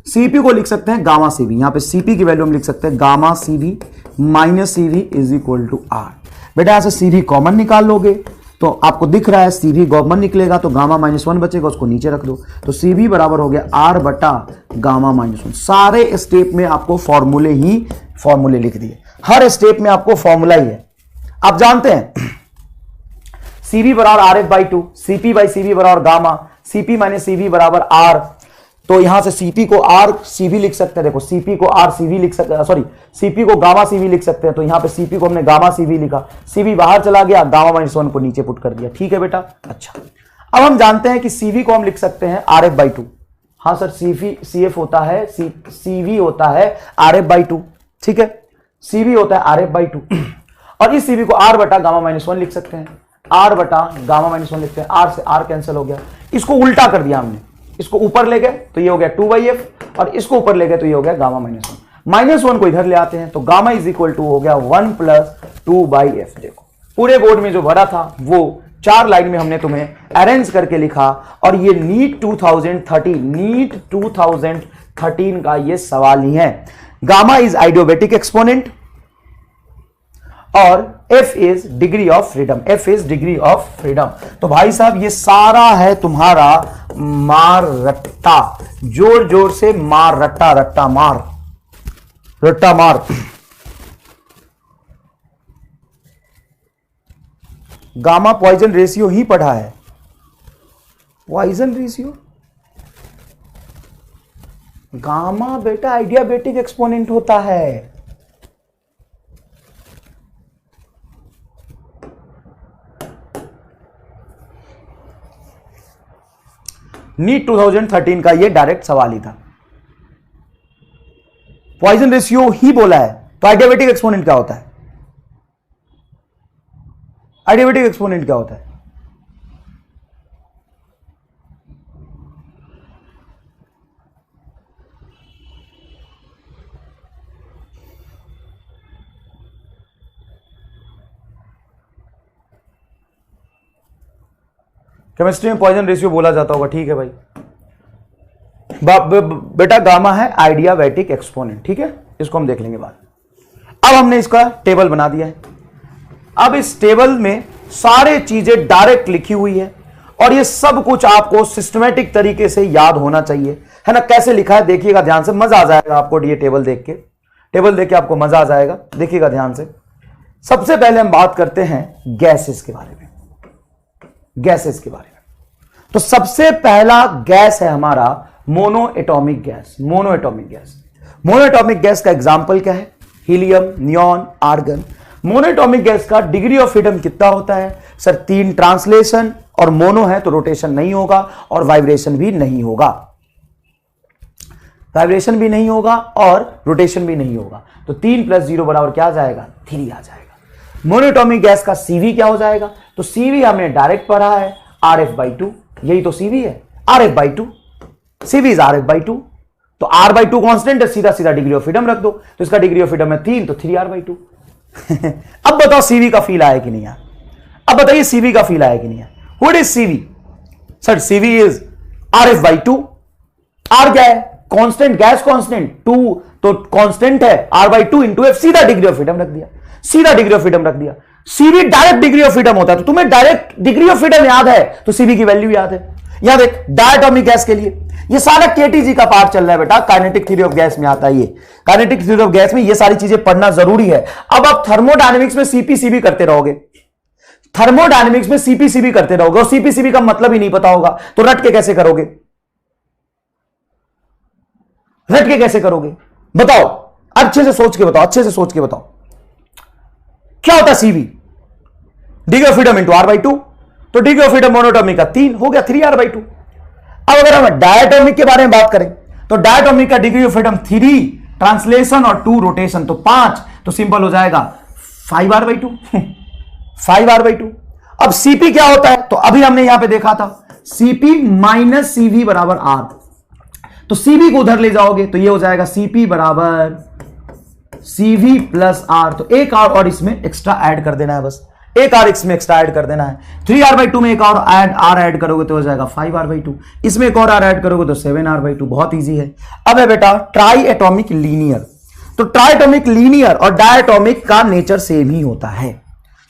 Cp को लिख सकते हैं गामा Cv, यहां पे Cp की वैल्यू हम लिख सकते हैं gamma Cv minus Cv is equal to R। बेटा यहां से Cv कॉमन निकाल लोगे तो आपको दिख रहा है Cv कॉमन निकलेगा तो गामा -1 बचेगा, उसको नीचे रख दो तो Cv बराबर हो गया R बटा गामा -1। सारे स्टेप में आपको फॉर्मूले लिख दिए, हर स्टेप में आपको फॉर्मूला ही है। आप जानते हैं Cv बराबर Rf/2, Cp/Cv बराबर गामा, Cp-Cv बराबर R। तो यहां से Cp को R Cv लिख सकते हैं। देखो Cp को R Cv लिख सकते हैं, सॉरी Cp को गामा Cv लिख सकते हैं। तो यहां पे Cp को हमने गामा Cv लिखा, Cv बाहर चला गया, गामा -1 को नीचे पुट कर दिया। ठीक है बेटा। अच्छा, अब हम जानते हैं कि Cv को हम लिख सकते हैं Rf/2। हाँ सर, Cf होता है Cv होता है Rf/2। ठीक है, Cv होता है Rf/2 और इस Cv को R बटा गामा -1 लिख सकते हैं, R बटा गामा -1 लिखते हैं। R से R कैंसिल हो गया, इसको उल्टा कर दिया हमने, इसको ऊपर ले गए तो ये हो गया 2/f और इसको ऊपर ले गए तो ये हो गया गामा -1। -1 को इधर ले आते हैं तो गामा इज इक्वल टू हो गया 1+2/f। देखो पूरे बोर्ड में जो भरा था वो 4 लाइन में हमने तुम्हें अरेंज करके लिखा और ये नीट 2013 का ये सवाल ही है। गामा इज आइडियोबैटिक एक्सपोनेंट और F is degree of freedom, F is degree of freedom. तो भाई साहब ये सारा है तुम्हारा मार रट्टा, जोर जोर से मार रट्टा, रट्टा मार, रट्टा मार। गामा पॉइजन रेशियो ही पढ़ा है, पॉइजन रेशियो। गामा बेटा आइडियाबैटिक एक्सपोनेंट होता है। नीट 2013 का ये डायरेक्ट सवाल ही था, पॉइजन रेशियो ही बोला है। तो आइडियाबैटिक एक्सपोनेंट क्या होता है? आइडियाबैटिक एक्सपोनेंट क्या होता है? केमिस्ट्री में पॉइजन रेशियो बोला जाता होगा। ठीक है भाई, बेटा गामा है आइडियाबैटिक एक्सपोनेंट। ठीक है, इसको हम देख लेंगे बाद। अब हमने इसका टेबल बना दिया है। अब इस टेबल में सारे चीजें डायरेक्ट लिखी हुई है और ये सब कुछ आपको सिस्टमेटिक तरीके से याद होना चाहिए, है ना। कैसे लिखा है देखिएगा ध्यान से, मजा आ जाएगा आपको ये टेबल देख के। टेबल देख के आपको मजा आ जाएगा, देखिएगा ध्यान से। सबसे पहले हम बात करते हैं गैसेस के बारे में, गैसेस के बारे में। तो सबसे पहला गैस है हमारा monoatomic gas. Monoatomic gas, monoatomic gas का एग्जांपल क्या है? Helium, neon, argon. Monoatomic gas का डिग्री ऑफ फ्रीडम कितना होता है? सर 3 ट्रांसलेशन, और मोनो है तो रोटेशन नहीं होगा और वाइब्रेशन भी नहीं होगा, वाइब्रेशन भी नहीं होगा और रोटेशन भी नहीं होगा। तो 3 + 0 बराबर क्या आ जाएगा? 3 आ जाएगा। मोनो एटॉमिक गैस का CV क्या हो जाएगा? तो CV हमने डायरेक्ट पढ़ा है Rf/2, यही तो CV है, Rf/2। CV इज Rf/2, तो R/2 कांस्टेंट है, सीधा सीधा डिग्री ऑफ फ्रीडम रख दो। तो इसका डिग्री ऑफ फ्रीडम है 3, तो 3R/2। अब बताओ CV का फील आया कि नहीं आया? अब बताइए CV का फील आया कि नहीं आया? What is CV? Sir CV is RF/2। R क्या है? कांस्टेंट, गैस कांस्टेंट 2, तो कांस्टेंट है R/2 इंटू एफ। सीधा डिग्री ऑफ फ्रीडम रख दिया, सीधा डिग्री ऑफ फ्रीडम रख दिया। CV direct degree of freedom होता है, तो तुम्हें डायरेक्ट डिग्री ऑफ फ्रीडम याद है तो सीवी की वैल्यू याद है। यहां देख डायटोमिक गैस के लिए ये सारा केटीजी का पार्ट चल रहा है बेटा, काइनेटिक थ्योरी ऑफ गैस में आता है ये। काइनेटिक थ्योरी ऑफ गैस में ये सारी चीजें पढ़ना जरूरी है। अब आप थर्मोडायनेमिक्स में सीपीसीबी करते रहोगे, थर्मोडायनेमिक्स में सीपीसीबी करते रहोगे और सीपीसीबी का मतलब ही नहीं पता होगा तो रट के कैसे करोगे? रट के कैसे करोगे बताओ? अच्छे से सोच के बताओ, अच्छे से सोच के बताओ क्या होता है CV? Degree of freedom into R/2, तो डिग्री ऑफ फ्रीडम मोनोटोमिक का 3 हो गया 3R/2। अब अगर हम डायटोमिक के बारे में बात करें तो डायटोमिक का डिग्री ऑफ फ्रीडम 3 ट्रांसलेशन और 2 रोटेशन, तो 5, तो सिंपल हो जाएगा 5R/2 5R/2। अब सीपी क्या होता है? तो अभी हमने यहां पे देखा था सीपी माइनस सीवी बराबर आर, तो सीवी को उधर ले जाओगे तो ये हो जाएगा सीपी बराबर सीवी प्लस आर, तो एक आर और इसमें एक्स्ट्रा ऐड कर देना है, बस एक आर इसमें एक्स्ट्रा ऐड कर देना है। 3R/2 में एक और आर ऐड करोगे तो हो जाएगा 5R/2, इसमें एक और आर ऐड करोगे तो 7R/2। बहुत इजी है। अब है बेटा ट्राई एटॉमिक लीनियर, तो ट्राई एटॉमिक लीनियर और डायटोमिक का नेचर सेम ही होता है,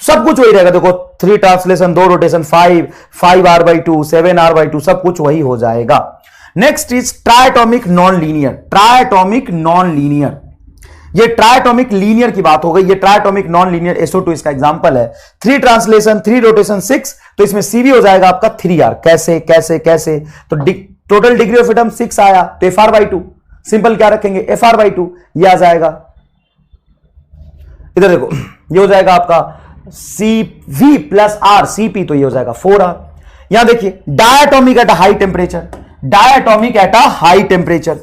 सब कुछ वही रहेगा। देखो 3 ट्रांसलेशन 2 रोटेशन 5R/2 7R/2 सब कुछ वही हो जाएगा। Next is triatomic non linear. Triatomic non linear, ये ट्राइएटॉमिक लीनियर की बात हो गई। ये ट्राइएटॉमिक नॉन लीनियर SO2 इसका एग्जांपल है। 3 ट्रांसलेशन 3 रोटेशन 6, तो इसमें सीवी हो जाएगा आपका 3R। कैसे कैसे कैसे? तो टोटल डिग्री ऑफ फ्रीडम 6 आया तो FR/2, सिंपल क्या रखेंगे FR/2, ये आ जाएगा। इधर देखो ये हो जाएगा आपका CV प्लस R CP, तो ये हो जाएगा 4R। यहां देखिए diatomic at high temperature, diatomic at a high temperature,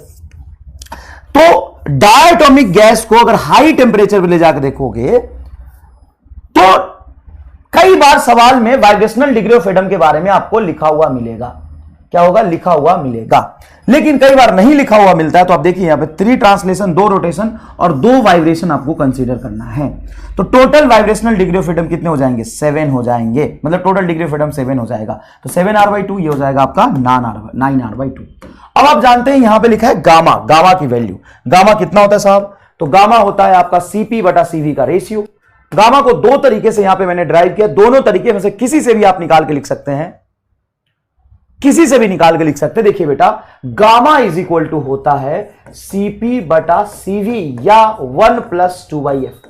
तो डायटोमिक गैस को अगर हाई टेम्परेचर पे ले जाकर देखोगे तो कई बार सवाल में वाइब्रेशनल डिग्री ऑफ फ्रीडम के बारे में आपको लिखा हुआ मिलेगा। क्या होगा? लिखा हुआ मिलेगा। लेकिन कई बार नहीं लिखा हुआ मिलता है, तो आप देखिए यहां पे 3 ट्रांसलेशन 2 रोटेशन और 2 वाइब्रेशन आपको कंसीडर करना है। तो total vibrational degree of freedom कितने हो जाएंगे? 7 हो जाएंगे, मतलब टोटल डिग्री ऑफ फ्रीडम 7 हो जाएगा। तो 7R/2 ये हो जाएगा आपका 9R/2। अब आप जानते हैं यहां पे लिखा है गामा, गामा की वैल्यू। गामा कितना होता है साहब? तो गामा होता है आपका CP/CV का रेशियो। गामा को 2 तरीके से यहां पे मैंने ड्राइव किया, दोनों तरीके में से किसी से भी आप निकाल के लिख सकते हैं, किसी से भी निकाल के लिख सकते हैं। देखिए बेटा गामा इज इक्वल टू होता है CP/CV या 1 + 2/f।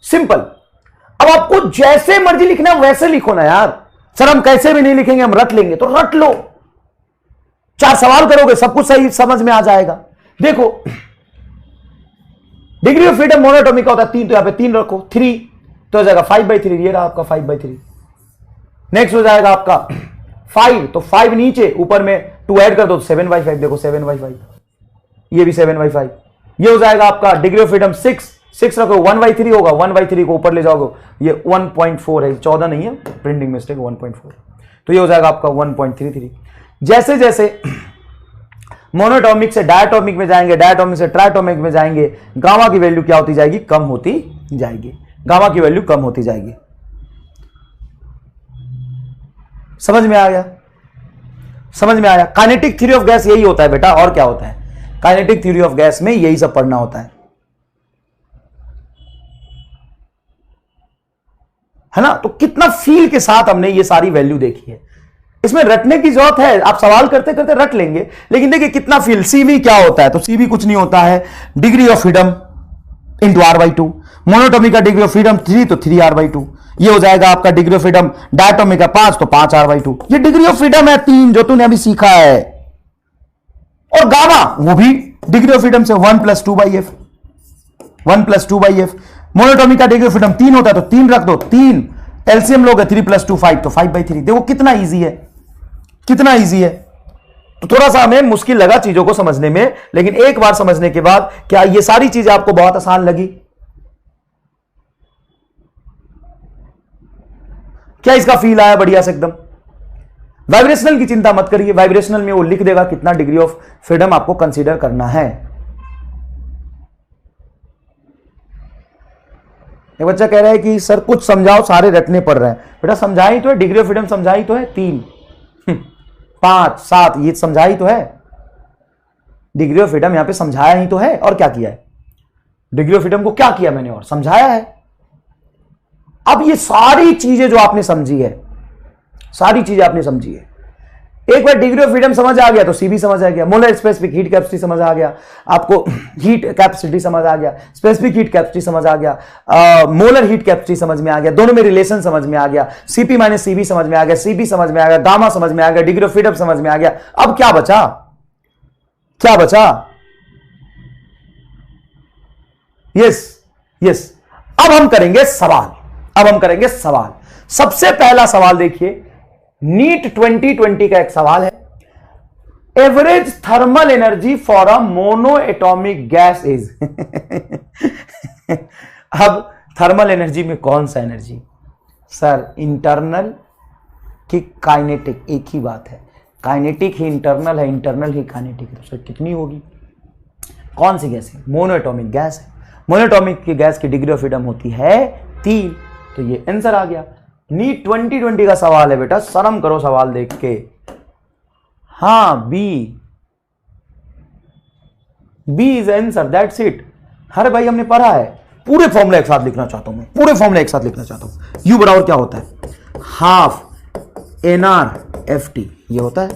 सिंपल। अब आपको जैसे मर्जी लिखना है वैसे लिखो ना यार। सर हम कैसे भी नहीं लिखेंगे, हम रट लेंगे, तो रट लो। 4 सवाल करोगे सब कुछ सही समझ में आ जाएगा। देखो डिग्री ऑफ फ्रीडम मोनोटोमिक का होता है 3, तो यहां पे 3 रखो, 3 तो हो जाएगा 5/3, ये रहा आपका 5/3। नेक्स्ट हो जाएगा आपका 5, तो 5 नीचे, ऊपर में 2 ऐड कर दो तो 7/5, देखो 7/5, ये भी 7/5। ये हो जाएगा आपका डिग्री ऑफ फ्रीडम 6 रखो, 1/3 होगा, 1/3 को ऊपर ले जाओगे, ये 1.4 है, 14 नहीं है, प्रिंटिंग मिस्टेक 1.4, तो ये हो जाएगा आपका 1.33। जैसे जैसे मोनोटॉमिक से डायटोमिक में जाएंगे, डायटोमिक से ट्राइटोमिक में जाएंगे, गामा की वैल्यू क्या होती जाएगी? कम होती जाएगी। गामा की वैल्यू कम होती जाएगी। समझ में आ गया? समझ में आया? काइनेटिक थ्योरी ऑफ गैस यही होता है बेटा, और क्या होता है? काइनेटिक थ्योरी ऑफ गैस में यही सब पढ़ना होता है ना? तो कितना फील के साथ हमने ये सारी वैल्यू देखी है। इसमें रटने की जरूरत है, आप सवाल करते करते रट लेंगे, लेकिन देखिए कितना फील। सीवी क्या होता है? तो सीवी कुछ नहीं होता है, degree of freedom into R/2। Monatomic का डिग्री ऑफ फ्रीडम 3, तो 3R/2। ये हो जाएगा आपका डिग्री ऑफ फ्रीडम डायटोमिक का 5, तो 5R/2। ये डिग्री ऑफ फ्रीडम है 3 जो तूने अभी सीखा है। और गामा वो भी डिग्री ऑफ फ्रीडम से 1 + 2/f, 1 + 2/f। मोनोटोमिक का डिग्री ऑफ फ्रीडम 3 होता है, तो 3 रख दो, 3 एलसीएम लोगे 3 + 2 5, तो 5/3। देखो कितना इजी है, कितना इजी है। तो थोड़ा सा हमें मुश्किल लगा चीजों को समझने में, लेकिन एक बार समझने के बाद क्या ये सारी चीजें आपको बहुत आसान लगी? क्या इसका फील आया बढ़िया से एकदम? वाइब्रेशनल की चिंता मत करिए, वाइब्रेशनल में वो लिख देगा कितना डिग्री ऑफ फ्रीडम आपको कंसीडर करना है। एक बच्चा कह रहा है कि सर कुछ समझाओ, सारे रटने पड़ रहे हैं। बेटा समझाई तो है, डिग्री ऑफ फ्रीडम समझाई तो है 3। 5 7, ये समझा ही तो है, डिग्री ऑफ फ्रीडम यहां पे समझाया ही तो है। और क्या किया है, डिग्री ऑफ फ्रीडम को क्या किया मैंने और समझाया है। अब ये सारी चीजें जो आपने समझी है, सारी चीजें आपने समझी है, एक बार डिग्री ऑफ फ्रीडम समझ आ गया तो सी भी समझ आ गया, मोलर स्पेसिफिक हीट कैपेसिटी समझ आ गया, आपको हीट कैपेसिटी समझ आ गया, स्पेसिफिक हीट कैपेसिटी समझ आ गया, मोलर हीट कैपेसिटी समझ में आ गया, दोनों में रिलेशन समझ में आ गया, सीपी माइनस सीबी समझ में आ गया, सीबी समझ में आ गया, गामा समझ में आ गया, डिग्री ऑफ फ्रीडम समझ में आ गया। अब क्या बचा, क्या बचा? यस यस, अब हम करेंगे सवाल, अब हम करेंगे सवाल। सबसे पहला सवाल देखिए, नीट 2020 का एक सवाल है, average thermal energy for a mono atomic gas is. अब थर्मल एनर्जी में कौन सा एनर्जी सर, इंटरनल कि काइनेटिक? एक ही बात है, काइनेटिक ही इंटरनल है, इंटरनल ही काइनेटिक है, तो सर कितनी होगी? कौन सी गैस है? मोनो एटॉमिक गैस है। मोनो एटॉमिक की गैस की डिग्री ऑफ फ्रीडम होती है 3, तो ये आंसर आ गया। नीट 2020 का सवाल है बेटा, शर्म करो सवाल देख के। हाँ, b is answer, that's it. अरे भाई हमने पढ़ा है, पूरे फॉर्मूला एक साथ लिखना चाहता हूं मैं, पूरे फॉर्मूला एक साथ लिखना चाहता हूं। यू बराबर क्या होता है, हाफ NR/FT, ये होता है।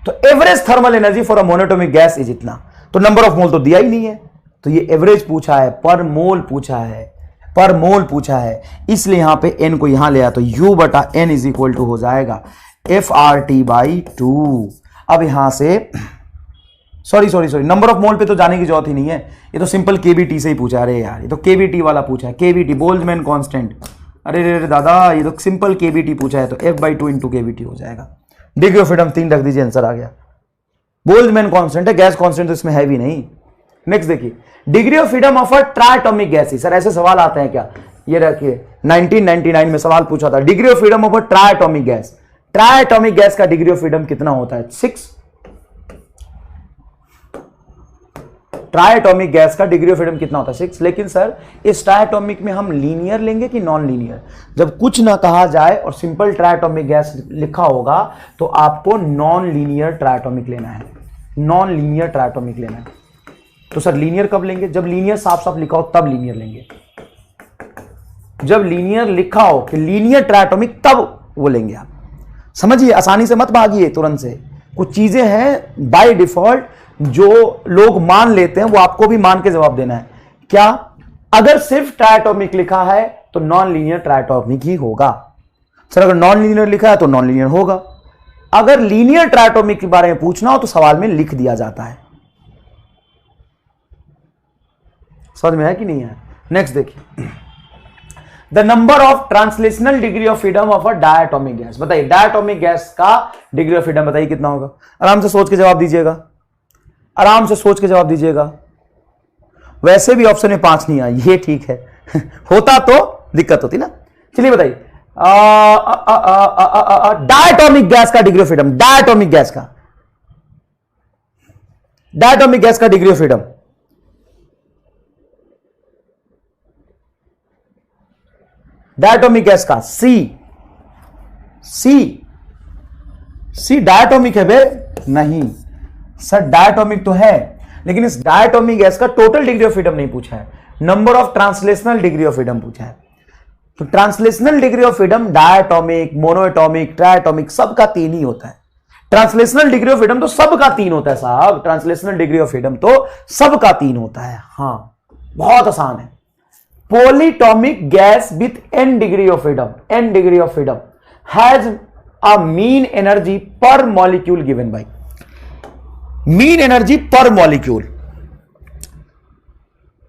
तो average thermal energy for a monatomic gas is इतना, तो नंबर ऑफ मोल तो दिया ही नहीं है, तो ये एवरेज पूछा है, पर मोल पूछा है, पर मोल पूछा है, इसलिए यहां पे n को यहां ले आया, तो U बटा n इज इक्वल टू हो जाएगा FRT/2। अब यहां से सॉरी नंबर ऑफ मोल पे तो जाने की जरूरत ही नहीं है, ये तो सिंपल KBT से ही पूछा। अरे यार, ये तो KBT वाला पूछा है, KBT बोल्ट्जमैन कांस्टेंट। अरे दादा, ये तो सिंपल KBT पूछा है, तो F/2 इंटू KBT हो जाएगा। डिग्री ऑफ फ्रीडम 3 रख दीजिए, आंसर आ गया। बोल्ट्जमैन कांस्टेंट है, गैस कांस्टेंट तो इसमें है भी नहीं। नेक्स्ट देखिए, degree of freedom of a triatomic gas. Sir ऐसे सवाल आते हैं क्या? ये रखिए, 1999 में सवाल पूछा था, degree of freedom of a triatomic gas. Triatomic gas का डिग्री ऑफ फ्रीडम कितना होता है? 6। ट्राइएटॉमिक गैस का डिग्री ऑफ फ्रीडम कितना होता है? 6। लेकिन सर इस ट्राइएटॉमिक में हम लीनियर लेंगे कि नॉन लीनियर? जब कुछ ना कहा जाए और सिंपल ट्राइएटॉमिक गैस लिखा होगा तो आपको नॉन लीनियर ट्राइएटॉमिक लेना है, नॉन लीनियर ट्राइएटॉमिक लेना है। तो सर लीनियर कब लेंगे? जब लीनियर साफ साफ लिखा हो तब लीनियर लेंगे। जब लीनियर लिखा हो कि लीनियर ट्राइएटॉमिक, तब वो लेंगे आप। समझिए, आसानी से मत भागिए तुरंत से। कुछ चीजें हैं बाय डिफॉल्ट जो लोग मान लेते हैं, वो आपको भी मान के जवाब देना है। क्या? अगर सिर्फ ट्राइएटॉमिक लिखा है तो नॉन लीनियर ट्राइएटॉमिक ही होगा। सर अगर नॉन लीनियर लिखा है तो नॉन लीनियर होगा। अगर लीनियर ट्राइएटॉमिक के बारे में पूछना हो तो सवाल में लिख दिया जाता है। समझ में है कि नहीं है? नेक्स्ट देखिए, the number of translational degree of freedom of a diatomic gas. बताइए, डायटोमिक गैस का डिग्री ऑफ फ्रीडम बताइए कितना होगा? आराम से सोच के जवाब दीजिएगा, आराम से सोच के जवाब दीजिएगा। वैसे भी ऑप्शन में 5 नहीं आया, ये ठीक है। होता तो दिक्कत होती ना। चलिए बताइए, डायटोमिक गैस का degree of freedom, diatomic gas का, डायटोमिक गैस का degree of freedom. Diatomic gas का सी डायटोमिक है बे? नहीं सर, डायटोमिक तो है, लेकिन इस डायटोमिक गैस का टोटल डिग्री ऑफ फ्रीडम नहीं पूछा है, number of translational degree of freedom पूछा है। तो translational degree of freedom diatomic, monoatomic, triatomic सबका 3 ही होता है। ट्रांसलेशनल डिग्री ऑफ फ्रीडम तो सबका 3 होता है साहब, ट्रांसलेशनल डिग्री ऑफ फ्रीडम तो सबका 3 होता है। हाँ, बहुत आसान है। Polyatomic gas with n degree of freedom, n degree of freedom has a mean energy per molecule given by, mean energy per molecule,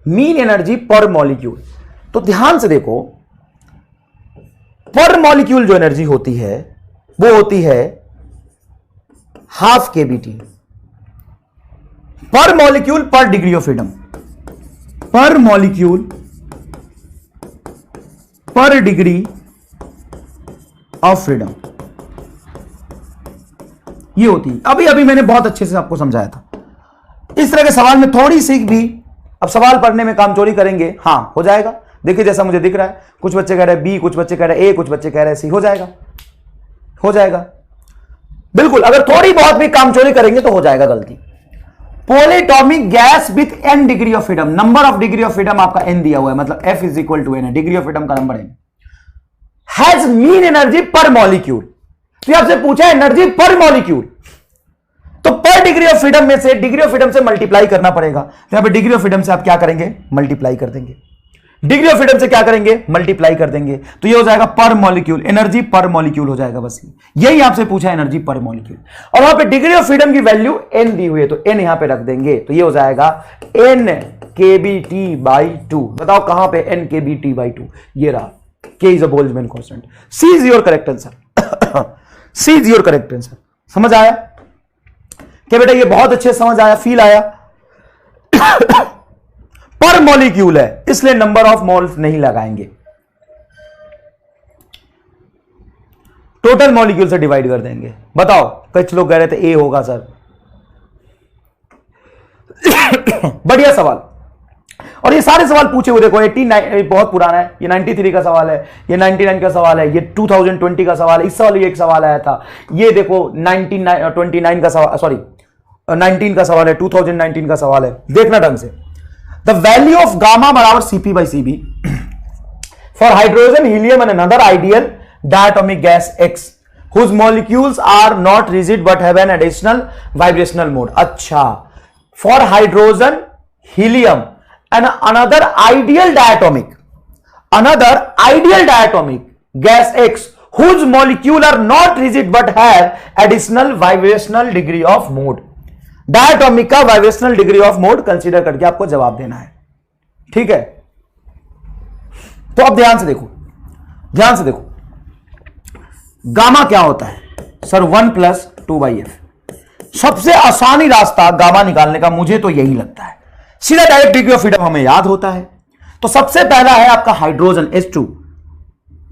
mean energy per molecule. तो ध्यान से देखो, पर मॉलिक्यूल जो एनर्जी होती है वो होती है ½ kBT पर मॉलिक्यूल पर डिग्री ऑफ फ्रीडम, पर मॉलिक्यूल पर डिग्री ऑफ फ्रीडम ये होती है। अभी अभी मैंने बहुत अच्छे से आपको समझाया था। इस तरह के सवाल में थोड़ी सी भी अब सवाल पढ़ने में कामचोरी करेंगे, हाँ हो जाएगा। देखिए जैसा मुझे दिख रहा है, कुछ बच्चे कह रहे हैं बी, कुछ बच्चे कह रहे हैं ए, कुछ बच्चे कह रहे हैं सी, हो जाएगा, हो जाएगा। बिल्कुल, अगर थोड़ी बहुत भी कामचोरी करेंगे तो हो जाएगा गलती। Polyatomic gas with n degree of freedom, number of degree of freedom आपका n दिया हुआ है, मतलब F is equal to n है, डिग्री ऑफ फ्रीडम का number n, has mean energy per molecule. तो आपसे पूछा एनर्जी पर मॉलिक्यूल, तो पर डिग्री ऑफ फ्रीडम में से डिग्री ऑफ फ्रीडम से मल्टीप्लाई करना पड़ेगा। तो यहां पे डिग्री ऑफ फ्रीडम से आप क्या करेंगे, मल्टीप्लाई कर देंगे। डिग्री ऑफ फ्रीडम से क्या करेंगे, मल्टीप्लाई कर देंगे, तो ये हो जाएगा पर मॉलिक्यूल, एनर्जी पर मॉलिक्यूल हो जाएगा। बस यही आपसे पूछा, एनर्जी पर मॉलिक्यूल। और वहां पे डिग्री ऑफ फ्रीडम की वैल्यू n दी हुई है, तो n यहां पे रख देंगे, तो ये हो जाएगा n kBT/2। बताओ कहां पे n kBT/2, ये रहा, k is a Boltzmann constant. C is your correct answer, c is your correct answer. समझ आया क्या बेटा, ये बहुत अच्छे समझ आया, फील आया। पर मॉलिक्यूल है इसलिए नंबर ऑफ मोल्स नहीं लगाएंगे, टोटल मॉलिक्यूल से डिवाइड कर देंगे। बताओ, कुछ लोग कह रहे थे ए होगा सर। बढ़िया सवाल, और ये सारे सवाल पूछे हुए देखो, 89 बहुत पुराना है, ये 93 का सवाल है, ये 99 का सवाल है, ये 2020 का सवाल है, इस साल ये एक सवाल आया था, ये देखो 29 का सवाल, सॉरी 19 का सवाल है, 2019 का सवाल है, देखना ढंग से। द वैल्यू ऑफ गामा बराबर CP/CB for hydrogen, helium and another ideal diatomic gas X whose molecules are not rigid but have an additional vibrational mode। अच्छा, for hydrogen, helium and another ideal diatomic gas X whose molecule are not rigid but have additional vibrational degree of mode। Diatomic का vibrational degree of mode consider करके आपको जवाब देना है, ठीक है। तो अब ध्यान से देखो, ध्यान से देखो, गामा क्या होता है सर, 1+2/f। सबसे आसानी रास्ता गामा निकालने का मुझे तो यही लगता है, सीधा डायरेक्ट डिग्री ऑफ फ्रीडम हमें याद होता है। तो सबसे पहला है आपका हाइड्रोजन H2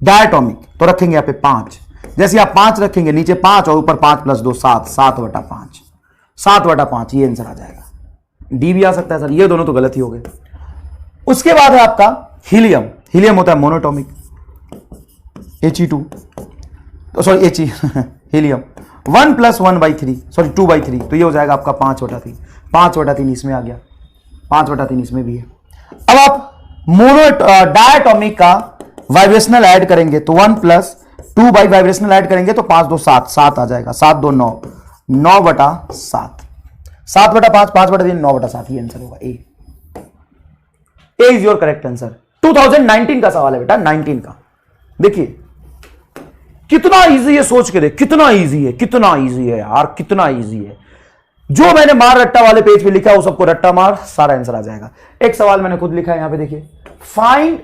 डायटोमिक, तो रखेंगे यहां पे 5, जैसे आप 5 रखेंगे, नीचे 5 और ऊपर 5 + 2 7, 7/5, 7/5, ये आंसर आ जाएगा। डी भी आ सकता है सर, ये दोनों तो गलत ही हो गए। उसके बाद है आपका हीलियम, हीलियम होता है monoatomic, He2, sorry He helium 1+1/3, sorry 2/3, तो ये हो जाएगा आपका 5/3, 5/3 इसमें आ गया, 5/3 इसमें भी है। अब आप डायटोमिक का वाइब्रेशनल ऐड करेंगे, तो 1+2 वाइब्रेशनल ऐड करेंगे तो 5 2 7, 7 आ जाएगा, 7 2 9, 9/7, 7/5, 5/3, 9/7, ये आंसर होगा ए। ए इज योर करेक्ट आंसर। 2019 का सवाल है बेटा, 19 का। देखिए कितना इजी है, सोच के देख, कितना इजी है, कितना इजी है यार, कितना इजी है। जो मैंने मार रट्टा वाले पेज पे लिखा है वो सबको रट्टा मार, सारा आंसर आ जाएगा। एक सवाल मैंने खुद लिखा है यहां पे, देखिए, find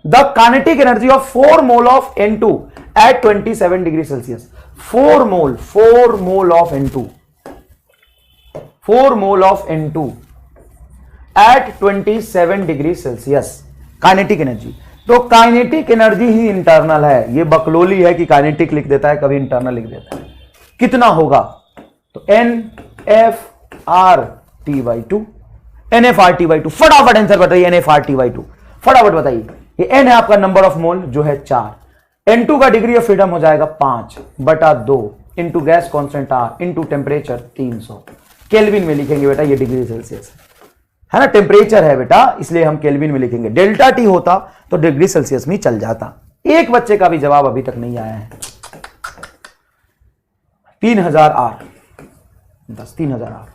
the kinetic energy of 4 mole of N2 at 27 degree Celsius. 4 mole of N2, 4 mole of N2 at 27 degree Celsius, kinetic energy. तो काइनेटिक एनर्जी ही इंटरनल है, ये बकलोली है कि काइनेटिक लिख देता है, कभी इंटरनल लिख देता है। कितना होगा, तो NFRT/2, NFRT/2। फटाफट आंसर बताइए, NFRT/2 फटाफट बताइए। ये N है आपका नंबर ऑफ मोल जो है 4, N2 का डिग्री ऑफ फ्रीडम हो जाएगा 5/2 into gas constant R into temperature 300। Kelvin में लिखेंगे बेटा, ये डिग्री सेल्सियस है ना, टेम्परेचर है बेटा, इसलिए हम केल्विन में लिखेंगे। डेल्टा T होता तो डिग्री सेल्सियस में चल जाता। एक बच्चे का भी जवाब अभी तक नहीं आया है। 3000 R, 3000 R।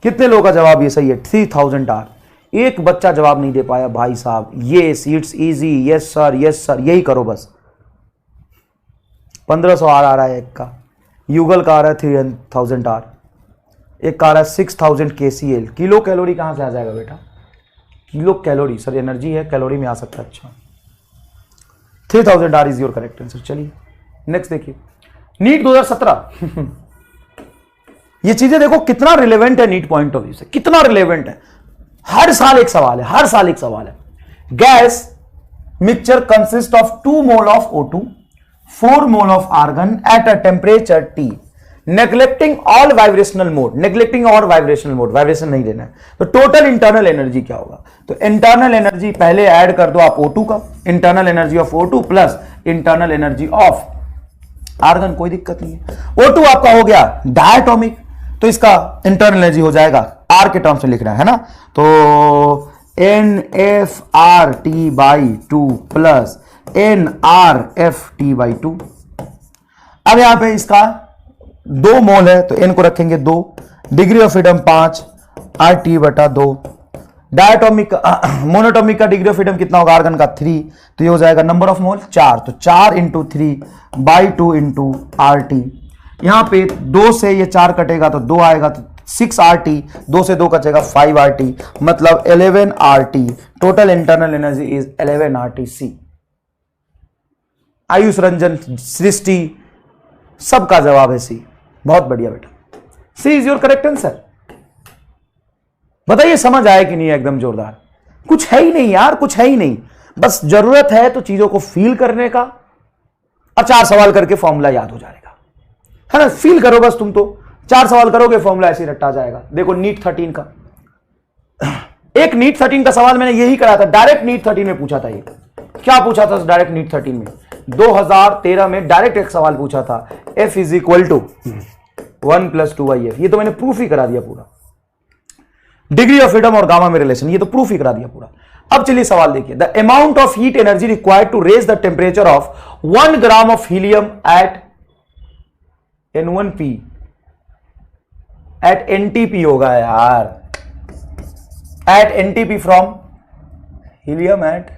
कितने लोगों का जवाब ये सही है? 3000 R। एक बच्चा जवाब नहीं दे पाया भाई साहब। ये seats easy, yes sir, yes sir, यही करो बस। 1500 R आ रहा है एक का, युगल का आ रहा है 3000 R, एक का आ रहा है 6000 KCl। किलो कैलोरी कहां से आ जाएगा बेटा? किलो कैलोरी सर, एनर्जी है, कैलोरी में आ सकता है। अच्छा, 3000 R is your correct answer. चलिए नेक्स्ट देखिए, नीट 2017। ये चीजें देखो कितना रिलेवेंट है नीट पॉइंट ऑफ व्यू से, कितना रिलेवेंट है। हर साल एक सवाल है, हर साल एक सवाल है। Gas mixture consist of 2 mole of O2, 4 mole of argon at a temperature T, neglecting all vibrational mode. Neglecting all vibrational mode, vibration नहीं लेना है। तो टोटल इंटरनल एनर्जी क्या होगा? तो इंटरनल एनर्जी पहले ऐड कर दो आप O2 का, internal energy of O2 plus internal energy of argon कोई दिक्कत नहीं है। O2 आपका हो गया डायटोमिक, तो इसका इंटरनल एनर्जी हो जाएगा R के टर्म्स में लिख रहा है ना, तो NFRT/2 प्लस NRFT/2। अब यहां पे इसका 2 मोल है तो N को रखेंगे 2, degree of freedom 5, RT/2। Diatomic monatomic का डिग्री ऑफ फ्रीडम कितना होगा आर्गन का 3, तो ये हो जाएगा नंबर ऑफ मोल 4, तो 4 × 3/2 × RT। यहां पे 2 से ये 4 कटेगा तो 2 आएगा, तो 6 RT, 2 से 2 कटेगा 5 RT, मतलब 11 RT। Total internal energy is 11 RT। सी। आयुष रंजन, सृष्टि, सबका जवाब है सी। बहुत बढ़िया बेटा, सी इज योर करेक्ट आंसर। बताइए समझ आया कि नहीं? एकदम जोरदार। कुछ है ही नहीं यार, कुछ है ही नहीं, बस जरूरत है तो चीजों को फील करने का, और 4 सवाल करके फॉर्मूला याद हो जाएगा, है ना। फील करो बस, तुम तो 4 सवाल करोगे फॉर्मूला ऐसे ही रट्टा जाएगा। देखो नीट 13 का, एक नीट 13 का सवाल मैंने यही करा था, डायरेक्ट नीट 13 में पूछा था। ये क्या पूछा था डायरेक्ट नीट 13 में? 2013 में डायरेक्ट एक सवाल पूछा था, F = 1 + 2IF। ये तो मैंने प्रूफ ही करा दिया पूरा। डिग्री ऑफ फ्रीडम और गामा में रिलेशन, ये तो प्रूफ ही करा दिया पूरा। अब चलिए सवाल देखिए, the amount of heat energy required to raise the temperature of 1 gram of helium at N1P at NTP होगा यार, at NTP from helium at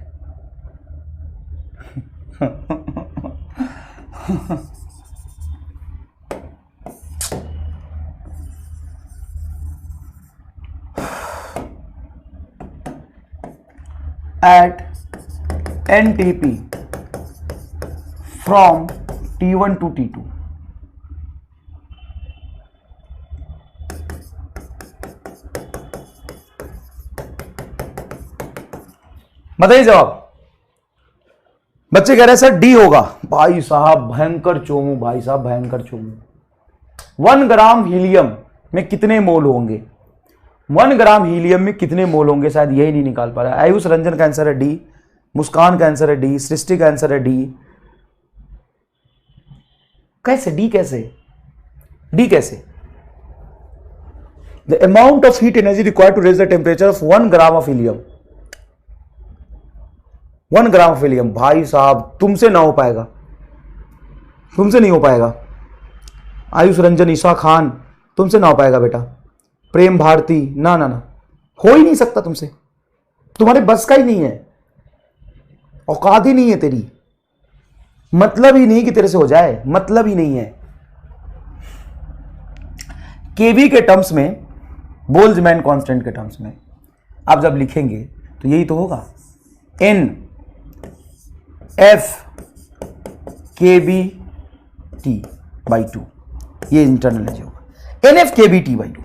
at NTP from T1 to T2। बताइए जवाब। बच्चे कह रहे हैं सर डी होगा। भाई साहब भयंकर चोमू, भाई साहब भयंकर चोमू। 1 ग्राम हीलियम में कितने मोल होंगे? 1 ग्राम हीलियम में कितने मोल होंगे? शायद यही नहीं निकाल पा रहा है। आयुष रंजन का आंसर है डी, मुस्कान का आंसर है डी, सृष्टि का आंसर है डी। कैसे डी? कैसे डी? कैसे? The amount of heat energy required to raise the temperature of 1 gram of helium. 1 gram of helium, भाई साहब तुमसे ना हो पाएगा, तुमसे नहीं हो पाएगा। आयुष रंजन, ईशा खान, तुमसे ना हो पाएगा बेटा। प्रेम भारती, ना ना ना, हो ही नहीं सकता तुमसे, तुम्हारे बस का ही नहीं है, औकात ही नहीं है तेरी, मतलब ही नहीं कि तेरे से हो जाए, मतलब ही नहीं है। केवी के टर्म्स में, बोल्ट्जमैन कांस्टेंट के टर्म्स में आप जब लिखेंगे तो यही तो होगा, N F kBT/2, ये इंटरनल एनर्जी होगा। NF kBT/2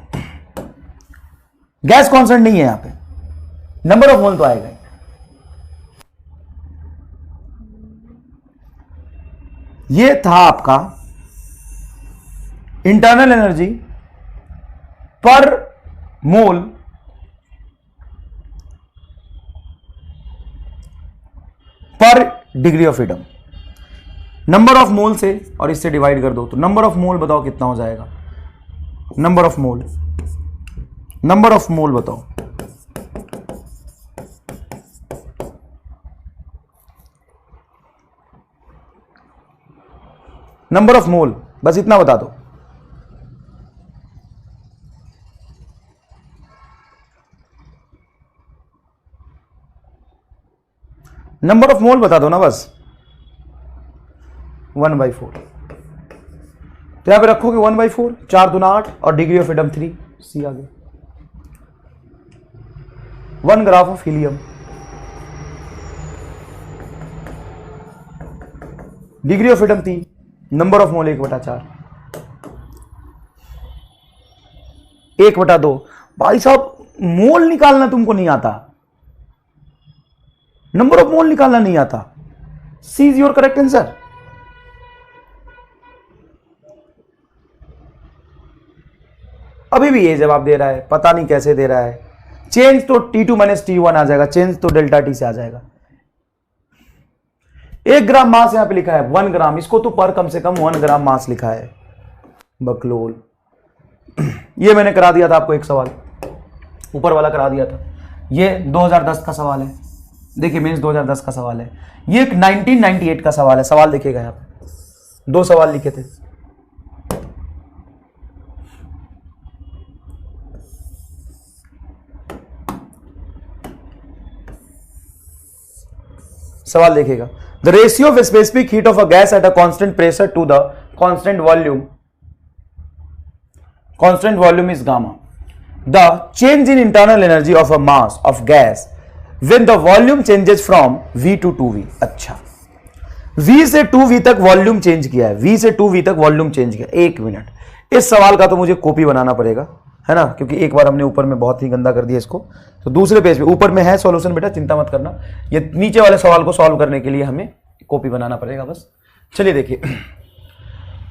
गैस कांस्टेंट नहीं है यहां पे, नंबर ऑफ मोल तो आएगा। ये था आपका इंटरनल एनर्जी पर मोल पर degree of freedom. Number of मोल से और इससे डिवाइड कर दो तो नंबर ऑफ मोल बताओ कितना हो जाएगा? Number of mole, number of mole बताओ। नंबर ऑफ मोल, बस इतना बता दो। नंबर ऑफ मोल बता दो ना बस। 1/4, तो यहां पे रखोगे 1/4, 4 दूना 8 और डिग्री ऑफ फ्रीडम 3, सी आ गया। 1 gram of helium, degree of freedom 3, number of मोल 1/4, 1/2। भाई साहब मोल निकालना तुमको नहीं आता, नंबर ऑफ मोल निकालना नहीं आता। सी इज योर करेक्ट आंसर। अभी भी ये जवाब दे रहा है, पता नहीं कैसे दे रहा है। चेंज तो T2 - T1 आ जाएगा, चेंज तो डेल्टा T से आ जाएगा। 1 ग्राम मास यहां पे लिखा है 1 ग्राम, इसको तो पर कम से कम 1 ग्राम मास लिखा है बकलोल। ये मैंने करा दिया था आपको एक सवाल, ऊपर वाला करा दिया था। ये 2010 का सवाल है, देखिए मेंस 2010 का सवाल है। ये एक 1998 का सवाल है। सवाल देखिएगा यहां पे 2 सवाल लिखे थे। सवाल देखिएगा, the ratio of specific heat of a gas at a constant pressure to the constant volume is gamma. The change in internal energy of a mass of gas when the volume changes from V to 2V। अच्छा, V से 2V तक volume change किया है, V से 2V तक volume change किया। 1 minute, इस सवाल का तो मुझे कॉपी बनाना पड़ेगा, है ना, क्योंकि एक बार हमने ऊपर में बहुत ही गंदा कर दिया इसको। तो दूसरे पेज पे ऊपर में है सॉल्यूशन बेटा, चिंता मत करना। ये नीचे वाले सवाल को सॉल्व करने के लिए हमें कॉपी बनाना पड़ेगा बस। चलिए देखिए,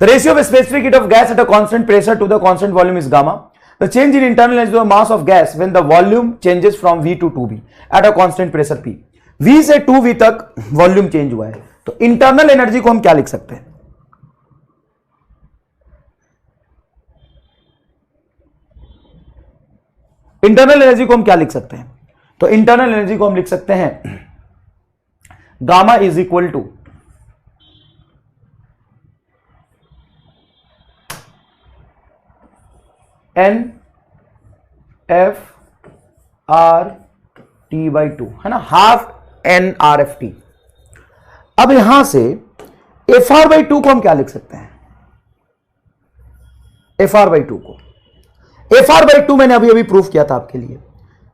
the ratio of specific heat of gas at a constant pressure to the constant volume is gamma. The change in internal energy of mass of gas when the volume changes from V to 2V at a constant pressure P। V से 2V तक volume change हुआ है, तो internal energy को हम क्या लिख सकते हैं? इंटरनल एनर्जी को हम क्या लिख सकते हैं? तो इंटरनल एनर्जी को हम लिख सकते हैं gamma is equal to NFRT/2, है ना, हाफ NRFT। अब यहां से FR/2 को हम क्या लिख सकते हैं? FR/2 को, FR/2 मैंने अभी अभी प्रूफ किया था आपके लिए,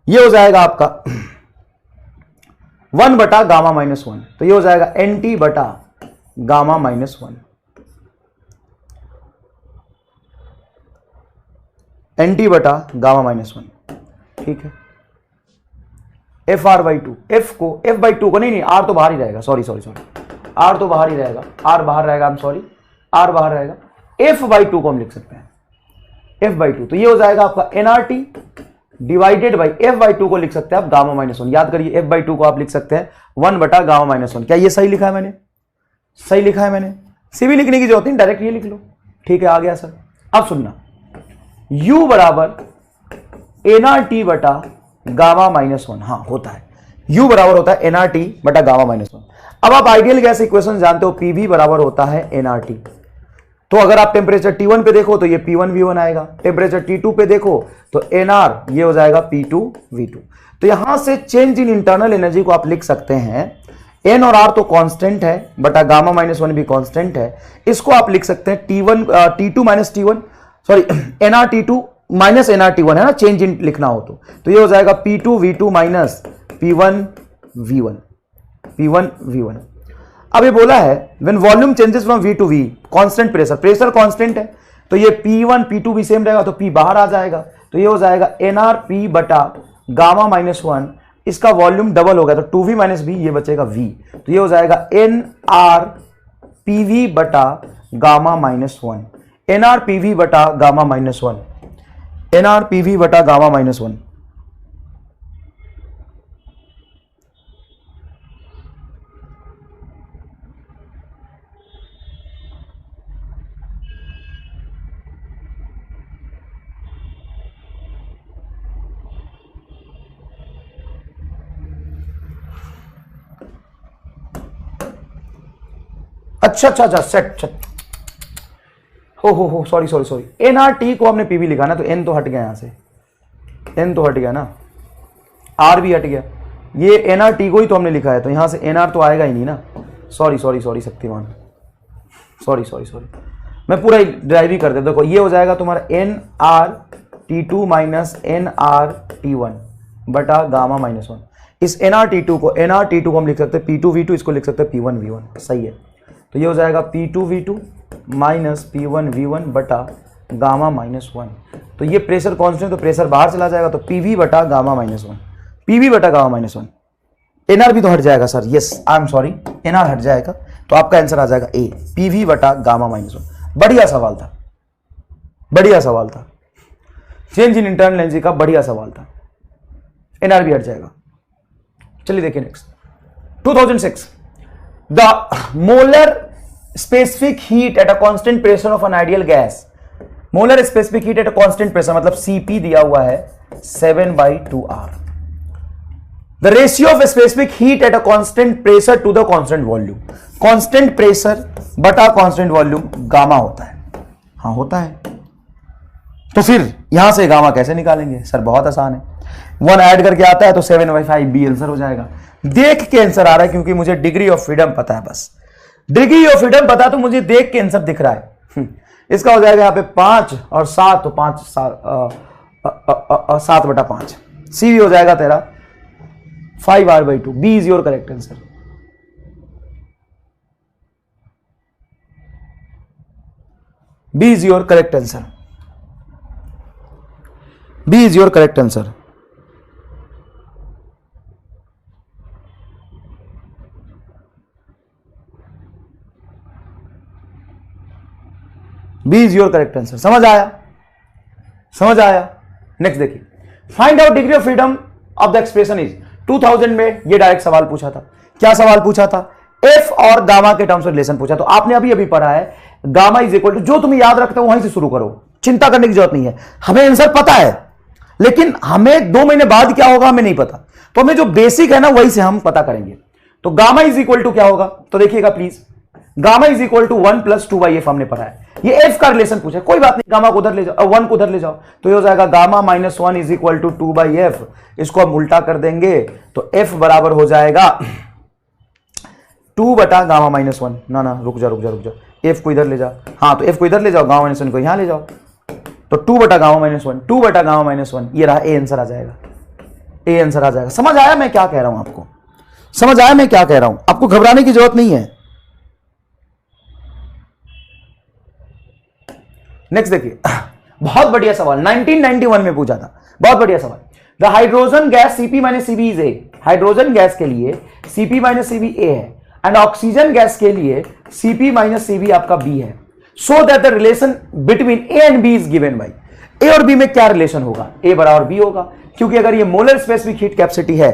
ये हो जाएगा आपका 1 बटा गामा माइनस 1, तो ये हो जाएगा NT बटा गामा माइनस 1, NT बटा गामा माइनस 1, ठीक है। FR/2, F को F/2 को नहीं, R तो बाहर ही रहेगा, सॉरी R तो बाहर ही रहेगा, R बाहर रहेगा, R बाहर रहेगा। F/2 को हम लिख सकते हैं F/2, तो ये हो जाएगा आपका NRT डिवाइडेड बाई F/2 को लिख सकते हैं आप गामा माइनस 1। याद करिए F/2 को आप लिख सकते हैं 1 बटा गामा माइनस 1। क्या ये सही लिखा है मैंने? सही लिखा है मैंने, सीवी लिखने की जरूरत नहीं, डायरेक्ट ये लिख लो, ठीक है, आ गया सर। अब सुनना, U बराबर NRT बटा गामा माइनस 1, हाँ होता है, U बराबर होता है NRT बटा गामा माइनस 1। अब आप आइडियल गैस इक्वेशन जानते हो, PV बराबर होता है NRT। तो अगर आप टेम्परेचर T1 पे देखो तो ये P1V1 आएगा, टेम्परेचर T2 पे देखो तो NR ये हो जाएगा P2V2। तो यहां से चेंज इन इंटरनल एनर्जी को आप लिख सकते हैं, N और R तो कांस्टेंट है बटा गामा माइनस 1 भी कांस्टेंट है, इसको आप लिख सकते हैं T2 minus T1, sorry NRT2 minus NRT1, है ना, चेंज इन लिखना हो तो ये हो जाएगा P2V2 माइनस P1V1। अब ये बोला है when volume changes from V to V, constant pressure constant है, तो ये P1 P2 भी सेम रहेगा, तो P बाहर आ जाएगा, तो ये हो जाएगा NRP बटा गामा माइनस 1, इसका वॉल्यूम डबल हो गया तो 2V माइनस V, ये बचेगा V, तो ये हो जाएगा NRPV बटा गामा माइनस 1, NRPV बटा गामा माइनस 1, NRPV बटा गामा माइनस 1। अच्छा सेट हो सॉरी NRT को हमने PV लिखा ना, तो N तो हट गया, यहां से N तो हट गया ना, R भी हट गया, ये NRT को ही तो हमने लिखा है, तो यहां से NR तो आएगा ही नहीं ना, सॉरी शक्तिमान, सॉरी मैं पूरा ड्राइव ही कर देता। देखो ये हो जाएगा तुम्हारा NRT2 माइनस NRT1 बटा गामा माइनस 1। इस NRT2 को हम लिख सकते हैं P2V2, इसको लिख सकते हैं P1V1, सही है। तो ये हो जाएगा P2V2 माइनस P1V1 बटा गामा माइनस 1। तो ये प्रेशर कांस्टेंट, तो प्रेशर बाहर चला जाएगा, तो PV बटा गामा माइनस 1, PV बटा गामा माइनस 1। NR भी तो हट जाएगा sir, yes I am sorry, NR हट जाएगा, तो आपका आंसर आ जाएगा A, PV बटा गामा माइनस 1। बढ़िया सवाल था, चेंज इन इंटरनल एनर्जी का बढ़िया सवाल था, NR भी हट जाएगा। चलिए देखिए next 2006, the molar specific heat at a constant pressure of an ideal gas, molar specific heat at a constant pressure मतलब सीपी दिया हुआ है 7/2R। The ratio of specific heat at a constant pressure to the constant volume, constant pressure बटा constant volume gamma होता है। हाँ होता है। तो फिर यहां से गामा कैसे निकालेंगे सर? बहुत आसान है, 1 ऐड करके आता है तो 7/5 बी आंसर हो जाएगा। देख के आंसर आ रहा है क्योंकि मुझे डिग्री ऑफ फ्रीडम पता है, बस डिग्री ऑफ फ्रीडम पता तो मुझे देख के आंसर दिख रहा है। इसका हो जाएगा यहां पे 5 और 7 तो 7/5 सी हो जाएगा तेरा 5R/2। B is your correct answer. B is your correct answer. B is your correct answer. B is your correct answer. समझ आया? समझ आया? नेक्स्ट देखिए, find out degree of freedom of the expression is. 2000 में ये direct सवाल पूछा था। क्या सवाल पूछा था? एफ और गामा के टर्म्स में रिलेशन पूछा। तो आपने अभी अभी पढ़ा है गामा इज इक्वल टू, जो तुम्हें याद रखते हो वहीं से शुरू करो, चिंता करने की जरूरत नहीं है। हमें आंसर पता है लेकिन हमें 2 महीने बाद क्या होगा हमें नहीं पता, तो हमें जो बेसिक है ना वही से हम पता करेंगे। तो गामा इज इक्वल टू क्या होगा? तो देखिएगा please, gamma is equal to 1 + 2/f हमने पढ़ा है। ये एफ का रिलेशन पूछा, कोई बात नहीं, गामा को उधर ले जाओ, 1 को उधर ले जाओ, तो ये हो जाएगा gamma -1 is equal to 2/f। इसको हम उल्टा कर देंगे तो f बराबर हो जाएगा 2 बटा गामा -1। ना रुक जा, f को इधर ले जा। हाँ तो f को इधर ले जाओ, गामा -1 को यहां ले जाओ, तो 2 बटा गामा -1, 2 बटा गामा -1, ये रहा ए आंसर आ जाएगा। ए आंसर आ जाएगा। समझ आया मैं क्या कह रहा हूं आपको? समझ आया मैं क्या कह रहा हूं? आपको घबराने की जरूरत नहीं है। नेक्स्ट देखिए, बहुत बढ़िया सवाल 1991 में पूछा था, बहुत बढ़िया सवाल। The hydrogen gas Cp - Cv is a, hydrogen gas के लिए Cp - Cv ए है एंड ऑक्सीजन गैस के लिए Cp - Cv आपका बी है। So that the relation between A and B is given by. A और बी में क्या रिलेशन होगा? ए बराबर बी होगा, क्योंकि अगर ये मोलर स्पेसिफिक हीट कैपेसिटी है,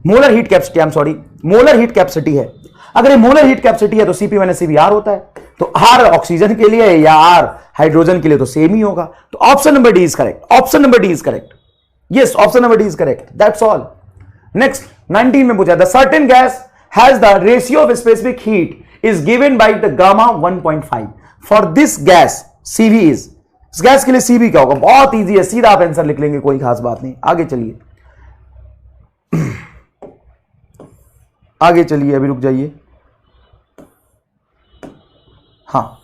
मोलर हीट कैपेसिटी है, अगर ये मोलर हीट कैपेसिटी है तो Cp - Cv R होता है। तो R ऑक्सीजन के लिए या R हाइड्रोजन के लिए तो सेम ही होगा। तो option number D is correct. Option number D is correct. Yes, option number D is correct. That's all. Next 19 में पूछा, the certain gas has the ratio of specific heat is given by the gamma 1.5 for this gas Cv is. इस gas के लिए Cv क्या होगा? बहुत easy है, सीधा आप आंसर लिख लेंगे, कोई खास बात नहीं। आगे चलिए, आगे चलिए, अभी रुक जाइए। हाँ,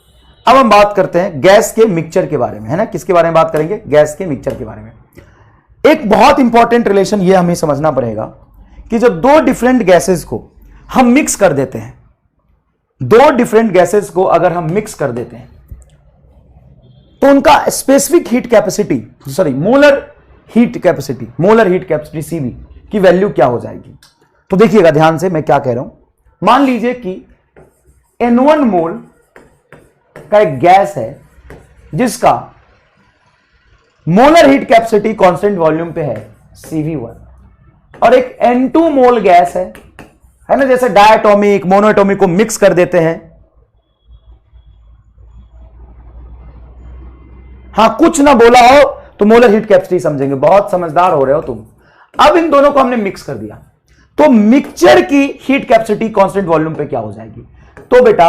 अब हम बात करते हैं गैस के मिक्सचर के बारे में, है ना? किसके बारे में बात करेंगे? गैस के मिक्सचर के बारे में। एक बहुत इंपॉर्टेंट रिलेशन ये हमें समझना पड़ेगा कि जब 2 डिफरेंट गैसेस को हम मिक्स कर देते हैं, 2 डिफरेंट गैसेस को अगर हम मिक्स कर देते हैं तो उनका specific heat capacity, sorry molar heat capacity Cv की वैल्यू क्या हो जाएगी? तो देखिएगा ध्यान से मैं क्या कह रहा हूं। मान लीजिए कि N1 मोल का एक गैस है जिसका molar heat capacity constant volume पे है Cv1, और एक N2 मोल गैस है ना? जैसे डायटोमिक मोनोएटोमिक को मिक्स कर देते हैं। हाँ, कुछ ना बोला हो तो मोलर हीट कैपेसिटी समझेंगे, बहुत समझदार हो रहे हो तुम। अब इन दोनों को हमने मिक्स कर दिया तो मिक्सचर की हीट कैपेसिटी कांस्टेंट वॉल्यूम पे क्या हो जाएगी? तो बेटा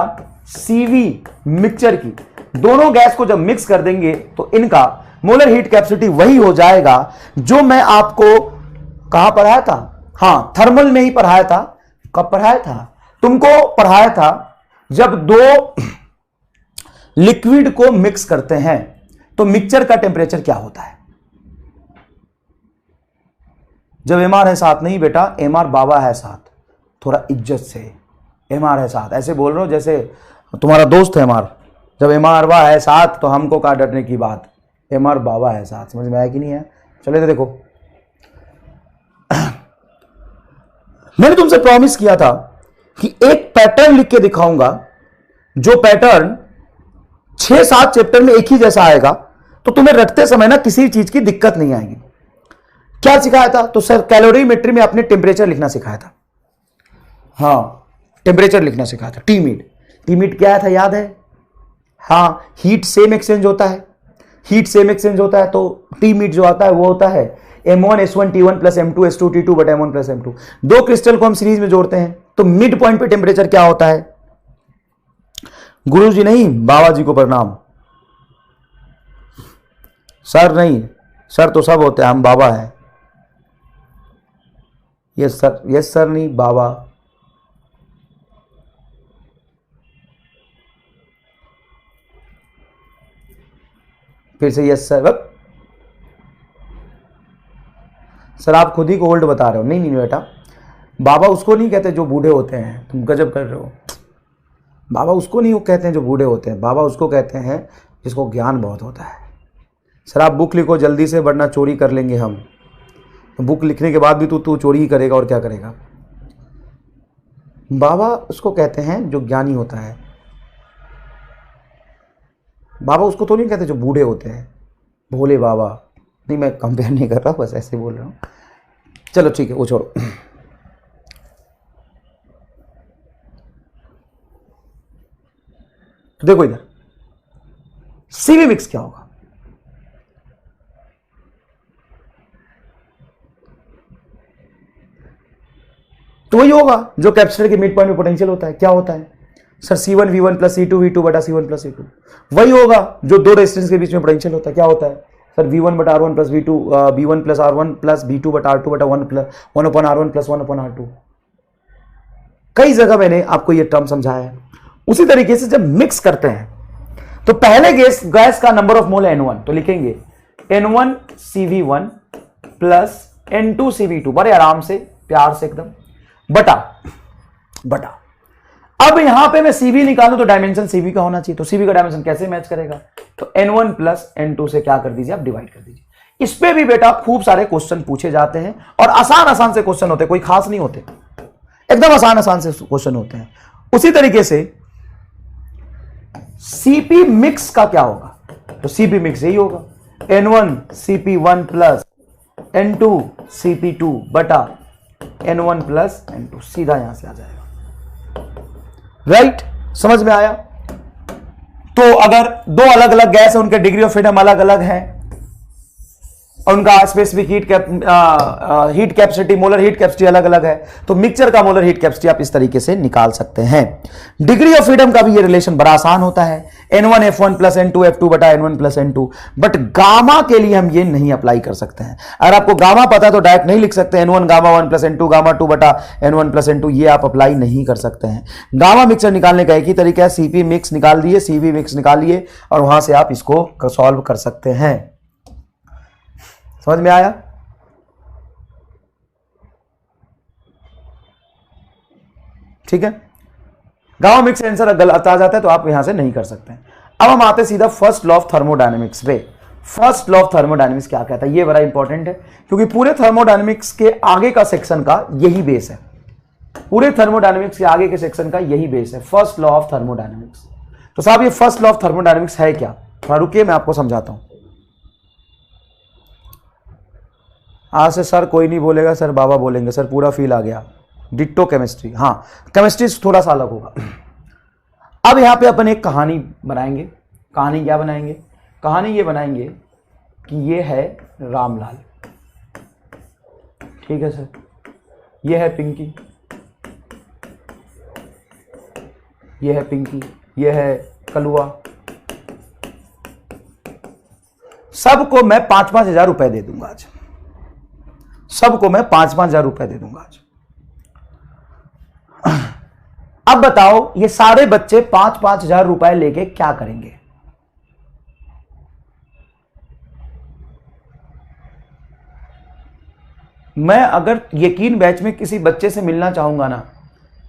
Cv मिक्सचर की, दोनों गैस को जब मिक्स कर देंगे तो इनका मोलर हीट कैपेसिटी वही हो जाएगा जो मैं आपको कहां पढ़ाया था? हाँ, थर्मल में ही पढ़ाया था। कब पढ़ाया था? तुमको पढ़ाया था जब 2 लिक्विड को मिक्स करते हैं तो मिक्सचर का टेम्परेचर क्या होता है? जब MR है साथ, नहीं बेटा, MR बाबा है साथ, थोड़ा इज्जत से, MR है साथ, ऐसे बोल रहे हो जैसे तुम्हारा दोस्त है MR। जब MR बा है साथ तो हमको क्या डरने की बात, MR बाबा है साथ। समझ में आया कि नहीं है? चले तो देखो, मैंने तुमसे प्रॉमिस किया था कि एक पैटर्न लिख के दिखाऊंगा, जो पैटर्न 6-7 चैप्टर में एक ही जैसा आएगा, तो तुम्हें रटते समय ना किसी चीज की दिक्कत नहीं आएगी। क्या सिखाया था? तो सर कैलोरीमेट्री में अपने टेम्परेचर लिखना सिखाया था। हाँ, टेम्परेचर लिखना सिखाया था, टीमीड। टीमीड क्या था याद है? हाँ, हीट सेम एक्सचेंज होता है, हीट सेम एक्सचेंज होता है, तो टीमीड जो आता है वो होता है M1S1T1 प्लस M2S2T2 बटा M1 प्लस M2। दो क्रिस्टल को हम सीरीज में जोड़ते हैं तो मिड पॉइंट पे टेम्परेचर क्या होता है? गुरुजी नहीं, बाबा जी को प्रणाम। सर नहीं, सर तो सब होते हैं, हम बाबा हैं। यस सर, यस सर नहीं, बाबा। फिर से यस सर। सर आप खुद ही को ओल्ड बता रहे हो। नहीं नहीं बेटा, बाबा उसको नहीं कहते जो बूढ़े होते हैं, तुम गजब कर रहे हो। बाबा उसको नहीं कहते हैं जो बूढ़े होते हैं, बाबा उसको कहते हैं जिसको ज्ञान बहुत होता है। सर आप बुक लिखो जल्दी से, वरना चोरी कर लेंगे हम। तो बुक लिखने के बाद भी तू चोरी ही करेगा और क्या करेगा। बाबा उसको कहते हैं जो ज्ञानी होता है। बाबा उसको तो नहीं कहते जो बूढ़े होते हैं, भोले बाबा। नहीं, मैं कंपेयर नहीं कर रहा, बस ऐसे बोल रहा हूँ। चलो ठीक है, वो छोड़ो। देखो इधर सीवी मिक्स क्या होगा? तो वही होगा जो कैपेसिटर के मिड पॉइंट में पोटेंशियल होता है। क्या होता है sir? C1V1 plus C2 V2 बटा C1 प्लस C2। वही होगा जो दो रेजिस्टेंस के बीच में पोटेंशियल होता है। क्या होता है सर? V1 बटा R1 plus V2, B1 plus R1 plus B2 बटा R2 बटा 1 upon R1 plus 1 upon R2। कई जगह मैंने आपको यह टर्म समझाया है। उसी तरीके से जब मिक्स करते हैं तो पहले गैस का नंबर ऑफ मोल है N1, तो लिखेंगे N1 CV1 plus N2 CV2, बड़े आराम से, प्यार से एकदम, बटा अब यहां पे मैं CV निकालूं तो डायमेंशन CV का होना चाहिए। तो CV का डायमेंशन कैसे मैच करेगा? तो N1 प्लस N2 से क्या कर दीजिए, आप डिवाइड कर दीजिए। इस पे भी बेटा खूब सारे क्वेश्चन पूछे जाते हैं और आसान से क्वेश्चन होते हैं, कोई खास नहीं होते, एकदम आसान से क्वेश्चन होते हैं। उसी तरीके से CP मिक्स का क्या होगा? तो CP मिक्स यही होगा N1 CP1 plus N2 CP2 बटा N1 प्लस N2, सीधा यहां से आ जाएगा। राइट, समझ में आया? तो अगर दो अलग अलग गैस है, उनके डिग्री ऑफ फ्रीडम अलग अलग है और उनका specific heat capacity, molar heat capacity अलग अलग है, तो मिक्सचर का मोलर हीट कैपेसिटी आप इस तरीके से निकाल सकते हैं। डिग्री ऑफ फ्रीडम का भी ये रिलेशन बड़ा आसान होता है, N1 F1 plus N2 F2 बटा N1 plus N2। But gamma के लिए हम ये नहीं अप्लाई कर सकते हैं। अगर आपको गामा पता है तो डायरेक्ट नहीं लिख सकते N1 gamma 1 plus N2 gamma 2 बटा N1 प्लस N2, ये आप अप्लाई नहीं कर सकते हैं। गामा मिक्सचर निकालने का एक ही तरीका है, CP मिक्स निकाल दिए, CV मिक्स निकालिए और वहां से आप इसको सॉल्व कर सकते हैं। समझ में आया? ठीक है, गामा मिक्स आंसर गलत आ जाता है तो आप यहां से नहीं कर सकते। अब हम आते सीधा फर्स्ट लॉ ऑफ थर्मोडायनेमिक्स पे। फर्स्ट लॉ ऑफ थर्मोडायनेमिक्स क्या कहता है? ये बड़ा इंपॉर्टेंट है क्योंकि पूरे थर्मोडायनेमिक्स के आगे का सेक्शन का यही बेस है। पूरे थर्मोडायनेमिक्स के आगे के सेक्शन का यही बेस है, फर्स्ट लॉ ऑफ थर्मोडायनेमिक्स। तो साहब ये फर्स्ट लॉ ऑफ थर्मोडायनेमिक्स है क्या? थोड़ा रुकिए, मैं आपको समझाता हूं। आज से सर कोई नहीं बोलेगा, सर बाबा बोलेंगे, सर पूरा फील आ गया। डिट्टो केमिस्ट्री, हाँ केमिस्ट्री थोड़ा सा अलग होगा। अब यहां पे अपन एक कहानी बनाएंगे। कहानी क्या बनाएंगे? कहानी ये बनाएंगे कि ये है रामलाल, ठीक है सर, ये है पिंकी, ये है पिंकी, ये है कलुआ। सबको मैं 5-5 हजार रुपए दे दूंगा आज, सबको मैं 5-5 हजार रुपए दे दूंगा आज। अब बताओ ये सारे बच्चे 5-5 हजार रुपए लेके क्या करेंगे? मैं अगर यकीन बैच में किसी बच्चे से मिलना चाहूंगा ना,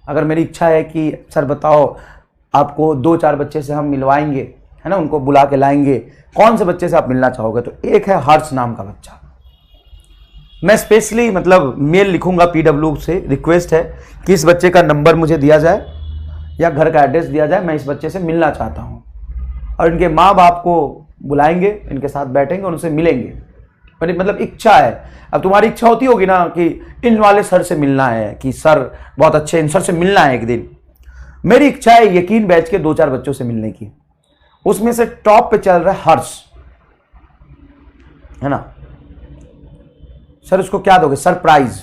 अगर मेरी इच्छा है कि सर बताओ आपको 2-4 बच्चे से हम मिलवाएंगे, है ना, उनको बुला के लाएंगे, कौन से बच्चे से आप मिलना चाहोगे? तो एक है हर्ष नाम का बच्चा। मैं स्पेशली मतलब मेल लिखूंगा PW से, रिक्वेस्ट है कि इस बच्चे का नंबर मुझे दिया जाए या घर का एड्रेस दिया जाए, मैं इस बच्चे से मिलना चाहता हूं। और इनके माँ बाप को बुलाएंगे, इनके साथ बैठेंगे और उनसे मिलेंगे। मतलब इच्छा है। अब तुम्हारी इच्छा होती होगी ना कि इन वाले सर से मिलना है, कि सर बहुत अच्छे, इन सर से मिलना है एक दिन, मेरी इच्छा है यकीन बैच के 2-4 बच्चों से मिलने की, उसमें से टॉप पे चल रहा है हर्ष, है ना। सर उसको क्या दोगे? सरप्राइज,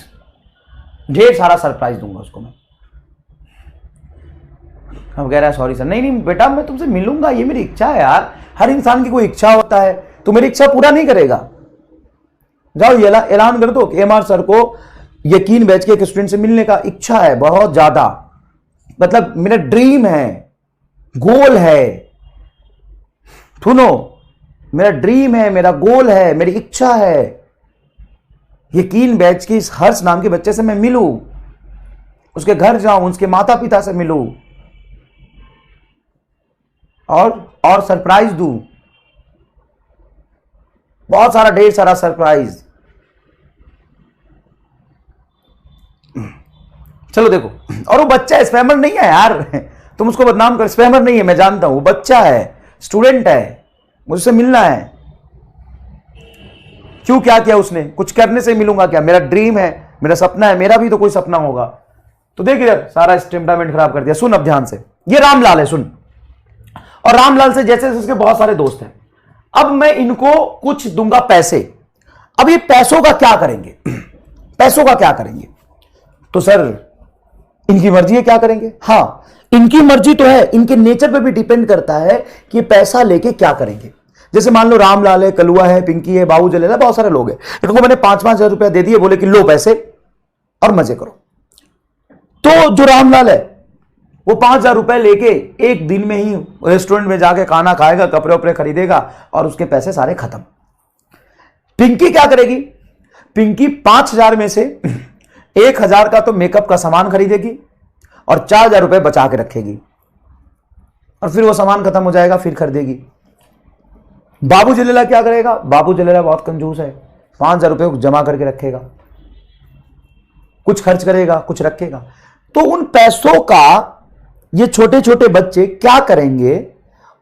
ढेर सारा सरप्राइज दूंगा उसको मैं। अब कह रहा है सॉरी सर। नहीं नहीं बेटा, मैं तुमसे मिलूंगा, ये मेरी इच्छा है यार। हर इंसान की कोई इच्छा होता है, तो मेरी इच्छा पूरा नहीं करेगा? जाओ ये ऐलान कर दो कि एमआर सर को यकीन बैच के एक स्टूडेंट से मिलने का इच्छा है बहुत ज्यादा, मतलब मेरा ड्रीम है, गोल है, सुनो, मेरा ड्रीम है, मेरा गोल है, मेरी इच्छा है, यकीन बैच के इस हर्ष नाम के बच्चे से मैं मिलूं, उसके घर जाऊं, उसके माता पिता से मिलूं और सरप्राइज दूं, बहुत सारा, ढेर सारा सरप्राइज। चलो देखो, और वो बच्चा स्पैमर नहीं है यार, तुम उसको बदनाम कर, स्पैमर नहीं है, मैं जानता हूं, वो बच्चा है, स्टूडेंट है, मुझसे मिलना है। क्यों, क्या किया उसने? कुछ करने से मिलूंगा क्या? मेरा ड्रीम है, मेरा सपना है, मेरा भी तो कोई सपना होगा। तो देख इधर, सारा टेम्परामेंट खराब कर दिया। सुन अब ध्यान से, ये रामलाल है, सुन, और रामलाल से जैसे उसके बहुत सारे दोस्त हैं। अब मैं इनको कुछ दूंगा पैसे। अब ये पैसों का क्या करेंगे? पैसों का क्या करेंगे? तो सर इनकी मर्जी है, क्या करेंगे? हां, इनकी मर्जी तो है, इनके नेचर पे भी डिपेंड करता है कि पैसा लेके क्या करेंगे। जैसे मान लो रामलाल है, कलुआ है, पिंकी है, बाबू जलेला, बहुत सारे लोग हैं, इनको मैंने 5-5 हजार रुपया दे दिए, बोले कि लो पैसे और मजे करो। तो जो रामलाल है वो 5,000 रुपए लेके एक दिन में ही रेस्टोरेंट में जाके खाना खाएगा, कपड़े वपड़े खरीदेगा और उसके पैसे सारे खत्म। पिंकी क्या करेगी? पिंकी 5,000 में से 1,000 का तो मेकअप का सामान खरीदेगी और 4,000 रुपए बचा के रखेगी, और फिर वो सामान खत्म हो जाएगा फिर खरीदेगी। बाबू जलेला क्या करेगा? बाबू जलेला बहुत कंजूस है, 5,000 रुपए जमा करके रखेगा, कुछ खर्च करेगा, कुछ रखेगा। तो उन पैसों का ये छोटे छोटे बच्चे क्या करेंगे?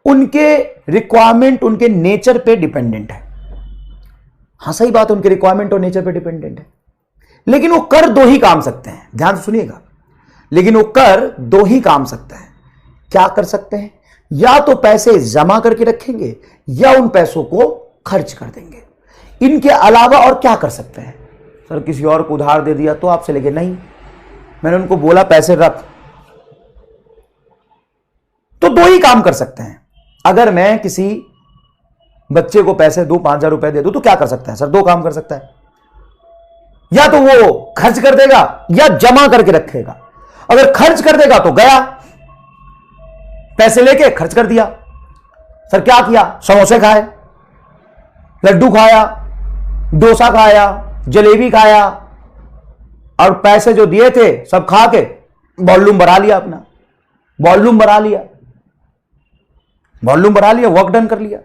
उनके रिक्वायरमेंट, उनके नेचर पे डिपेंडेंट है। हां सही बात है, उनके रिक्वायरमेंट और नेचर पे डिपेंडेंट है। लेकिन वो कर दो ही काम सकते हैं, ध्यान से सुनिएगा, लेकिन वो कर दो ही काम सकते हैं। क्या कर सकते हैं? या तो पैसे जमा करके रखेंगे या उन पैसों को खर्च कर देंगे। इनके अलावा और क्या कर सकते हैं? सर किसी और को उधार दे दिया तो आपसे लेके, नहीं, मैंने उनको बोला पैसे रख। तो दो ही काम कर सकते हैं। अगर मैं किसी बच्चे को पैसे दूं, 5,000 रुपए दे दूं, तो क्या कर सकता है? सर दो काम कर सकता है, या तो वो खर्च कर देगा या जमा करके रखेगा। अगर खर्च कर देगा तो गया, पैसे लेके खर्च कर दिया। सर क्या किया? समोसे खाए, लड्डू खाया, डोसा खाया, जलेबी खाया, और पैसे जो दिए थे सब खा के वॉल्यूम बढ़ा लिया, अपना वॉल्यूम बढ़ा लिया, वॉल्यूम बढ़ा लिया, वर्क डन कर लिया।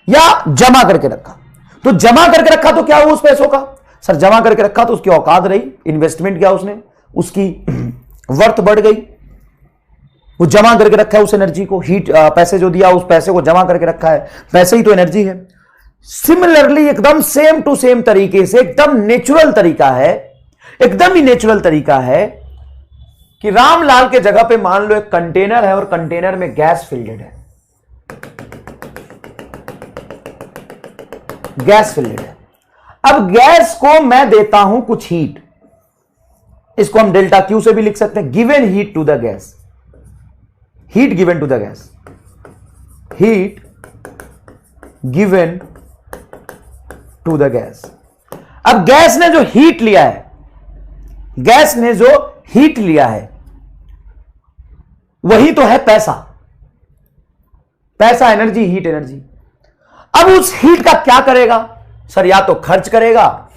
या जमा करके रखा, तो जमा करके रखा तो क्या हुआ उस पैसों का? सर जमा करके रखा तो उसकी औकात रही, इन्वेस्टमेंट किया उसने, उसकी वर्थ बढ़ गई, वो जमा करके रखा है उस एनर्जी को, हीट पैसे जो दिया उस पैसे को जमा करके रखा है, पैसे ही तो एनर्जी है। सिमिलरली एकदम सेम टू सेम तरीके से, एकदम नेचुरल तरीका है, एकदम ही नेचुरल तरीका है कि रामलाल के जगह पे मान लो एक कंटेनर है और कंटेनर में गैस फिल्ड है, गैस फिल्ड है। अब गैस को मैं देता हूं कुछ हीट, इसको हम डेल्टा क्यू से भी लिख सकते हैं, given heat to the gas, heat given to the gas, heat given to the gas. अब गैस ने जो हीट लिया है, गैस ने जो हीट लिया है वही तो है पैसा, पैसा एनर्जी, हीट एनर्जी। अब उस हीट का क्या करेगा? सर या तो खर्च करेगा,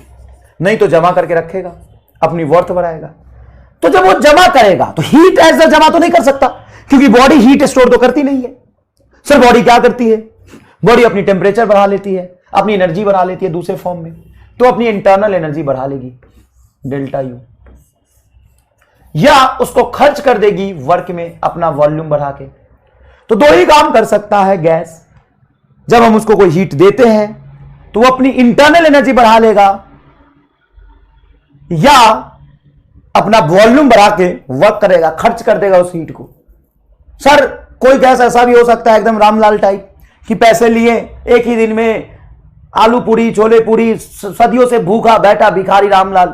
नहीं तो जमा करके रखेगा, अपनी वर्थ बढ़ाएगा। तो जब वो जमा करेगा तो हीट एज जमा तो नहीं कर सकता, क्योंकि बॉडी हीट स्टोर तो करती नहीं है। सर बॉडी क्या करती है? बॉडी अपनी टेम्परेचर बढ़ा लेती है, अपनी एनर्जी बढ़ा लेती है दूसरे फॉर्म में, तो अपनी इंटरनल एनर्जी बढ़ा लेगी डेल्टा यू, या उसको खर्च कर देगी वर्क में अपना वॉल्यूम बढ़ा के। तो दो ही काम कर सकता है गैस, जब हम उसको कोई हीट देते हैं तो वो अपनी इंटरनल एनर्जी बढ़ा लेगा, या अपना वॉल्यूम बढ़ा के वर्क करेगा, खर्च कर देगा उस हीट को। सर कोई गैस ऐसा भी हो सकता है एकदम रामलाल टाइप कि पैसे लिए एक ही दिन में आलू पूरी छोले पूरी, सदियों से भूखा बैठा भिखारी रामलाल,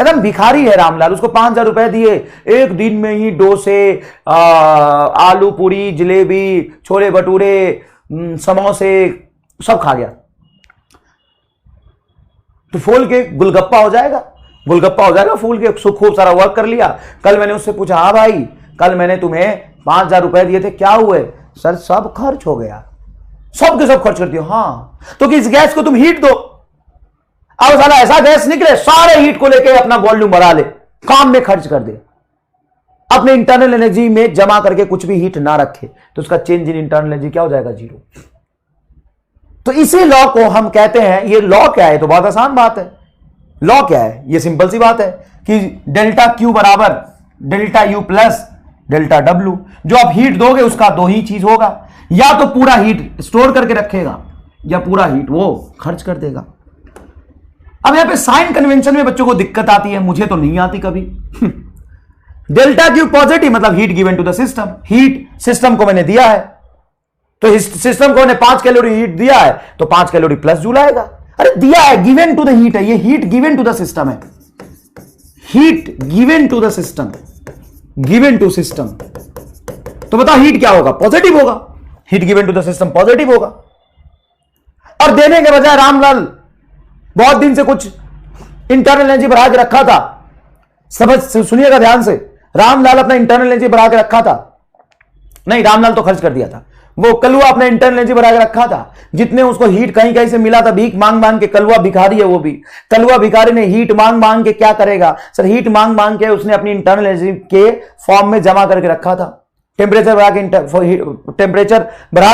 एकदम भिखारी है रामलाल, उसको 5,000 रुपए दिए, एक दिन में ही डोसे, आलू पूरी, जलेबी, छोले भटूरे, समोसे सब खा गया। तो फूल के गुलगप्पा हो जाएगा, गुलगप्पा हो जाएगा फूल के। खूब सारा वर्क कर लिया। कल मैंने उससे पूछा, हाँ भाई कल मैंने तुम्हें 5,000 रुपए दिए थे, क्या हुए? सर सब खर्च हो गया। सब के सब खर्च करती हो? हाँ। तो कि इस गैस को तुम हीट दो, अब साला ऐसा गैस निकले सारे हीट को लेके अपना वॉल्यूम बढ़ा ले, काम में खर्च कर दे, अपने इंटरनल एनर्जी में जमा करके कुछ भी हीट ना रखे, तो उसका चेंज इन इंटरनल एनर्जी क्या हो जाएगा? 0। तो इसी लॉ को हम कहते हैं, ये लॉ क्या है? तो बहुत आसान बात है। लॉ क्या है? ये सिंपल सी बात है कि डेल्टा क्यू बराबर delta U plus delta W. जो आप हीट दोगे उसका दो ही चीज होगा, या तो पूरा हीट स्टोर करके रखेगा या पूरा हीट वो खर्च कर देगा। अब यहां पे साइन कन्वेंशन में बच्चों को दिक्कत आती है, मुझे तो नहीं आती कभी। डेल्टा क्यू पॉजिटिव मतलब heat given to the system, heat system को मैंने दिया है, तो इस सिस्टम को मैंने 5 कैलोरी हीट दिया है तो 5 कैलोरी प्लस जूल आएगा। अरे दिया है, गिवन टू द हीट है, ये heat given to the system है, heat given to the system, given to system. तो बताओ हीट क्या होगा? पॉजिटिव होगा, heat given to the system positive होगा। और देने के बजाय रामलाल बहुत दिन से कुछ इंटरनल एनर्जी बढ़ा के रखा था, समझ सुनिएगा ध्यान से, रामलाल अपना इंटरनल एनर्जी बढ़ा के रखा था, नहीं रामलाल तो खर्च कर दिया था, वो कलुआ अपना इंटरनल एनर्जी बढ़ा के रखा था, जितने उसको हीट कहीं कहीं से मिला था भीख मांग मांग के। कलुआ भिखारी है वो भी, कलुआ भिखारी ने हीट मांग मांग के क्या करेगा सर? हीट मांग मांग के उसने अपनी इंटरनल एनर्जी के फॉर्म में जमा करके रखा था, टेम्परेचर बढ़ा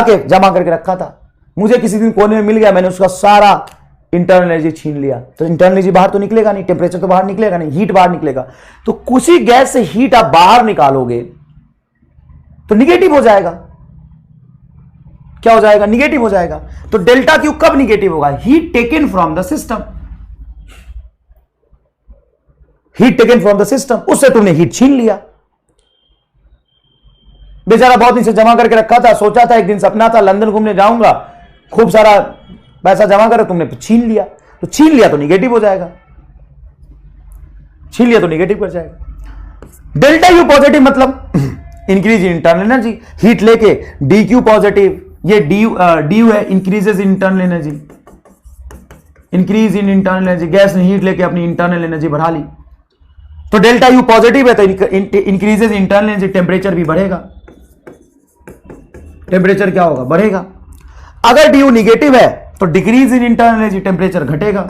के जमा करके रखा था। मुझे किसी दिन कोने में मिल गया, मैंने उसका सारा इंटरनल एनर्जी छीन लिया, तो इंटरनल एनर्जी बाहर तो निकलेगा नहीं, टेम्परेचर तो बाहर निकलेगा नहीं, हीट बाहर निकलेगा। तो कुछ ही गैस से हीट आप बाहर निकालोगे तो निगेटिव हो जाएगा। क्या हो जाएगा? निगेटिव हो जाएगा। तो डेल्टा क्यू कब निगेटिव होगा? Heat taken from the system, heat taken from the system, उससे तुमने हीट छीन लिया। बेचारा बहुत दिन से जमा करके रखा था, सोचा था एक दिन सपना था लंदन घूमने जाऊंगा, खूब सारा पैसा जमा करे, तुमने छीन लिया। तो छीन लिया तो निगेटिव हो जाएगा, छीन लिया तो निगेटिव कर जाएगा। डेल्टा यू पॉजिटिव मतलब increase in internal energy, heat लेके डी क्यू पॉजिटिव, ये डी यू है, increases in internal energy, increase in internal energy, gas ने हीट लेके अपनी इंटरनल एनर्जी बढ़ा ली। तो डेल्टा यू पॉजिटिव है तो इंक्रीजेस इंटरनल एनर्जी, टेम्परेचर भी बढ़ेगा, टेम्परेचर क्या होगा? बढ़ेगा। अगर डी यू निगेटिव है तो decrease in internal energy, temperature घटेगा,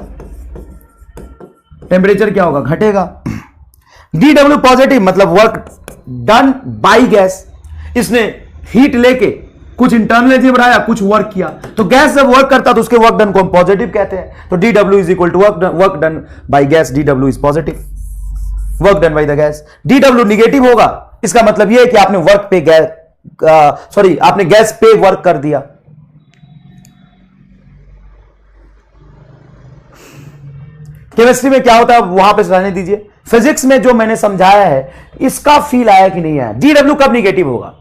टेम्परेचर क्या होगा? घटेगा। डी डब्ल्यू पॉजिटिव मतलब वर्क डन बाई गैस, इसने हीट लेके कुछ इंटरनल एनर्जी बढ़ाया, कुछ वर्क किया, तो गैस जब वर्क करता तो उसके वर्क डन को हम पॉजिटिव कहते हैं। तो D W is equal to work done by gas, D W is positive, work done by the gas. D W negative होगा, इसका मतलब यह है कि आपने वर्क पे गैस आपने गैस पे वर्क कर दिया। केमिस्ट्री में क्या होता है वहां पे रहने दीजिए, फिजिक्स में जो मैंने समझाया है इसका फील आया कि नहीं आया? डी डब्ल्यू कब निगेटिव होगा?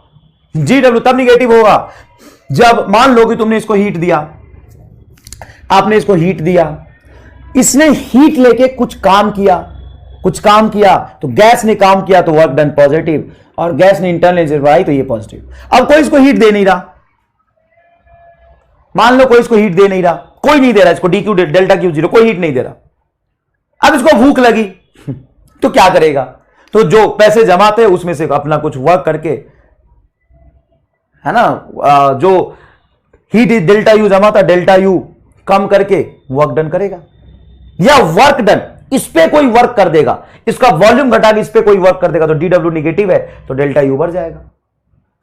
जी डब्ल्यू तब निगेटिव होगा जब मान लो कि तुमने इसको हीट दिया, आपने इसको हीट दिया, इसने हीट लेके कुछ काम किया, कुछ काम किया, तो गैस ने काम किया तो वर्क डन पॉजिटिव, और गैस ने इंटरनल एनर्जी बढ़ाई तो ये पॉजिटिव। अब कोई इसको हीट दे नहीं रहा, मान लो कोई इसको हीट दे नहीं रहा, कोई नहीं दे रहा इसको, D Q delta Q zero, कोई हीट नहीं दे रहा। अब इसको भूख लगी तो क्या करेगा? तो जो पैसे जमाते हैं उसमें से अपना कुछ वर्क करके, है ना, जो हीट डेल्टा यू जमाता, डेल्टा यू कम करके वर्क डन करेगा, या वर्क डन इस पे कोई वर्क कर देगा, इसका वॉल्यूम घटा के इस पे कोई वर्क कर देगा, तो डी डब्ल्यू निगेटिव है तो डेल्टा यू बढ़ जाएगा।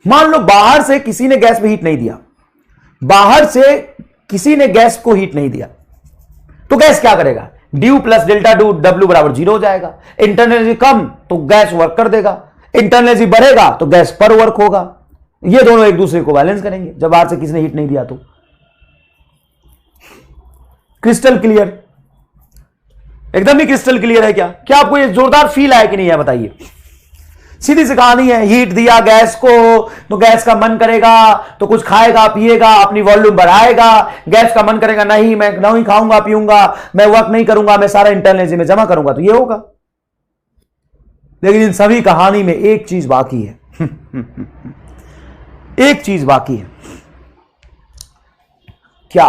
मान लो बाहर से किसी ने गैस में हीट नहीं दिया, बाहर से किसी ने गैस को हीट नहीं दिया, तो गैस क्या करेगा? ड्यू प्लस डेल्टा डब्ल्यू बराबर 0 हो जाएगा। इंटरनल एनर्जी कम तो गैस वर्क कर देगा, इंटरनल एनर्जी बढ़ेगा तो गैस पर वर्क होगा, ये दोनों एक दूसरे को बैलेंस करेंगे जब बाहर से किसी ने हीट नहीं दिया तो। Crystal clear? एकदम ही क्रिस्टल क्लियर है क्या? क्या आपको ये जोरदार फील आया कि नहीं है? बताइए। सीधी सी कहानी है। हीट दिया गैस को तो गैस का मन करेगा तो कुछ खाएगा पिएगा, अपनी वॉल्यूम बढ़ाएगा। गैस का मन करेगा नहीं, मैं नहीं खाऊंगा पीऊंगा, मैं वर्क नहीं करूंगा, मैं सारा इंटरनल एनर्जी में जमा करूंगा, तो ये होगा। लेकिन इन सभी कहानी में एक चीज बाकी है। एक चीज बाकी है। क्या?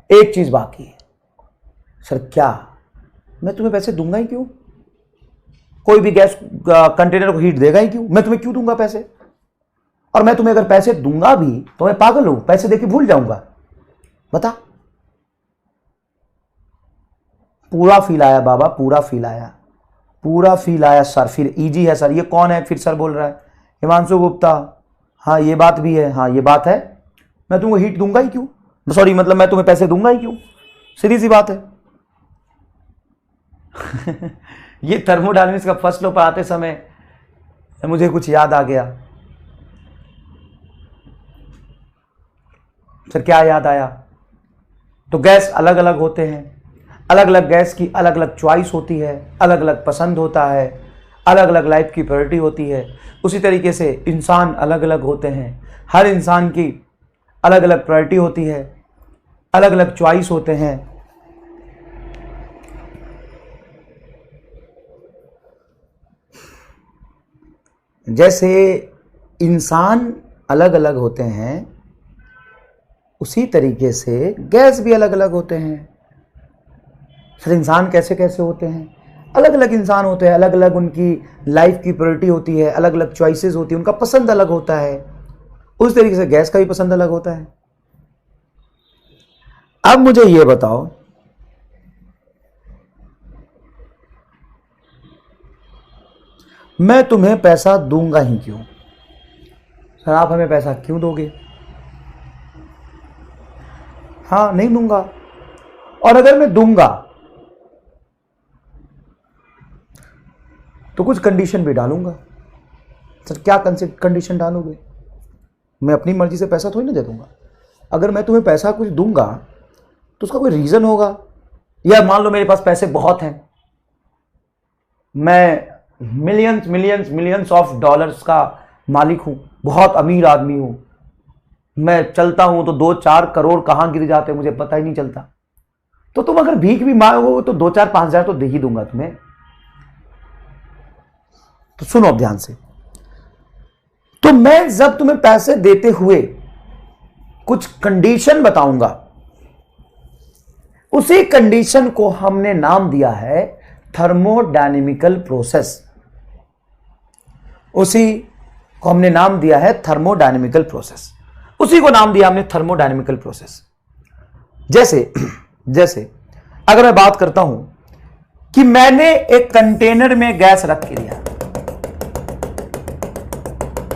एक चीज बाकी है। सर क्या? मैं तुम्हें पैसे दूंगा ही क्यों? कोई भी गैस कंटेनर को हीट देगा ही क्यों? मैं तुम्हें क्यों दूंगा पैसे? और मैं तुम्हें अगर पैसे दूंगा भी तो मैं पागल हूं, पैसे देके भूल जाऊंगा? बता। पूरा फील आया बाबा, पूरा फील आया, पूरा फील आया सर। फिर इजी है सर। ये कौन है फिर सर बोल रहा है? हिमांशु गुप्ता। हाँ ये बात भी है, हाँ ये बात है। मैं तुमको हीट दूंगा ही क्यों? सॉरी, मतलब मैं तुम्हें पैसे दूंगा ही क्यों? सीधी सी बात है। ये थर्मोडायनामिक्स का फर्स्ट लॉ पर आते समय मुझे कुछ याद आ गया। सर क्या याद आया? तो गैस अलग अलग होते हैं, अलग अलग गैस की अलग अलग चॉइस होती है, अलग अलग पसंद होता है, अलग अलग लाइफ की प्रायोरिटी होती है। उसी तरीके से इंसान अलग अलग होते हैं, हर इंसान की अलग अलग प्रायोरिटी होती है, अलग अलग चॉइस होते हैं। जैसे इंसान अलग अलग होते हैं उसी तरीके से गैस भी अलग अलग होते हैं। सर इंसान कैसे कैसे होते हैं? अलग अलग इंसान होते हैं, अलग अलग उनकी लाइफ की प्रायोरिटी होती है, अलग अलग चॉइसेस होती है, उनका पसंद अलग होता है। उस तरीके से गैस का भी पसंद अलग होता है। अब मुझे यह बताओ, मैं तुम्हें पैसा दूंगा ही क्यों? सर आप हमें पैसा क्यों दोगे? हाँ नहीं दूंगा, और अगर मैं दूंगा तो कुछ कंडीशन भी डालूंगा। सर क्या कंडीशन डालोगे? मैं अपनी मर्जी से पैसा थोड़ी ना दे दूंगा। अगर मैं तुम्हें पैसा कुछ दूंगा तो उसका कोई रीजन होगा। या मान लो मेरे पास पैसे बहुत हैं, मैं millions millions millions of dollars का मालिक हूं, बहुत अमीर आदमी हूं, मैं चलता हूं तो 2-4 करोड़ कहां गिर जाते मुझे पता ही नहीं चलता। तो तुम अगर भीख भी मांगो तो 2-4-5 हजार तो दे ही दूंगा तुम्हें। तो सुनो अब ध्यान से। तो मैं जब तुम्हें पैसे देते हुए कुछ कंडीशन बताऊंगा, उसी कंडीशन को हमने नाम दिया है थर्मोडायनेमिकल प्रोसेस। उसी को हमने नाम दिया है थर्मोडायनेमिकल प्रोसेस। उसी को नाम दिया हमने थर्मोडायनेमिकल प्रोसेस। जैसे अगर मैं बात करता हूं कि मैंने एक कंटेनर में गैस रख के दिया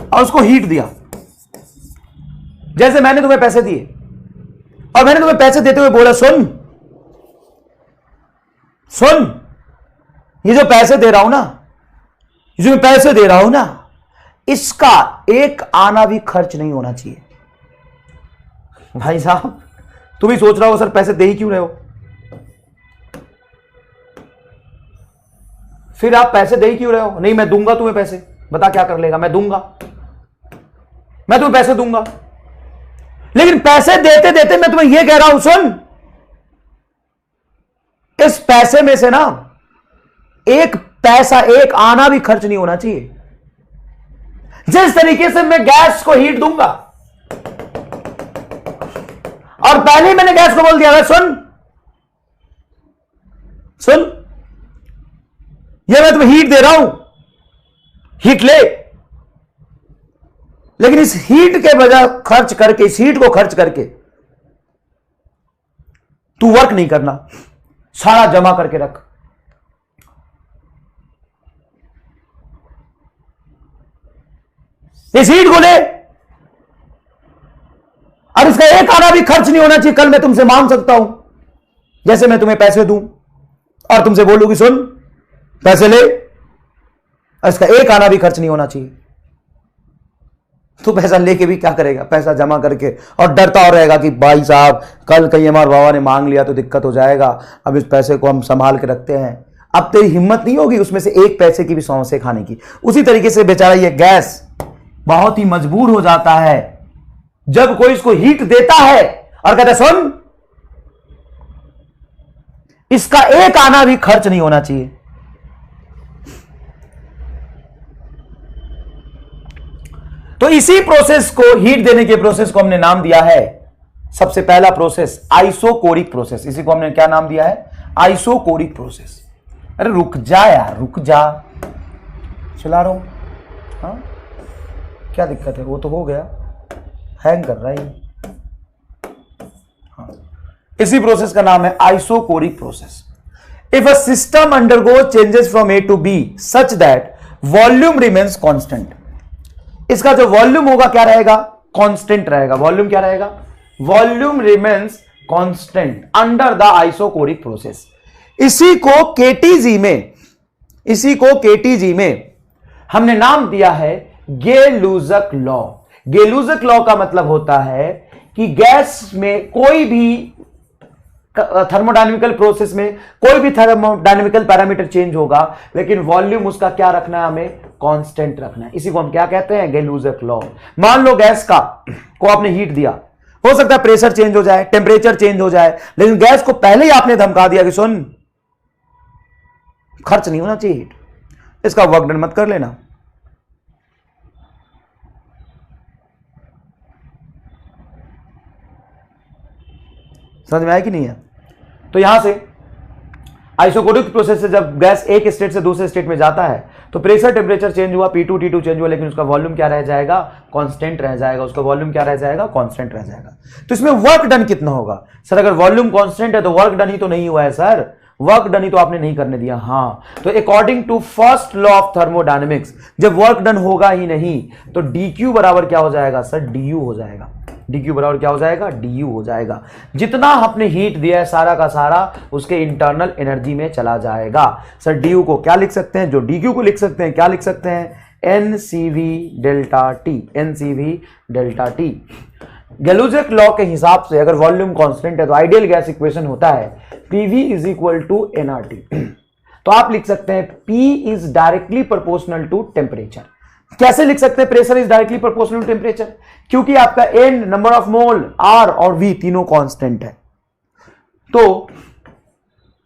और उसको हीट दिया। जैसे मैंने तुम्हें पैसे दिए और मैंने तुम्हें पैसे देते हुए बोला, सुन ये जो पैसे दे रहा हूं ना, इसका एक आना भी खर्च नहीं होना चाहिए। भाई साहब तुम ही सोच रहा हो सर पैसे दे ही क्यों रहे हो? फिर आप पैसे दे ही क्यों रहे हो? नहीं मैं दूंगा तुम्हें पैसे। बता क्या कर लेगा? मैं दूंगा, मैं तुम्हें पैसे दूंगा। लेकिन पैसे देते देते मैं तुम्हें यह कह रहा हूं, सुन इस पैसे में से ना एक पैसा, एक आना भी खर्च नहीं होना चाहिए। जिस तरीके से मैं गैस को हीट दूंगा और पहले ही मैंने गैस को बोल दिया है, सुन ये मैं तुम्हें हीट दे रहा हूं, हीट ले। लेकिन इस हीट के बजाय खर्च करके, इस हीट को खर्च करके तू वर्क नहीं करना, सारा जमा करके रख। इस हीट को ले और इसका एक आना भी खर्च नहीं होना चाहिए। कल मैं तुमसे मांग सकता हूं, जैसे मैं तुम्हें पैसे दूं और तुमसे बोलूं कि सुन पैसे ले, और इसका एक आना भी खर्च नहीं होना चाहिए। तो पैसा लेके भी क्या करेगा, पैसा जमा करके, और डरता और रहेगा कि भाई साहब कल कहीं हमारे बाबा ने मांग लिया तो दिक्कत हो जाएगा, अब इस पैसे को हम संभाल के रखते हैं। अब तेरी हिम्मत नहीं होगी उसमें से एक पैसे की भी समोसे खाने की। उसी तरीके से बेचारा ये गैस बहुत ही मजबूर हो जाता है जब कोई इसको हीट देता है और कहता है सुन, इसका एक आना भी खर्च नहीं होना चाहिए। तो इसी प्रोसेस को, हीट देने के प्रोसेस को हमने नाम दिया है, सबसे पहला प्रोसेस आइसोकोरिक प्रोसेस। इसी को हमने क्या नाम दिया है, आइसोकोरिक प्रोसेस। अरे रुक जा यार, रुक जा, चला रहा हूं। हाँ क्या दिक्कत है, वो तो हो गया, हैंग कर रहा है। हाँ। इसी प्रोसेस का नाम है isochoric process. If a system undergo changes from A to B such that volume remains constant, इसका जो वॉल्यूम होगा क्या रहेगा, कांस्टेंट रहेगा। वॉल्यूम क्या रहेगा, volume remains constant under the isochoric process. इसी को केटीजी में हमने नाम दिया है गे-लुजक लॉ। गे-लुजक लॉ का मतलब होता है कि गैस में कोई भी थर्मोडायनेमिकल प्रोसेस में कोई भी थर्मोडायनेमिकल पैरामीटर चेंज होगा, लेकिन वॉल्यूम उसका क्या रखना है, हमें कांस्टेंट रखना है। इसी को हम क्या कहते हैं, गे-लुजक लॉ। मान लो गैस को आपने हीट दिया, हो सकता है प्रेशर चेंज हो जाए, टेम्परेचर चेंज हो जाए, लेकिन गैस को पहले ही आपने धमका दिया कि सुन खर्च नहीं होना चाहिए हीट, इसका वर्क डन मत कर लेना। समझ में आया कि नहीं है? तो यहां से आइसोकोरिक प्रोसेस से जब गैस एक स्टेट से दूसरे स्टेट में जाता है तो प्रेशर टेम्परेचर चेंज हुआ, P2 T2 चेंज हुआ, लेकिन उसका वॉल्यूम क्या रह जाएगा, कांस्टेंट रह जाएगा। उसका वॉल्यूम क्या रह जाएगा, कांस्टेंट रह जाएगा। तो इसमें वर्क डन कितना होगा, सर अगर वॉल्यूम कांस्टेंट है तो वर्क डन ही तो नहीं हुआ है सर, वर्क डन ही तो आपने नहीं करने दिया। हाँ, तो according to first law of thermodynamics जब वर्क डन होगा ही नहीं तो dq बराबर क्या हो जाएगा सर, du हो जाएगा। dq बराबर क्या हो जाएगा, du हो जाएगा। जितना आपने हीट दिया है सारा का सारा उसके इंटरनल एनर्जी में चला जाएगा। सर du को क्या लिख सकते हैं, जो dq को लिख सकते हैं, क्या लिख सकते हैं, ncv delta T, ncv delta T. Gay Lussac law के हिसाब से अगर वॉल्यूम कांस्टेंट है तो आइडियल गैस इक्वेशन होता है PV is equal to nRT। तो आप लिख सकते हैं P is directly proportional to temperature. कैसे लिख सकते हैं pressure is directly proportional to temperature, क्योंकि आपका N number of mole, R और V तीनों कांस्टेंट है। तो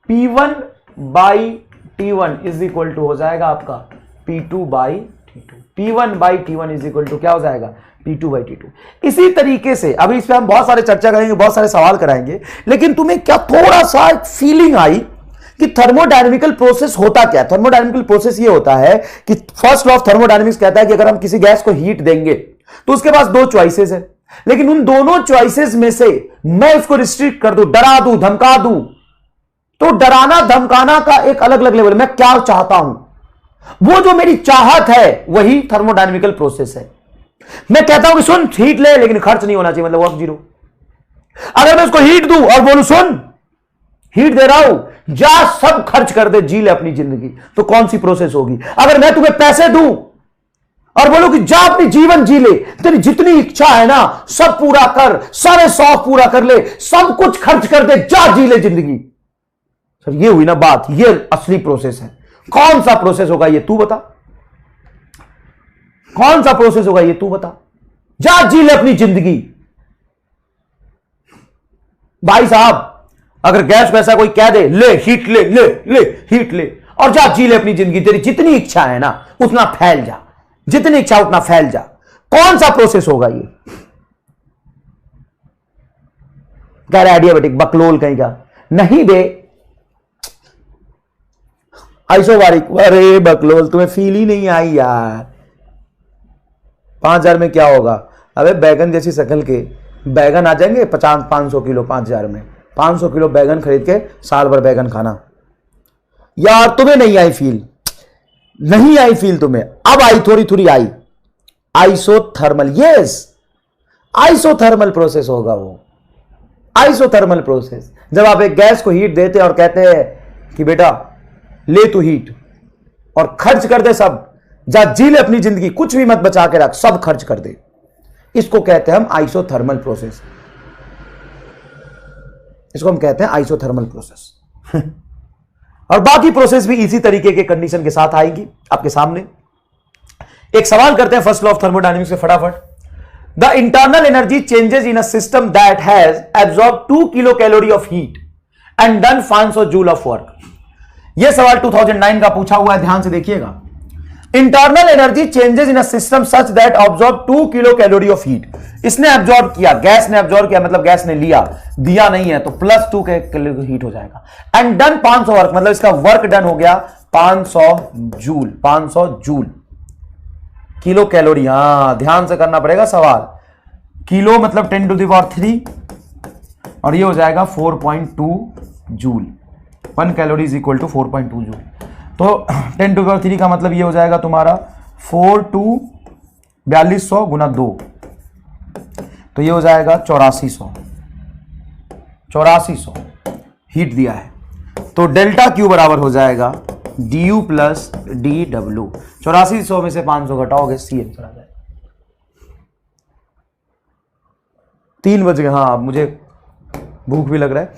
P1 by T1 is equal to हो जाएगा आपका P2 by T2। P1 by T1 is equal to क्या हो जाएगा, P2 बाई T2। इसी तरीके से अभी इस पर हम बहुत सारे चर्चा करेंगे, बहुत सारे सवाल कराएंगे, लेकिन तुम्हें क्या थोड़ा सा एक फीलिंग आई कि थर्मोडायनेमिकल प्रोसेस होता क्या है। थर्मोडायनेमिकल प्रोसेस ये होता है कि फर्स्ट लॉ ऑफ थर्मोडायनेमिक्स कहता है कि अगर हम किसी गैस को हीट देंगे तो उसके पास दो चॉइसेस है, लेकिन उन दोनों चॉइसेस में से मैं उसको रिस्ट्रिक्ट कर दूं, डरा दूं, धमका दूं, तो डराना धमकाना का एक अलग अलग लेवल, मैं क्या चाहता हूं, वो जो मेरी चाहत है वही थर्मोडायनेमिकल प्रोसेस है। मैं कहता हूं कि सुन हीट ले, लेकिन खर्च नहीं होना चाहिए, मतलब वर्क जीरो। अगर मैं उसको हीट दूं और बोलूं सुन हीट दे रहा हूं, जा सब खर्च कर दे, जी ले अपनी जिंदगी, तो कौन सी प्रोसेस होगी। अगर मैं तुम्हें पैसे दूं और बोलूं कि जा अपनी जीवन जी ले, तेरी जितनी इच्छा है ना सब पूरा कर, सारे शौक पूरा कर ले, सब कुछ खर्च कर दे, जा जी ले जिंदगी। सर ये हुई ना बात, ये असली प्रोसेस है। कौन सा प्रोसेस होगा ये तू बता, कौन सा प्रोसेस होगा ये तू बता, जा जी ले अपनी जिंदगी। भाई साहब अगर गैस वैसा कोई कह दे ले हीट ले, ले ले हीट ले और जा जी ले अपनी जिंदगी, तेरी जितनी इच्छा है ना उतना फैल जा, जितनी इच्छा उतना फैल जा, कौन सा प्रोसेस होगा ये, कह रहा एडियाबेटिक बकलोल कहीं का नहीं बे, आइसोबारिक, अरे बकलोल तुम्हें फील ही नहीं आई यार। 5000 में क्या होगा, अबे बैगन जैसी शक्ल के बैगन आ जाएंगे 500 किलो 5000 में, 500 किलो बैगन खरीद के साल भर बैगन खाना। यार तुम्हें नहीं आई फील, नहीं आई फील तुम्हें, अब आई थोड़ी थोड़ी आई। आइसोथर्मल, यस आइसोथर्मल प्रोसेस होगा वो, आइसोथर्मल प्रोसेस। जब आप एक गैस को हीट देते और कहते हैं कि बेटा ले तू हीट और खर्च कर दे सब, जा जी ले अपनी जिंदगी, कुछ भी मत बचा के रख, सब खर्च कर दे, इसको कहते हैं हम आइसोथर्मल प्रोसेस, इसको हम कहते हैं आइसोथर्मल प्रोसेस। और बाकी प्रोसेस भी इसी तरीके के कंडीशन के साथ आएगी आपके सामने। एक सवाल करते हैं फर्स्ट लॉ ऑफ थर्मोडायनेमिक्स से फटाफट। The internal energy changes in a system that has absorb 2 kilo calorie of heat and done 500 joule of work. यह सवाल 2009 का पूछा हुआ है, ध्यान से देखिएगा। Internal energy changes in a system such that absorb 2 kilo calorie of heat. इसने एब्जॉर्ब किया, गैस ने एब्जॉर्ब किया, मतलब गैस ने लिया, दिया नहीं है तो प्लस 2 किलो हीट हो जाएगा। एंड डन 500 वर्क, मतलब इसका वर्क डन हो गया 500 जूल। 500 जूल किलो कैलोरी, हां ध्यान से करना पड़ेगा सवाल। किलो मतलब 10 टू द पावर 3 और ये हो जाएगा 4.2 joule. 1 calorie is equal to 4.2 joule. तो 10 टू द पावर 3 का मतलब ये हो जाएगा तुम्हारा 4 टू 4200 गुना 2, तो ये हो जाएगा 8400 हीट दिया है। तो डेल्टा क्यू बराबर हो जाएगा du प्लस डी डब्ल्यू। 8400 में से 500 घटाओगे, सी आंसर आ जाएगा। 3 बज गए, हाँ मुझे भूख भी लग रहा है।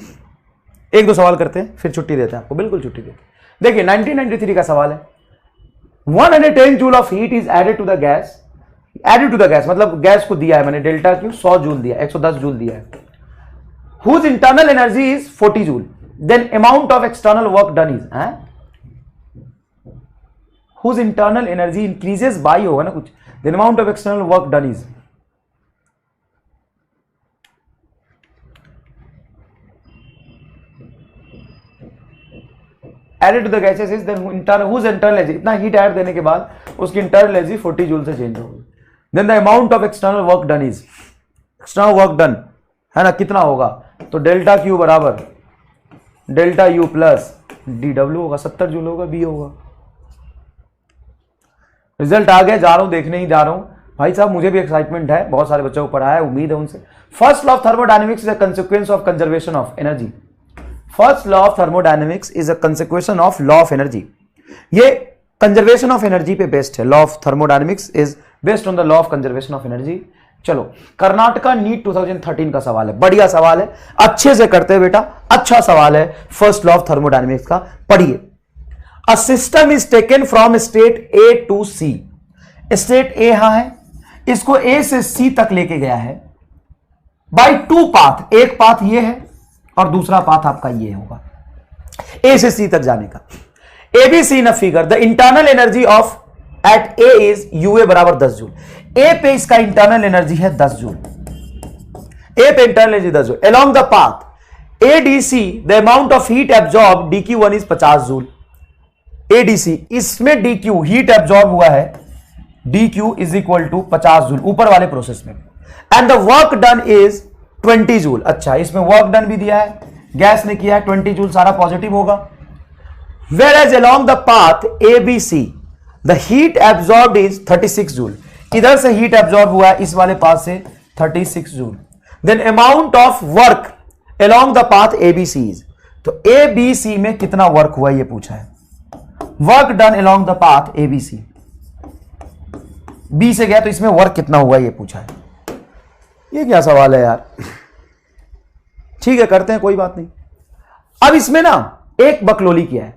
एक दो सवाल करते हैं फिर छुट्टी देते हैं आपको, बिल्कुल छुट्टी देते हैं। देखिए 1993 का सवाल है। 110 joule of heat is added to the gas. Added to the gas मतलब गैस को दिया है मैंने, डेल्टा क्यू 100 जूल दिया, 110 जूल दिया है। Whose internal energy is 40 joule, then amount of external work done is, whose internal energy increases by होगा ना कुछ, then amount of external work done is. Added to the gases is then whose internal energy, इतना heat add देने के बाद उसकी internal energy 40 joule से change होगी। Then the amount of external work done is, external work done है ना कितना होगा, तो डेल्टा क्यू बराबर delta U plus D W होगा, 70 जूल होगा, बी होगा। रिजल्ट आ गया, जा रहा हूं देखने ही जा रहा हूं भाई साहब, मुझे भी एक्साइटमेंट है, बहुत सारे बच्चों को पढ़ाया है, उम्मीद है उनसे। First law of thermodynamics is a consequence of conservation of energy. First law of thermodynamics is a consequence of law of energy. ये कंजर्वेशन ऑफ एनर्जी पे बेस्ड है। Law of thermodynamics is based on the law of conservation of energy. चलो Karnataka NEET 2013 का सवाल है, बढ़िया सवाल है, अच्छे से करते हैं बेटा, अच्छा सवाल है। फर्स्ट लॉ ऑफ थर्मोडायनेमिक्स का पढ़िए। A system is taken from state A to C. State A यहां है, इसको ए से सी तक लेके गया है बाय 2 पाथ। एक पाथ ये है और दूसरा पाथ आपका ये होगा ए से सी तक जाने का। ABC in a figure, the internal energy of at A is U A बराबर 10 जूल। ए पे इसका इंटरनल एनर्जी है 10 जूल, ए पे internal energy 10 joule. Along the path ADC the amount of heat absorb dq1 is 50 joule. ADC इसमें dq heat absorb हुआ है, dq is equal to 50 joule ऊपर वाले प्रोसेस में। And the work done is 20 joule. अच्छा इसमें work done भी दिया है, गैस ने किया है 20 जूल, सारा पॉजिटिव होगा। Whereas along the path ABC, the heat absorbed is 36 joule. इधर से हीट एब्जॉर्ब हुआ है इस वाले पाथ से 36 joule. Then amount of work along the path ABC is, तो ABC में कितना वर्क हुआ ये पूछा है। Work done along the path ABC, B से गया तो इसमें वर्क कितना हुआ ये पूछा है। ये क्या सवाल है यार, ठीक है करते हैं कोई बात नहीं। अब इसमें ना एक बकलोली किया है,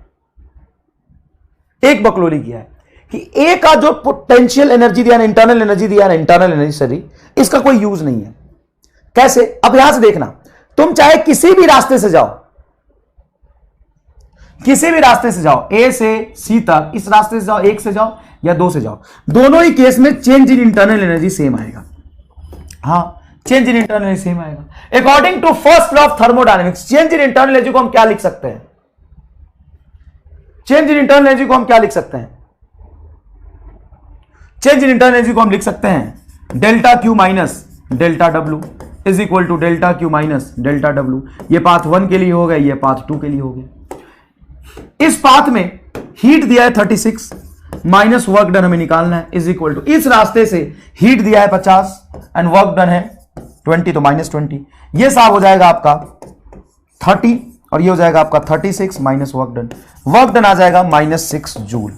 एक बकलोली किया है कि ए का जो पोटेंशियल एनर्जी दिया ना, इंटरनल एनर्जी दिया ना, इंटरनल एनर्जी सॉरी, इसका कोई यूज नहीं है। कैसे, अब यहां से देखना, तुम चाहे किसी भी रास्ते से जाओ, किसी भी रास्ते से जाओ, ए से सी तक, इस रास्ते से जाओ, 1 से जाओ या 2 से जाओ, दोनों ही केस में change in internal energy same आएगा। हाँ change in internal energy same आएगा। According to first law of thermodynamics, change in internal energy को हम क्या लिख सकते हैं, चेंज इन इंटरनल एनर्जी को हम क्या लिख सकते हैं, चेंज इन इंटरनल एनर्जी को हम लिख सकते हैं delta Q minus delta W is equal to delta Q minus delta W. ये पाथ 1 के लिए हो गया, ये पाथ 2 के लिए हो गया। इस पाथ में हीट दिया है 36 माइनस वर्क डन हमें निकालना है, इज इक्वल टू इस रास्ते से हीट दिया है 50 एंड वर्क डन है 20, तो माइनस 20। ये साफ हो जाएगा आपका 30 और ये हो जाएगा आपका 36 minus work done. Work done आ जाएगा -6 जूल।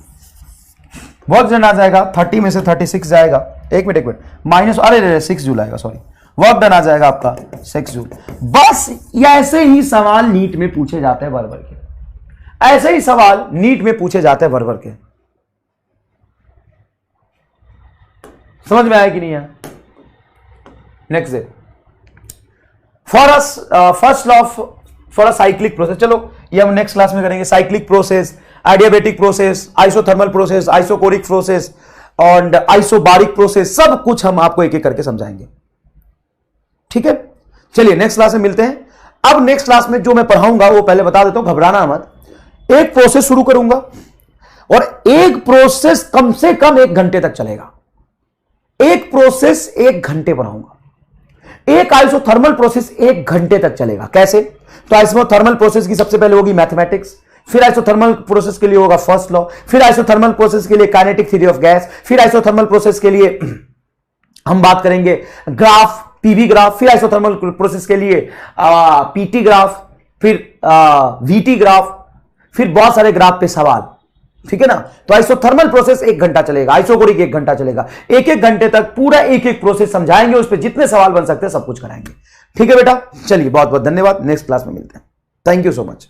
वर्क डन आ जाएगा 30 में से 36 जाएगा एक मिनट माइनस, अरे 6 जूल आएगा, सॉरी, वर्क डन आ जाएगा आपका 6 जूल। बस ऐसे ही सवाल नीट में पूछे जाते हैं वर्बर के, ऐसे ही सवाल नीट में पूछे जाते हैं वर्बर के। समझ में आया कि नहीं है? नेक्स्ट है first law for a cyclic process. चलो ये हम नेक्स्ट क्लास में करेंगे। Cyclic process, adiabatic process, isothermal process, isochoric process और आइसोबारिक प्रोसेस, सब कुछ हम आपको एक एक करके समझाएंगे। ठीक है, चलिए नेक्स्ट क्लास में मिलते हैं। अब नेक्स्ट क्लास में जो मैं पढ़ाऊंगा वो पहले बता देता हूं, घबराना मत। एक प्रोसेस शुरू करूंगा और एक प्रोसेस कम से कम 1 घंटे तक चलेगा। एक प्रोसेस 1 घंटे पढ़ाऊंगा। एक आइसोथर्मल प्रोसेस 1 घंटे तक चलेगा। कैसे? तो आइसोथर्मल प्रोसेस की सबसे पहले होगी मैथमेटिक्स, फिर आइसोथर्मल प्रोसेस के लिए होगा फर्स्ट लॉ, फिर आइसोथर्मल प्रोसेस के लिए काइनेटिक थ्योरी ऑफ गैस, फिर आइसोथर्मल प्रोसेस के लिए हम बात करेंगे ग्राफ, पीवी ग्राफ, फिर आइसोथर्मल प्रोसेस के लिए पीटी ग्राफ, फिर वीटी ग्राफ, फिर बहुत सारे ग्राफ पे सवाल। ठीक है ना? तो आइसोथर्मल प्रोसेस 1 घंटा चलेगा, आइसोकोरिक 1 घंटा चलेगा। एक एक घंटे तक पूरा एक एक प्रोसेस समझाएंगे, उस पर जितने सवाल बन सकते हैं सब कुछ कराएंगे। ठीक है बेटा, चलिए बहुत बहुत धन्यवाद। नेक्स्ट क्लास में मिलते हैं। Thank you so much.